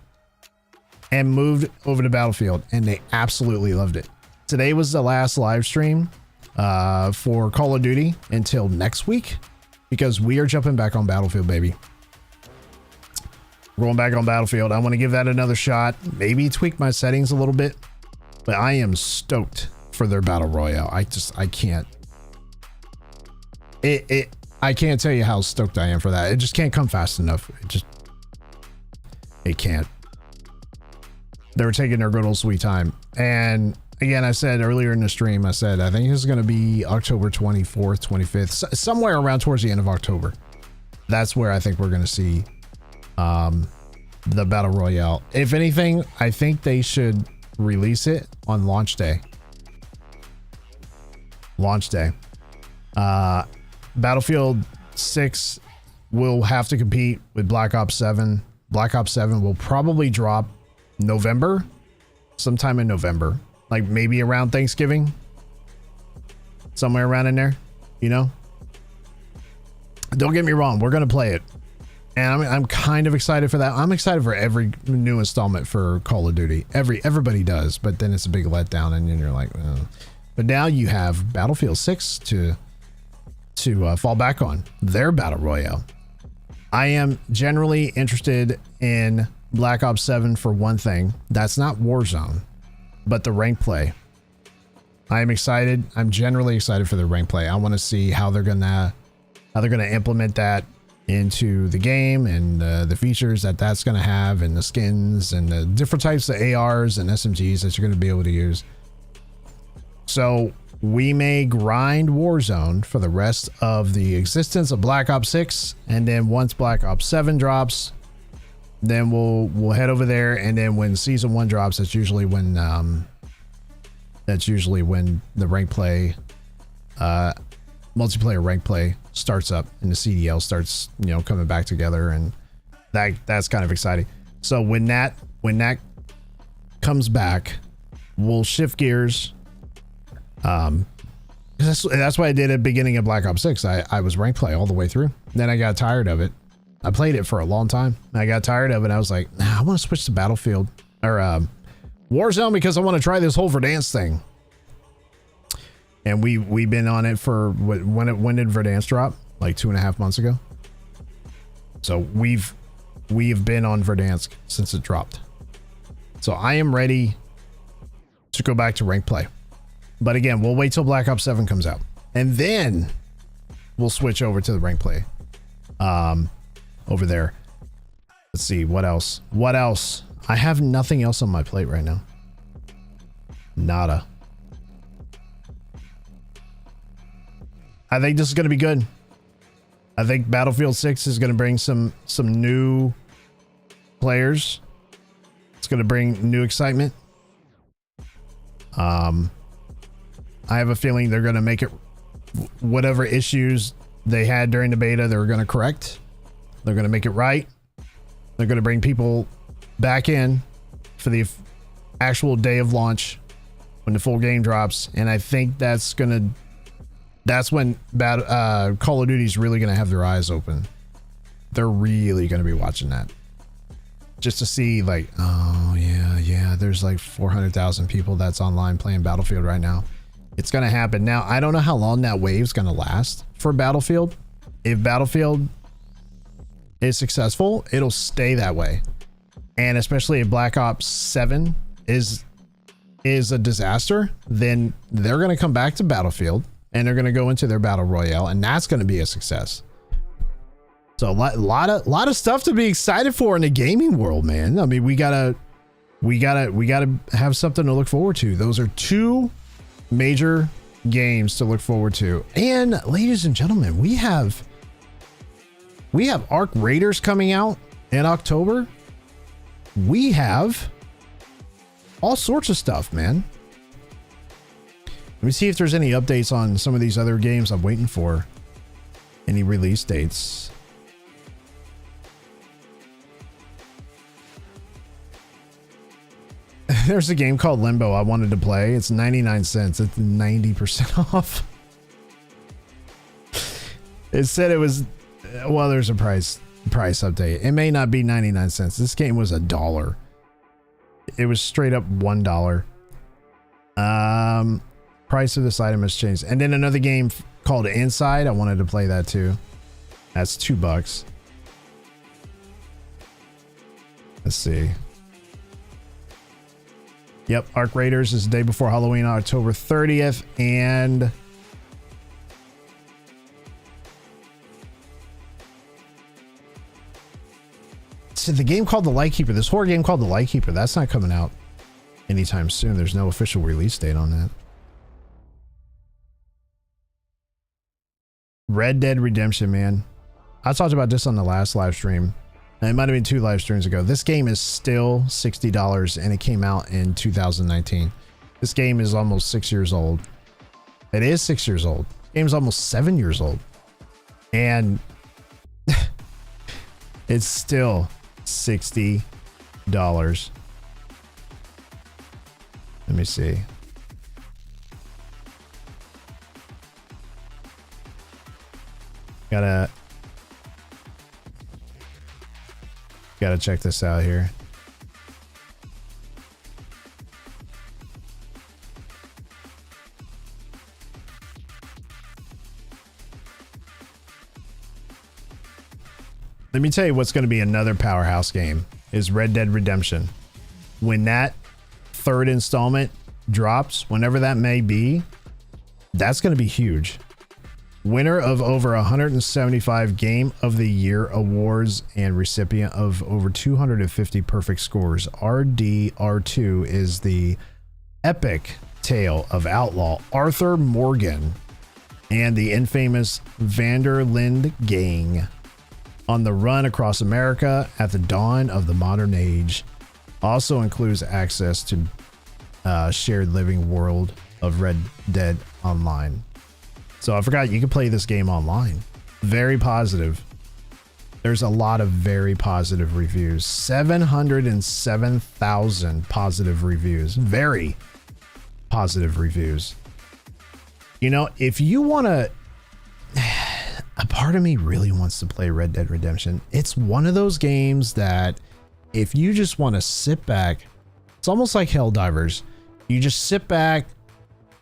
and moved over to Battlefield, and they absolutely loved it. Today was the last live stream for Call of Duty until next week, because we are jumping back on Battlefield, baby. We're going back on Battlefield. I want to give that another shot. Maybe tweak my settings a little bit, but I am stoked for their battle royale. I can't. I can't tell you how stoked I am for that. It just can't come fast enough. It can't. They were taking their good old sweet time. And again, I said earlier in the stream, I said, I think it's going to be October 24th, 25th, somewhere around towards the end of October. That's where I think we're going to see the battle royale. If anything, I think they should release it on launch day. Launch day. Battlefield 6 will have to compete with Black Ops 7. Black Ops 7 will probably drop November, sometime in November, like maybe around Thanksgiving, somewhere around in there, you know. Don't get me wrong, we're gonna play it, and I'm kind of excited for that. I'm excited for every new installment for Call of Duty. Everybody does, but then it's a big letdown, and then you're like, but now you have Battlefield 6 to fall back on, their battle royale. I am generally interested in Black Ops 7 for one thing. That's not Warzone, but the rank play. I am excited. I'm generally excited for the rank play. I want to see how they're gonna implement that into the game, and the features that's gonna have, and the skins, and the different types of ARs and SMGs that you're gonna be able to use. So we may grind Warzone for the rest of the existence of Black Ops 6, and then once Black Ops 7 drops, then we'll head over there, and then when Season 1 drops, that's usually when That's usually when the rank play, multiplayer rank play starts up and the CDL starts, you know, coming back together, and that's kind of exciting. So when that comes back, we'll shift gears. That's why I did at the beginning of Black Ops 6. I was rank play all the way through. Then I got tired of it. I played it for a long time. I got tired of it. I was like, nah, I want to switch to Battlefield or Warzone because I want to try this whole Verdansk thing. And we've been on it for when did Verdansk drop? Like 2.5 months ago. So we've been on Verdansk since it dropped. So I am ready to go back to rank play. But again, we'll wait till Black Ops 7 comes out, and then we'll switch over to the rank play. Over there. Let's see, what else? What else? I have nothing else on my plate right now. Nada. I think this is going to be good. I think Battlefield 6 is going to bring some new players. It's going to bring new excitement. I have a feeling they're going to make it, whatever issues they had during the beta, they're going to correct. They're going to make it right. They're going to bring people back in for the actual day of launch when the full game drops. And I think that's when Call of Duty's really going to have their eyes open. They're really going to be watching that. Just to see like, oh yeah, there's like 400,000 people that's online playing Battlefield right now. It's going to happen. Now, I don't know how long that wave's going to last for Battlefield. If Battlefield is successful, it'll stay that way. And especially if Black Ops 7 is a disaster, then they're going to come back to Battlefield and they're going to go into their Battle Royale, and that's going to be a success. So a lot of stuff to be excited for in the gaming world, man. I mean, we gotta have something to look forward to. Those are two major games to look forward to. And ladies and gentlemen, we have Arc Raiders coming out in October. We have all sorts of stuff, man. Let me see if there's any updates on some of these other games I'm waiting for. Any release dates. There's a game called Limbo I wanted to play. It's 99 cents. It's 90% off. It said it was, well, there's a price update. It may not be 99 cents. This game was $1. It was straight up $1. Price of this item has changed. And then another game called Inside. I wanted to play that too. That's $2. Let's see. Yep, Arc Raiders is the day before Halloween, October 30th, and so the game called The Lightkeeper, this horror game called The Lightkeeper, that's not coming out anytime soon. There's no official release date on that. Red Dead Redemption, man. I talked about this on the last live stream. It might have been 2 live streams ago. This game is still $60 and it came out in 2019. This game is almost 6 years old. It is 6 years old. The game's almost 7 years old. And it's still $60. Let me see. Gotta check this out here. Let me tell you what's going to be another powerhouse game is Red Dead Redemption. When that 3rd installment drops, whenever that may be, that's going to be huge. Winner of over 175 Game of the Year awards and recipient of over 250 perfect scores. RDR2 is the epic tale of outlaw Arthur Morgan and the infamous Vanderlinde gang on the run across America at the dawn of the modern age. Also includes access to shared living world of Red Dead Online. So I forgot you can play this game online. Very positive. There's a lot of very positive reviews. 707,000 positive reviews. Very positive reviews. You know, if you want to... A part of me really wants to play Red Dead Redemption. It's one of those games that if you just want to sit back, it's almost like Helldivers. You just sit back,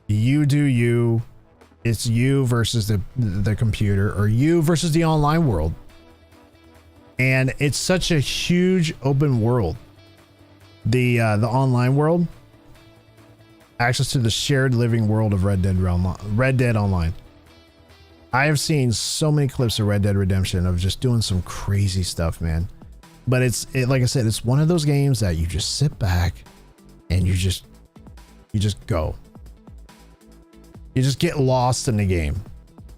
you do you. It's you versus the computer, or you versus the online world. And it's such a huge open world. The online world, access to the shared living world of Red Dead Online. I have seen so many clips of Red Dead Redemption of just doing some crazy stuff, man. But like I said, it's one of those games that you just sit back and you just go. You just get lost in the game.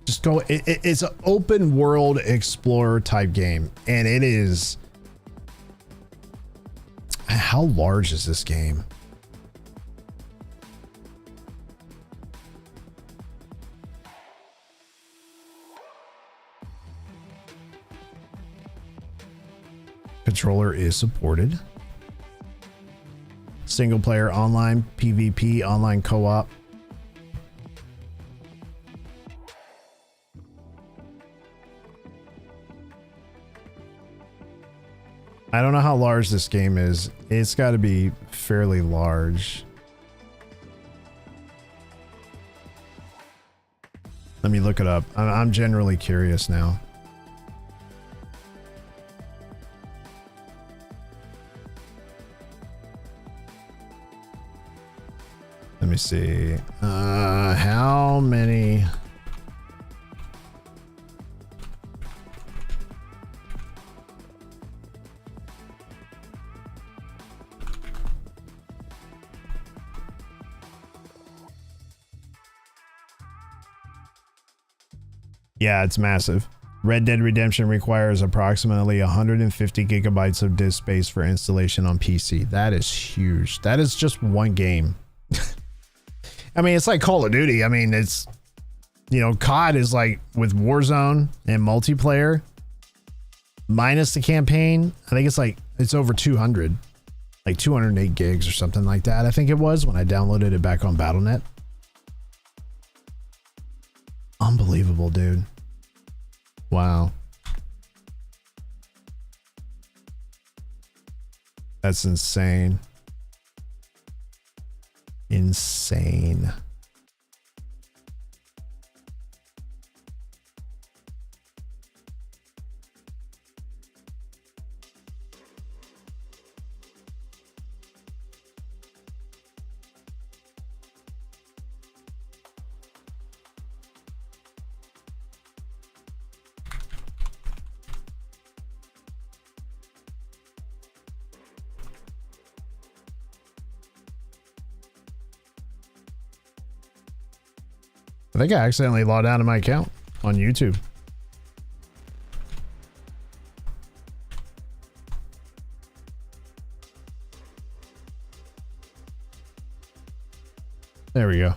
Just go. It's an open world explorer type game, and it is. How large is this game? Controller is supported. Single player online, PvP, online co-op. I don't know how large this game is. It's got to be fairly large. Let me look it up. I'm generally curious now. Let me see. How many? Yeah, it's massive. Red Dead Redemption requires approximately 150 gigabytes of disk space for installation on PC. That is huge. That is just one game. I mean, it's like Call of Duty. I mean, it's, you know, COD is like with Warzone and multiplayer minus the campaign. I think it's over 200, like 208 gigs or something like that. I think it was when I downloaded it back on Battle.net. Unbelievable, dude. Wow. That's insane. Insane. I think I accidentally logged out of my account on YouTube. There we go.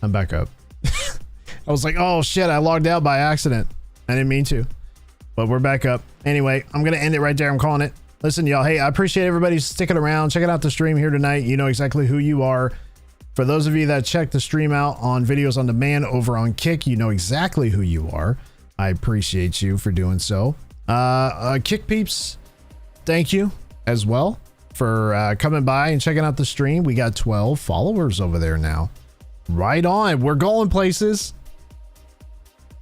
I'm back up. I was like, oh shit, I logged out by accident. I didn't mean to, but we're back up. Anyway, I'm going to end it right there. I'm calling it. Listen, y'all. Hey, I appreciate everybody sticking around, checking out the stream here tonight. You know exactly who you are. For those of you that check the stream out on Videos on Demand over on Kick, you know exactly who you are. I appreciate you for doing so. Kick peeps, thank you as well for coming by and checking out the stream. We got 12 followers over there now. Right on. We're going places.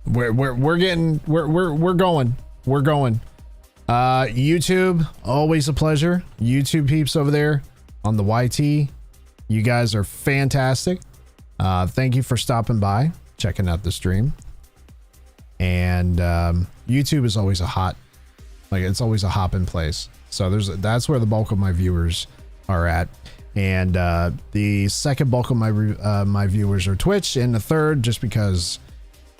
We're going. We're going. YouTube, always a pleasure. YouTube peeps over there on the YT. You guys are fantastic. Thank you for stopping by, checking out the stream. And YouTube is always it's always a hopping place. So that's where the bulk of my viewers are at. And the second bulk of my viewers are Twitch, and the third, just because,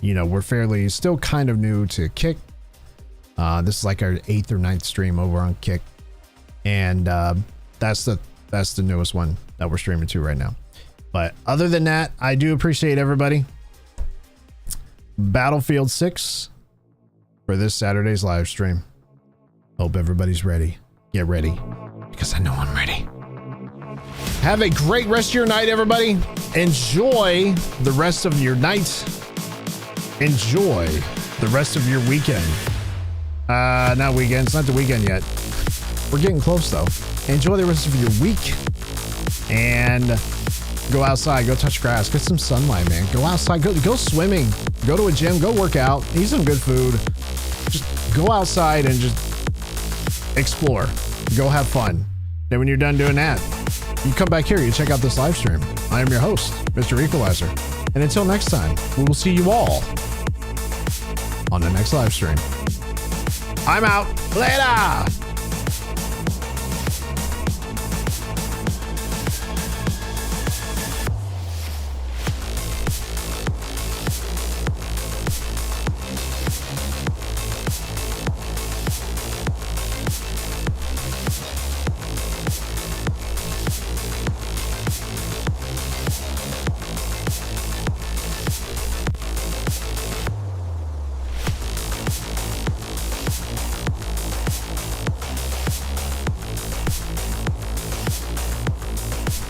you know, we're fairly still kind of new to Kick. This is like our 8th or 9th stream over on Kick. And that's the That's the newest one that we're streaming to right now. But other than that, I do appreciate everybody. Battlefield 6 for this Saturday's live stream. Hope everybody's ready. Get ready, because I know I'm ready. Have a great rest of your night, everybody. Enjoy the rest of your night. Enjoy the rest of your weekend. Not weekend. It's not the weekend yet. We're getting close, though. Enjoy the rest of your week. And go outside. Go touch grass. Get some sunlight, man. Go outside. Go swimming. Go to a gym. Go work out. Eat some good food. Just go outside and just explore. Go have fun. Then when you're done doing that, you come back here, you check out this live stream. I am your host, MrEqualizzer. And until next time, we will see you all on the next live stream. I'm out. Later!